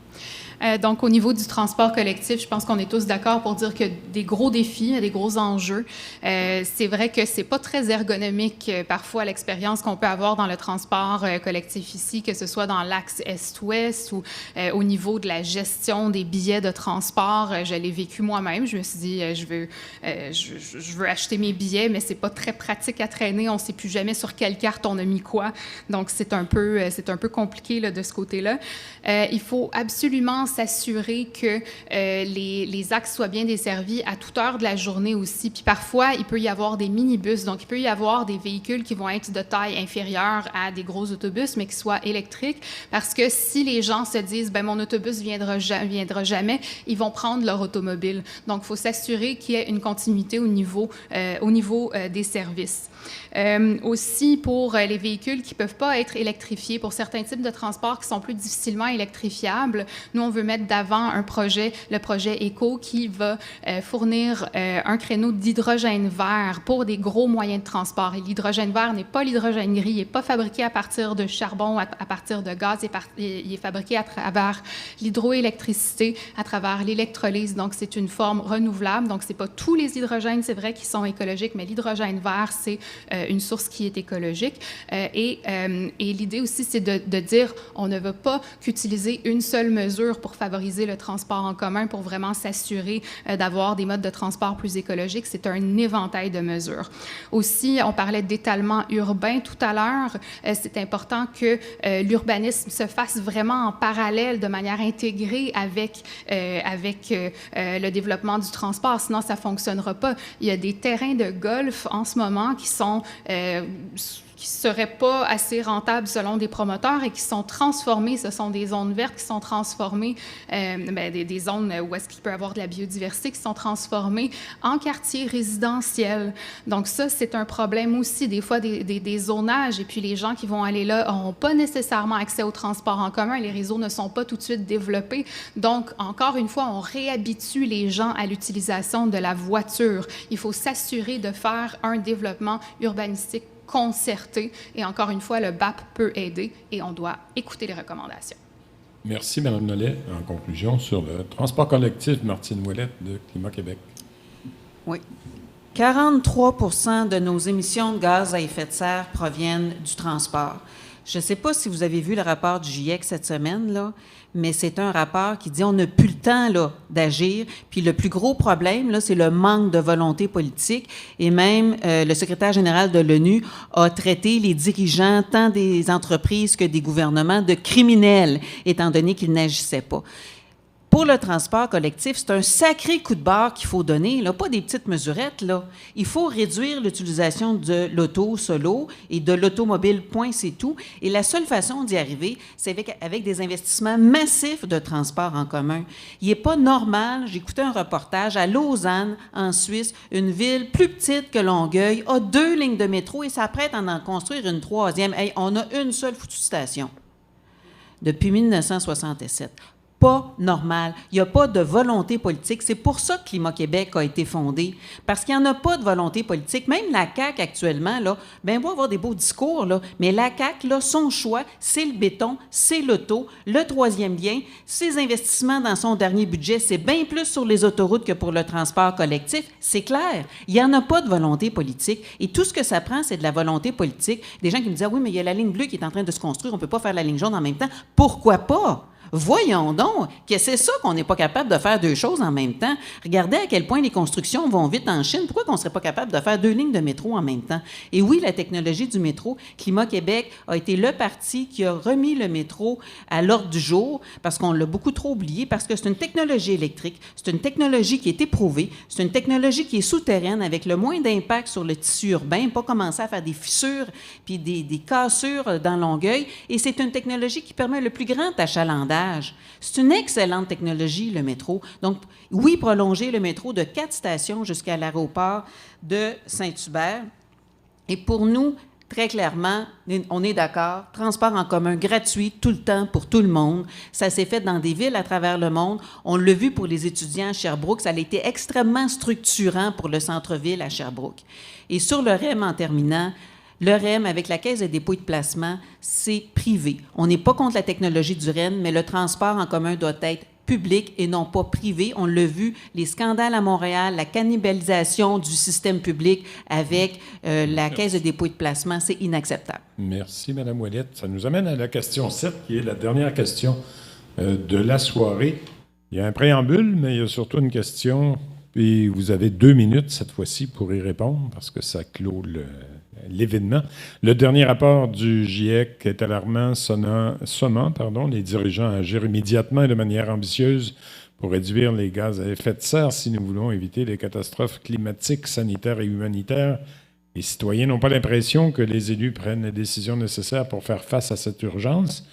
Donc, au niveau du transport collectif, je pense qu'on est tous d'accord pour dire que des gros défis, des gros enjeux. C'est vrai que c'est pas très ergonomique parfois l'expérience qu'on peut avoir dans le transport collectif ici, que ce soit dans l'axe Est-Ouest ou au niveau de la gestion des billets de transport. Je l'ai vécu moi-même. Je me suis dit, je veux acheter mes billets, mais c'est pas très pratique à traîner. On sait plus jamais sur quelle carte on a mis quoi. Donc, c'est un peu compliqué là, de ce côté-là. Il faut absolument s'assurer que les axes soient bien desservis à toute heure de la journée aussi. Puis parfois, il peut y avoir des minibus, donc il peut y avoir des véhicules qui vont être de taille inférieure à des gros autobus, mais qui soient électriques, parce que si les gens se disent « ben mon autobus viendra jamais », ils vont prendre leur automobile. Donc, il faut s'assurer qu'il y ait une continuité au niveau des services. Aussi, pour les véhicules qui ne peuvent pas être électrifiés, pour certains types de transports qui sont plus difficilement électrifiables, nous, on veut mettre d'avant le projet ECO qui va fournir un créneau d'hydrogène vert pour des gros moyens de transport. Et l'hydrogène vert n'est pas l'hydrogène gris, il n'est pas fabriqué à partir de charbon, à partir de gaz, il est fabriqué à travers l'hydroélectricité, à travers l'électrolyse. Donc, c'est une forme renouvelable. Donc, ce n'est pas tous les hydrogènes, c'est vrai, qui sont écologiques, mais l'hydrogène vert, c'est une source qui est écologique. Et l'idée aussi, c'est de dire on ne veut pas qu'utiliser une seule mesure pour favoriser le transport en commun, pour vraiment s'assurer d'avoir des modes de transport plus écologiques. C'est un éventail de mesures. Aussi, on parlait d'étalement urbain tout à l'heure. C'est important que l'urbanisme se fasse vraiment en parallèle, de manière intégrée avec le développement du transport. Sinon, ça ne fonctionnera pas. Il y a des terrains de golf en ce moment qui seraient pas assez rentables selon des promoteurs et qui sont transformés. Ce sont des zones vertes qui sont transformées, des zones où est-ce qu'il peut y avoir de la biodiversité qui sont transformées en quartiers résidentiels. Donc ça, c'est un problème aussi. Des fois, des zonages, et puis les gens qui vont aller là n'auront pas nécessairement accès au transport en commun. Les réseaux ne sont pas tout de suite développés. Donc, encore une fois, on réhabitue les gens à l'utilisation de la voiture. Il faut s'assurer de faire un développement urbanistique concerté. Et encore une fois, le BAP peut aider et on doit écouter les recommandations. Merci, Mme Nollet. En conclusion, sur le transport collectif, Martine Ouellette de Climat Québec. Oui. 43 % de nos émissions de gaz à effet de serre proviennent du transport. Je ne sais pas si vous avez vu le rapport du GIEC cette semaine, là, mais c'est un rapport qui dit on n'a plus le temps là, d'agir. Puis le plus gros problème, là, c'est le manque de volonté politique. Et même le secrétaire général de l'ONU a traité les dirigeants, tant des entreprises que des gouvernements, de criminels, étant donné qu'ils n'agissaient pas. Pour le transport collectif, c'est un sacré coup de barre qu'il faut donner, là, pas des petites mesurettes. Là. Il faut réduire l'utilisation de l'auto solo et de l'automobile, point, c'est tout. Et la seule façon d'y arriver, c'est avec des investissements massifs de transport en commun. Il n'est pas normal, j'écoutais un reportage à Lausanne, en Suisse, une ville plus petite que Longueuil, a 2 lignes de métro et s'apprête à en construire une 3e. Hey, on a une seule foutue station depuis 1967. Pas normal. Il n'y a pas de volonté politique. C'est pour ça que Climat Québec a été fondé. Parce qu'il n'y en a pas de volonté politique. Même la CAQ actuellement, là, ben, va avoir des beaux discours, là, mais la CAQ, là, son choix, c'est le béton, c'est l'auto, le 3e lien. Ses investissements dans son dernier budget, c'est bien plus sur les autoroutes que pour le transport collectif. C'est clair. Il n'y en a pas de volonté politique. Et tout ce que ça prend, c'est de la volonté politique. Des gens qui me disent « Ah oui, mais il y a la ligne bleue qui est en train de se construire. On ne peut pas faire la ligne jaune en même temps. » Pourquoi pas? Voyons donc que c'est ça qu'on n'est pas capable de faire 2 choses en même temps. Regardez à quel point les constructions vont vite en Chine. Pourquoi on ne serait pas capable de faire 2 lignes de métro en même temps? Et oui, la technologie du métro, Climat Québec a été le parti qui a remis le métro à l'ordre du jour parce qu'on l'a beaucoup trop oublié, parce que c'est une technologie électrique, c'est une technologie qui est éprouvée, c'est une technologie qui est souterraine avec le moins d'impact sur le tissu urbain, pas commencer à faire des fissures puis des cassures dans Longueuil. Et c'est une technologie qui permet le plus grand achalandage. C'est une excellente technologie, le métro. Donc, oui, prolonger le métro de 4 stations jusqu'à l'aéroport de Saint-Hubert. Et pour nous, très clairement, on est d'accord, transport en commun gratuit tout le temps pour tout le monde. Ça s'est fait dans des villes à travers le monde. On l'a vu pour les étudiants à Sherbrooke. Ça a été extrêmement structurant pour le centre-ville à Sherbrooke. Et sur le REM, en terminant, le REM, avec la Caisse de dépôt et de placement, c'est privé. On n'est pas contre la technologie du REM, mais le transport en commun doit être public et non pas privé. On l'a vu, les scandales à Montréal, la cannibalisation du système public avec la Caisse de dépôt et de placement, c'est inacceptable. Merci, Mme Ouellette. Ça nous amène à la question 7, qui est la dernière question de la soirée. Il y a un préambule, mais il y a surtout une question, puis vous avez 2 minutes cette fois-ci pour y répondre, parce que ça clôt l'événement. Le dernier rapport du GIEC est alarmant, sommant les dirigeants à agir immédiatement et de manière ambitieuse pour réduire les gaz à effet de serre si nous voulons éviter les catastrophes climatiques, sanitaires et humanitaires. Les citoyens n'ont pas l'impression que les élus prennent les décisions nécessaires pour faire face à cette urgence.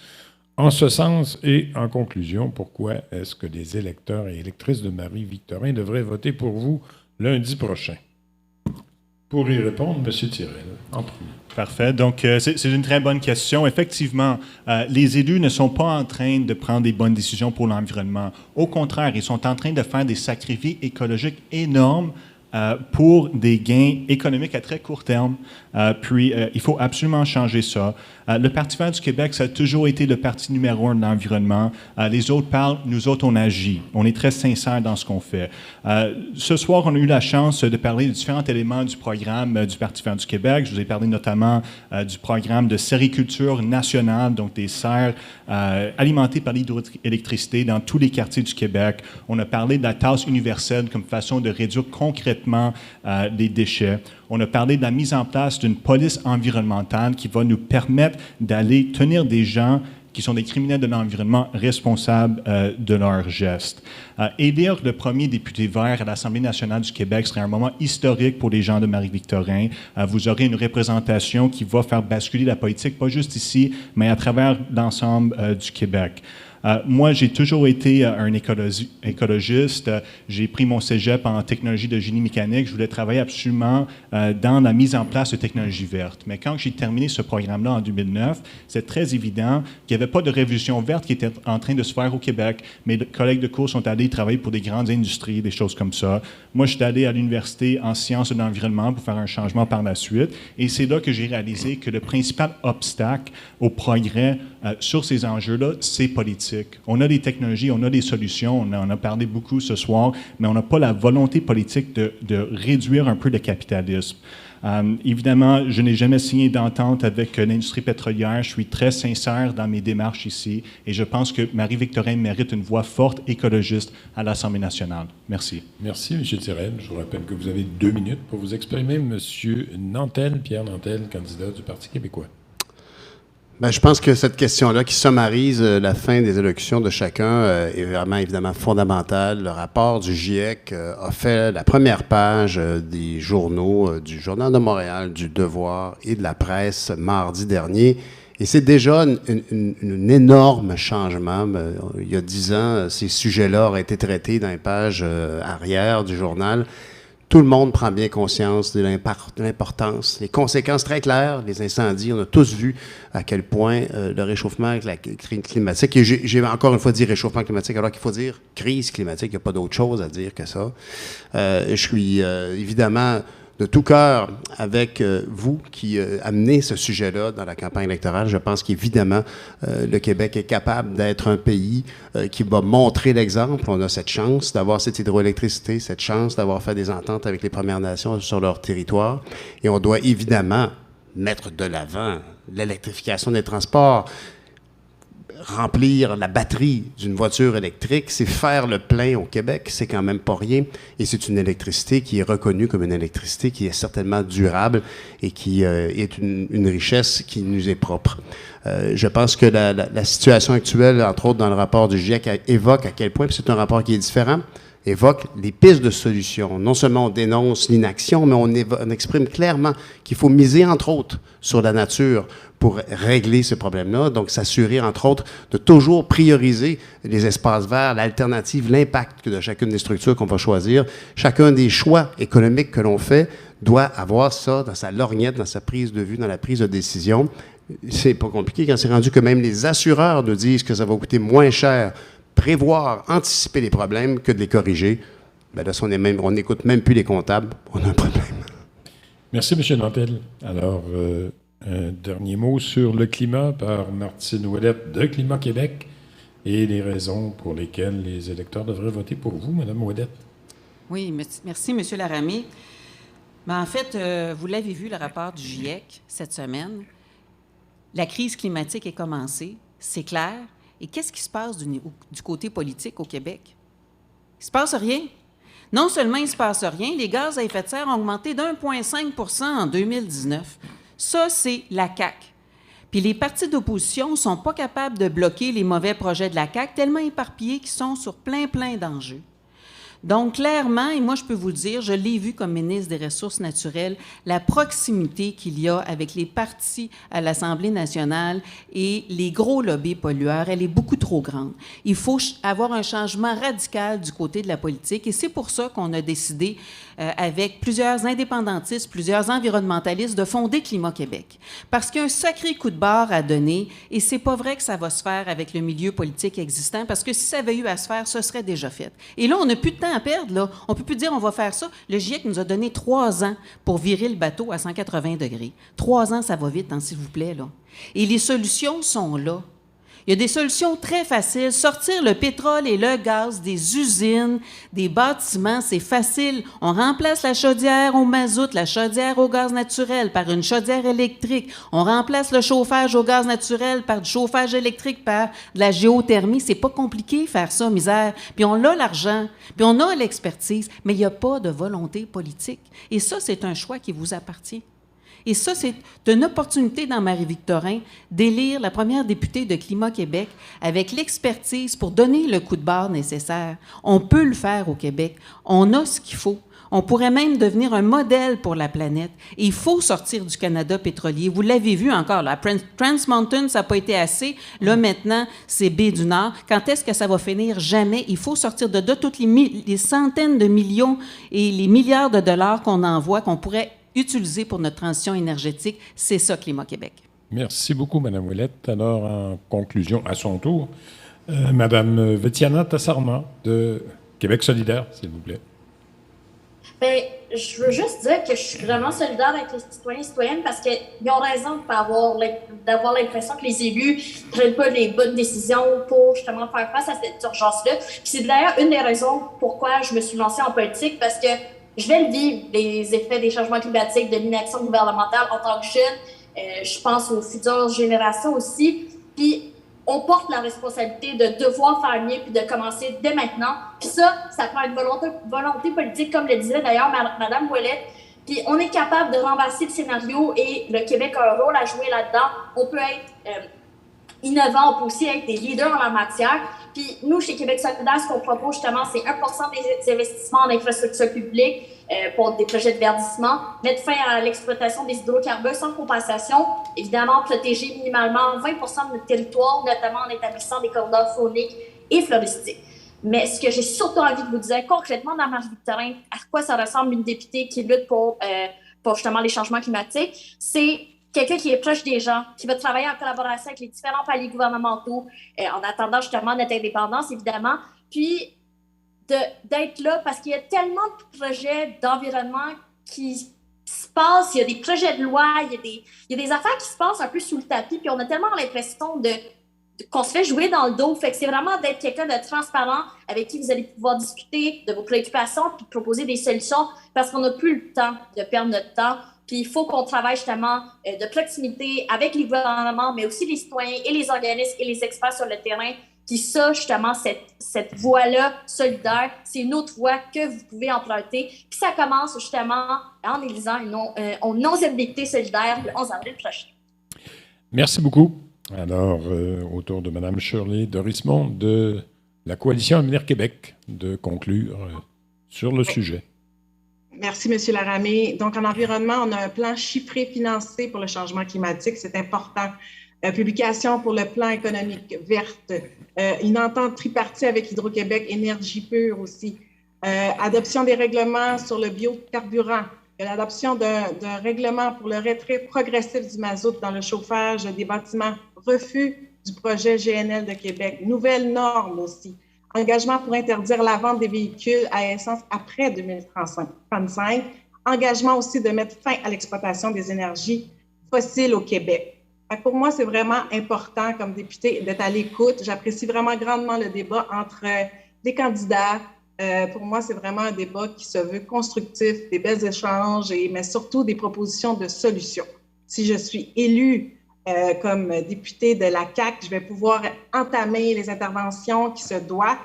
En ce sens et en conclusion, pourquoi est-ce que les électeurs et électrices de Marie-Victorin devraient voter pour vous lundi prochain? Pour y répondre, M. Tirel, en premier. Parfait. Donc, c'est une très bonne question. Effectivement, les élus ne sont pas en train de prendre des bonnes décisions pour l'environnement. Au contraire, ils sont en train de faire des sacrifices écologiques énormes pour des gains économiques à très court terme. Puis, il faut absolument changer ça. Le Parti vert du Québec, ça a toujours été le parti numéro 1 de l'environnement. Les autres parlent, nous autres, on agit. On est très sincères dans ce qu'on fait. Ce soir, on a eu la chance de parler de différents éléments du programme du Parti vert du Québec. Je vous ai parlé notamment du programme de sériculture nationale, donc des serres alimentées par l'hydroélectricité dans tous les quartiers du Québec. On a parlé de la tasse universelle comme façon de réduire concrètement les déchets. On a parlé de la mise en place d'une police environnementale qui va nous permettre d'aller tenir des gens qui sont des criminels de l'environnement responsables de leurs gestes. Élire le premier député vert à l'Assemblée nationale du Québec serait un moment historique pour les gens de Marie-Victorin. Vous aurez une représentation qui va faire basculer la politique, pas juste ici, mais à travers l'ensemble du Québec. Moi, j'ai toujours été un écologiste. J'ai pris mon cégep en technologie de génie mécanique. Je voulais travailler absolument dans la mise en place de technologies vertes. Mais quand j'ai terminé ce programme-là en 2009, c'est très évident qu'il n'y avait pas de révolution verte qui était en train de se faire au Québec. Mes collègues de cours sont allés travailler pour des grandes industries, des choses comme ça. Moi, je suis allé à l'université en sciences de l'environnement pour faire un changement par la suite. Et c'est là que j'ai réalisé que le principal obstacle au progrès sur ces enjeux-là, c'est politique. On a des technologies, on a des solutions, on en a parlé beaucoup ce soir, mais on n'a pas la volonté politique de réduire un peu le capitalisme. Évidemment, je n'ai jamais signé d'entente avec l'industrie pétrolière. Je suis très sincère dans mes démarches ici et je pense que Marie-Victorin mérite une voix forte écologiste à l'Assemblée nationale. Merci. Merci, M. Tirel. Je vous rappelle que vous avez 2 minutes pour vous exprimer. M. Nantel, Pierre Nantel, candidat du Parti québécois. Bien, je pense que cette question-là qui summarise la fin des élections de chacun est vraiment évidemment fondamentale. Le rapport du GIEC a fait la première page des journaux, du Journal de Montréal, du Devoir et de la presse mardi dernier. Et c'est déjà un énorme changement. Il y a 10 ans, ces sujets-là auraient été traités dans les pages arrière du journal. Tout le monde prend bien conscience de l'importance, les conséquences très claires, les incendies. On a tous vu à quel point le réchauffement climatique, et j'ai encore une fois dit réchauffement climatique alors qu'il faut dire crise climatique, il n'y a pas d'autre chose à dire que ça. Je suis évidemment de tout cœur avec vous qui amenez ce sujet-là dans la campagne électorale. Je pense qu'évidemment, le Québec est capable d'être un pays qui va montrer l'exemple. On a cette chance d'avoir cette hydroélectricité, cette chance d'avoir fait des ententes avec les Premières Nations sur leur territoire. Et on doit évidemment mettre de l'avant l'électrification des transports. Remplir la batterie d'une voiture électrique, c'est faire le plein au Québec, c'est quand même pas rien. Et c'est une électricité qui est reconnue comme une électricité qui est certainement durable et qui est une richesse qui nous est propre. Je pense que la situation actuelle, entre autres dans le rapport du GIEC, évoque à quel point, puis c'est un rapport qui est différent, évoque les pistes de solutions. Non seulement on dénonce l'inaction, mais on exprime clairement qu'il faut miser, entre autres, sur la nature pour régler ce problème-là. Donc, s'assurer, entre autres, de toujours prioriser les espaces verts, l'alternative, l'impact de chacune des structures qu'on va choisir. Chacun des choix économiques que l'on fait doit avoir ça dans sa lorgnette, dans sa prise de vue, dans la prise de décision. C'est pas compliqué quand c'est rendu que même les assureurs nous disent que ça va coûter moins cher prévoir, anticiper les problèmes que de les corriger. Bien là, si on n'écoute même plus les comptables, on a un problème. Merci, M. Nantel. Alors, un dernier mot sur le climat par Martine Ouellette de Climat Québec et les raisons pour lesquelles les électeurs devraient voter pour vous, Mme Ouellette. Oui, merci, M. Laramie. Ben, en fait, vous l'avez vu, le rapport du GIEC cette semaine. La crise climatique est commencée, c'est clair. Et qu'est-ce qui se passe du côté politique au Québec? Il ne se passe rien. Non seulement il ne se passe rien, les gaz à effet de serre ont augmenté d'1,5 % en 2019. Ça, c'est la CAQ. Puis les partis d'opposition ne sont pas capables de bloquer les mauvais projets de la CAQ, tellement éparpillés qu'ils sont sur plein d'enjeux. Donc, clairement, et moi, je peux vous le dire, je l'ai vu comme ministre des Ressources naturelles, la proximité qu'il y a avec les partis à l'Assemblée nationale et les gros lobbies pollueurs, elle est beaucoup trop grande. Il faut avoir un changement radical du côté de la politique et c'est pour ça qu'on a décidé, avec plusieurs indépendantistes, plusieurs environnementalistes, de fonder Climat Québec. Parce qu'il y a un sacré coup de barre à donner et c'est pas vrai que ça va se faire avec le milieu politique existant parce que si ça avait eu à se faire, ce serait déjà fait. Et là, on n'a plus de temps à perdre, là. On ne peut plus dire on va faire ça. Le GIEC nous a donné 3 ans pour virer le bateau à 180 degrés. 3 ans, ça va vite, hein, s'il vous plaît, là. Et les solutions sont là. Il y a des solutions très faciles. Sortir le pétrole et le gaz des usines, des bâtiments, c'est facile. On remplace la chaudière au mazout, la chaudière au gaz naturel par une chaudière électrique. On remplace le chauffage au gaz naturel par du chauffage électrique, par de la géothermie. C'est pas compliqué faire ça, misère. Puis on a l'argent, puis on a l'expertise, mais il n'y a pas de volonté politique. Et ça, c'est un choix qui vous appartient. Et ça, c'est une opportunité dans Marie-Victorin d'élire la première députée de Climat Québec avec l'expertise pour donner le coup de barre nécessaire. On peut le faire au Québec. On a ce qu'il faut. On pourrait même devenir un modèle pour la planète. Et il faut sortir du Canada pétrolier. Vous l'avez vu encore, là. Trans Mountain, ça n'a pas été assez. Là, maintenant, c'est Baie du Nord. Quand est-ce que ça va finir? Jamais. Il faut sortir de là toutes les centaines de millions et les milliards de dollars qu'on envoie, qu'on pourrait utiliser pour notre transition énergétique. C'est ça, Climat Québec. Merci beaucoup, Mme Ouellette. Alors, en conclusion, à son tour, Mme Vétiana Tassarma de Québec solidaire, s'il vous plaît. Bien, je veux juste dire que je suis vraiment solidaire avec les citoyens et citoyennes parce qu'ils ont raison d'avoir l'impression que les élus ne prennent pas les bonnes décisions pour justement faire face à cette urgence-là. Puis c'est d'ailleurs une des raisons pourquoi je me suis lancée en politique, parce que je vais le vivre, les effets des changements climatiques, de l'inaction gouvernementale en tant que jeune. Je pense aux futures générations aussi. Puis on porte la responsabilité de devoir faire mieux puis de commencer dès maintenant. Puis ça prend une volonté politique, comme le disait d'ailleurs Mme Ouellette. Puis on est capable de renverser le scénario et le Québec a un rôle à jouer là-dedans. On peut être innovant, on peut aussi être des leaders en la matière. Puis nous, chez Québec solidaire, ce qu'on propose justement, c'est 1% des investissements en infrastructures publiques pour des projets de verdissement, mettre fin à l'exploitation des hydrocarbures sans compensation, évidemment protéger minimalement 20% de notre territoire, notamment en établissant des corridors fauniques et floristiques. Mais ce que j'ai surtout envie de vous dire concrètement dans Marie-Victorin, à quoi ça ressemble une députée qui lutte pour justement les changements climatiques, c'est quelqu'un qui est proche des gens, qui va travailler en collaboration avec les différents paliers gouvernementaux, en attendant justement notre indépendance, évidemment, puis d'être là parce qu'il y a tellement de projets d'environnement qui se passent, il y a des projets de loi, il y a des affaires qui se passent un peu sous le tapis, puis on a tellement l'impression qu'on se fait jouer dans le dos. Fait que c'est vraiment d'être quelqu'un de transparent avec qui vous allez pouvoir discuter de vos préoccupations puis proposer des solutions parce qu'on n'a plus le temps de perdre notre temps. Puis il faut qu'on travaille justement de proximité avec les gouvernements, mais aussi les citoyens et les organismes et les experts sur le terrain. Puis ça, justement, cette voie-là solidaire, c'est une autre voie que vous pouvez emprunter. Puis ça commence justement en élisant une onzième députée solidaire le 11 avril prochain. Merci beaucoup. Alors, au tour de Mme Shirley Dorismont de la Coalition Avenir Québec de conclure sur le sujet. Merci, M. Laramé. Donc, en environnement, on a un plan chiffré financé pour le changement climatique. C'est important. Publication pour le plan économique verte. Une entente tripartite avec Hydro-Québec, Énergie pure aussi. Adoption des règlements sur le biocarburant. L'adoption d'un règlement pour le retrait progressif du mazout dans le chauffage des bâtiments. Refus du projet GNL de Québec. Nouvelles normes aussi. Engagement pour interdire la vente des véhicules à essence après 2035. Engagement aussi de mettre fin à l'exploitation des énergies fossiles au Québec. Pour moi, c'est vraiment important, comme députée, d'être à l'écoute. J'apprécie vraiment grandement le débat entre les candidats. Pour moi, c'est vraiment un débat qui se veut constructif, des belles échanges, mais surtout des propositions de solutions. Si je suis élue comme députée de la CAQ, je vais pouvoir entamer les interventions qui se doivent.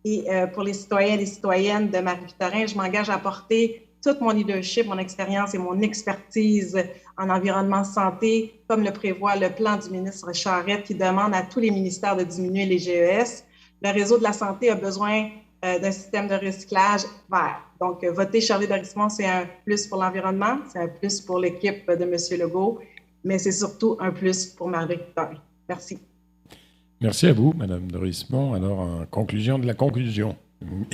Et pour les citoyens et les citoyennes de Marie-Victorin, je m'engage à apporter tout mon leadership, mon expérience et mon expertise en environnement santé, comme le prévoit le plan du ministre Charette qui demande à tous les ministères de diminuer les GES. Le réseau de la santé a besoin d'un système de recyclage vert. Donc, voter Shirley Dorismont, c'est un plus pour l'environnement, c'est un plus pour l'équipe de M. Legault, mais c'est surtout un plus pour Marie-Victorin. Merci. Merci à vous, Mme Dorismont. Alors, en conclusion de la conclusion,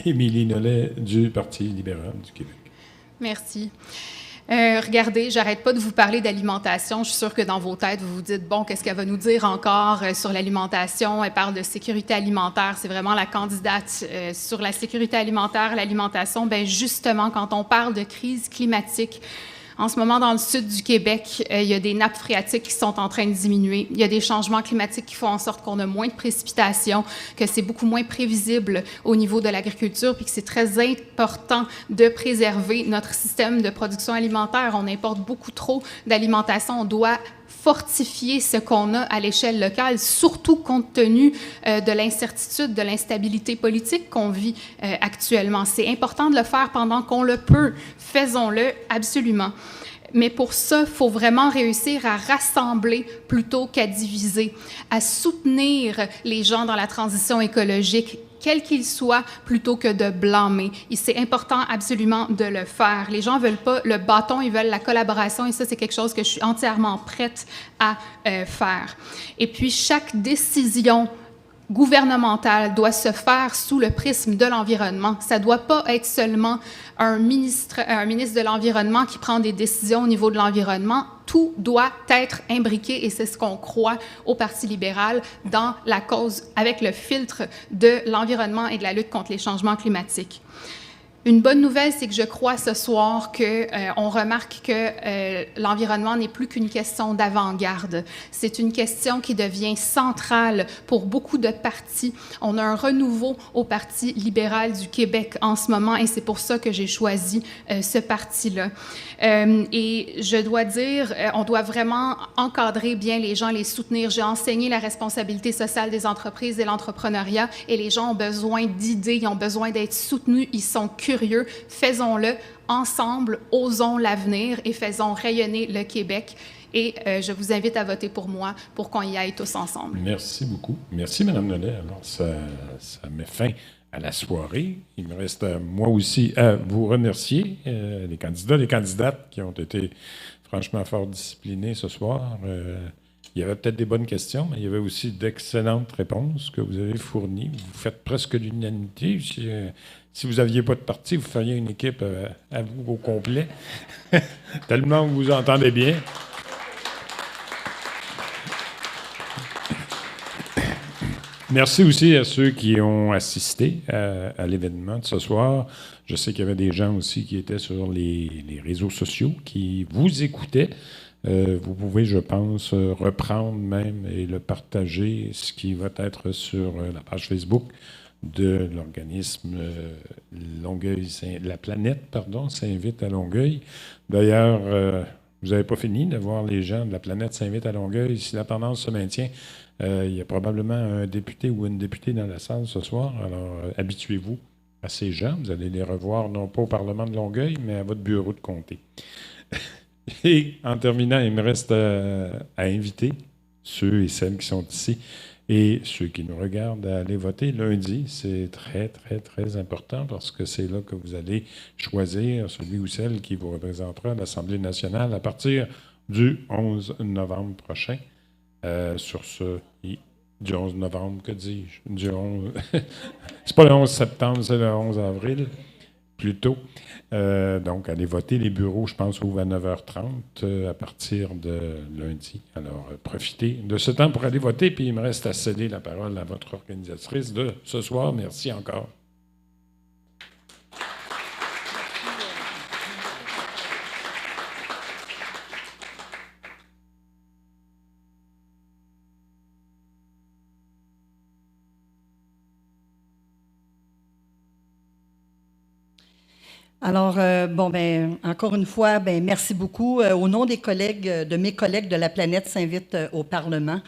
Émilie Nollet du Parti libéral du Québec. Merci. Regardez, j'arrête pas de vous parler d'alimentation. Je suis sûre que dans vos têtes, vous vous dites, bon, qu'est-ce qu'elle va nous dire encore sur l'alimentation? Elle parle de sécurité alimentaire. C'est vraiment la candidate sur la sécurité alimentaire, l'alimentation. Bien, justement, quand on parle de crise climatique, en ce moment, dans le sud du Québec, il y a des nappes phréatiques qui sont en train de diminuer. Il y a des changements climatiques qui font en sorte qu'on a moins de précipitations, que c'est beaucoup moins prévisible au niveau de l'agriculture, puis que c'est très important de préserver notre système de production alimentaire. On importe beaucoup trop d'alimentation. On doit fortifier ce qu'on a à l'échelle locale, surtout compte tenu de l'incertitude, de l'instabilité politique qu'on vit actuellement. C'est important de le faire pendant qu'on le peut. Faisons-le absolument. Mais pour ça, il faut vraiment réussir à rassembler plutôt qu'à diviser, à soutenir les gens dans la transition écologique, quel qu'il soit, plutôt que de blâmer. Et c'est important absolument de le faire. Les gens ne veulent pas le bâton, ils veulent la collaboration, et ça, c'est quelque chose que je suis entièrement prête à faire. Et puis, chaque décision gouvernementale doit se faire sous le prisme de l'environnement. Ça ne doit pas être seulement un ministre de l'Environnement qui prend des décisions au niveau de l'environnement. Tout doit être imbriqué, et c'est ce qu'on croit au Parti libéral dans la cause avec le filtre de l'environnement et de la lutte contre les changements climatiques. Une bonne nouvelle, c'est que je crois ce soir qu'on remarque que l'environnement n'est plus qu'une question d'avant-garde. C'est une question qui devient centrale pour beaucoup de partis. On a un renouveau au Parti libéral du Québec en ce moment et c'est pour ça que j'ai choisi ce parti-là. Et je dois dire, on doit vraiment encadrer bien les gens, les soutenir. J'ai enseigné la responsabilité sociale des entreprises et l'entrepreneuriat et les gens ont besoin d'idées, ils ont besoin d'être soutenus, ils sont curieux. Faisons-le ensemble, osons l'avenir et faisons rayonner le Québec. Et je vous invite à voter pour moi pour qu'on y aille tous ensemble. Merci beaucoup. Merci, Mme Nollet. Alors, ça met fin à la soirée. Il me reste moi aussi à vous remercier, les candidats, les candidates qui ont été franchement fort disciplinés ce soir. Il y avait peut-être des bonnes questions, mais il y avait aussi d'excellentes réponses que vous avez fournies. Vous faites presque l'unanimité. Si vous n'aviez pas de parti, vous feriez une équipe à vous au complet. Tellement vous vous entendez bien. Merci aussi à ceux qui ont assisté à l'événement de ce soir. Je sais qu'il y avait des gens aussi qui étaient sur les réseaux sociaux, qui vous écoutaient. Vous pouvez, je pense, reprendre même et le partager, ce qui va être sur la page Facebook de l'organisme Longueuil, la planète, s'invite à Longueuil. D'ailleurs, vous n'avez pas fini de voir les gens de la planète s'invite à Longueuil. Si la tendance se maintient, il y a probablement un député ou une députée dans la salle ce soir. Alors, habituez-vous à ces gens. Vous allez les revoir non pas au Parlement de Longueuil, mais à votre bureau de comté. Et en terminant, il me reste à inviter ceux et celles qui sont ici et ceux qui nous regardent à aller voter lundi. C'est très, très, très important parce que c'est là que vous allez choisir celui ou celle qui vous représentera à l'Assemblée nationale à partir du 11 novembre prochain. Sur ce, du 11 novembre, que dis-je? Du 11... c'est pas le 11 septembre, c'est le 11 avril, plutôt. Donc, allez voter. Les bureaux, je pense, ouvrent à 9h30 à partir de lundi. Alors, profitez de ce temps pour aller voter. Puis, il me reste à céder la parole à votre organisatrice de ce soir. Merci encore. Alors, encore une fois, merci beaucoup. Au nom des collègues, de mes collègues de la planète s'invite au Parlement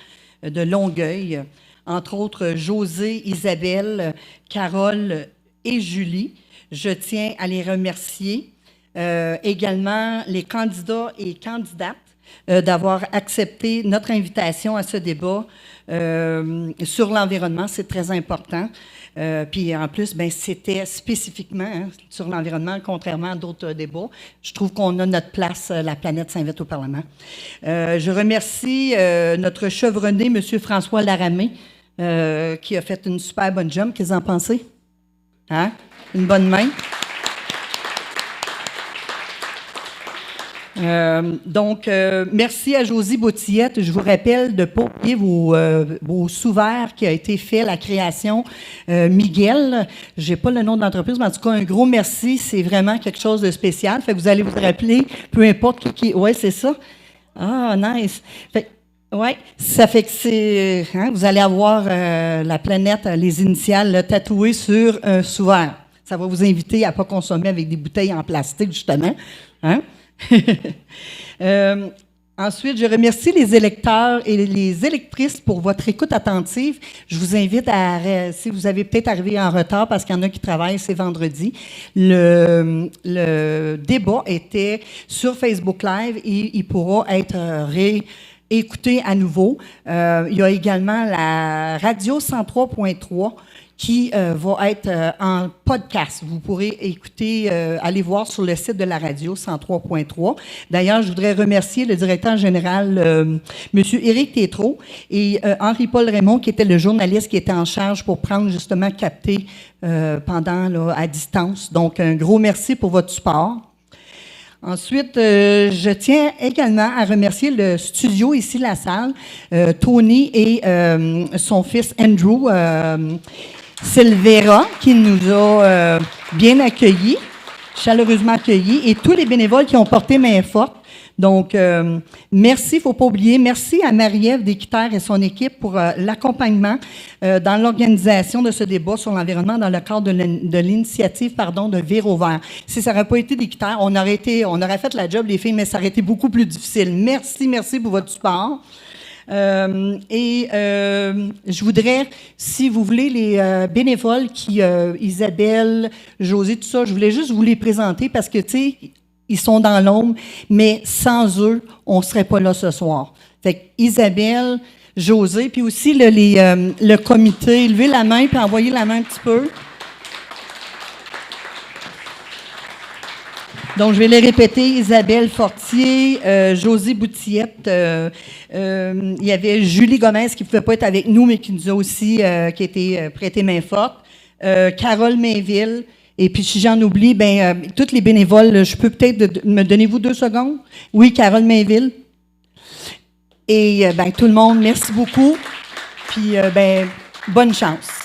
de Longueuil, entre autres José, Isabelle, Carole et Julie. Je tiens à les remercier. Également, les candidats et candidates d'avoir accepté notre invitation à ce débat sur l'environnement. C'est très important. Puis en plus, c'était spécifiquement sur l'environnement, contrairement à d'autres débats. Je trouve qu'on a notre place, la planète s'invite au Parlement. Je remercie notre chevronné, M. François Laramé, qui a fait une super bonne job. Qu'est-ce que vous en pensez? Hein? Une bonne main. Merci à Josie Boutillette. Je vous rappelle de ne pas oublier vos sous-verts qui a été fait, la création Miguel. Je n'ai pas le nom de l'entreprise, mais en tout cas, un gros merci. C'est vraiment quelque chose de spécial. Fait que vous allez vous rappeler, peu importe qui... Oui, c'est ça. Ah, nice. Oui, ça fait que c'est... vous allez avoir la planète, les initiales tatouées sur un sous-verre. Ça va vous inviter à ne pas consommer avec des bouteilles en plastique, justement. Hein? Ensuite, je remercie les électeurs et les électrices pour votre écoute attentive. Je vous invite si vous avez peut-être arrivé en retard parce qu'il y en a qui travaillent, c'est vendredi. Le débat était sur Facebook Live et il pourra être réécouté à nouveau. Il y a également la radio 103.3 qui va être en podcast. Vous pourrez écouter, aller voir sur le site de la radio 103.3. D'ailleurs, je voudrais remercier le directeur général, M. Éric Tétrault, et Henri-Paul Raymond, qui était le journaliste qui était en charge pour prendre justement capter à distance. Donc, un gros merci pour votre support. Ensuite, je tiens également à remercier le studio ici, la salle, Tony et son fils Andrew, Silvera, qui nous a bien accueillis, chaleureusement accueillis, et tous les bénévoles qui ont porté main forte. Donc, merci, il ne faut pas oublier. Merci à Marie-Ève Desquitères et son équipe pour l'accompagnement dans l'organisation de ce débat sur l'environnement dans le cadre de l'initiative de Véro Vert. Si ça n'aurait pas été Desquitères, on aurait fait la job, les filles, mais ça aurait été beaucoup plus difficile. Merci pour votre support. Je voudrais, si vous voulez, les bénévoles Isabelle, José, tout ça, je voulais juste vous les présenter parce que, tu sais, ils sont dans l'ombre, mais sans eux, on ne serait pas là ce soir. Fait que Isabelle, José, puis aussi le comité, levez la main puis envoyez la main un petit peu. Donc, je vais les répéter. Isabelle Fortier, Josie Boutillette, il y avait Julie Gomez qui ne pouvait pas être avec nous, mais qui nous a aussi qui a été prêtée main forte. Carole Mainville. Et puis, si j'en oublie, toutes les bénévoles, je peux peut-être me donnez-vous 2 secondes? Oui, Carole Mainville. Et tout le monde, merci beaucoup. Puis, bonne chance.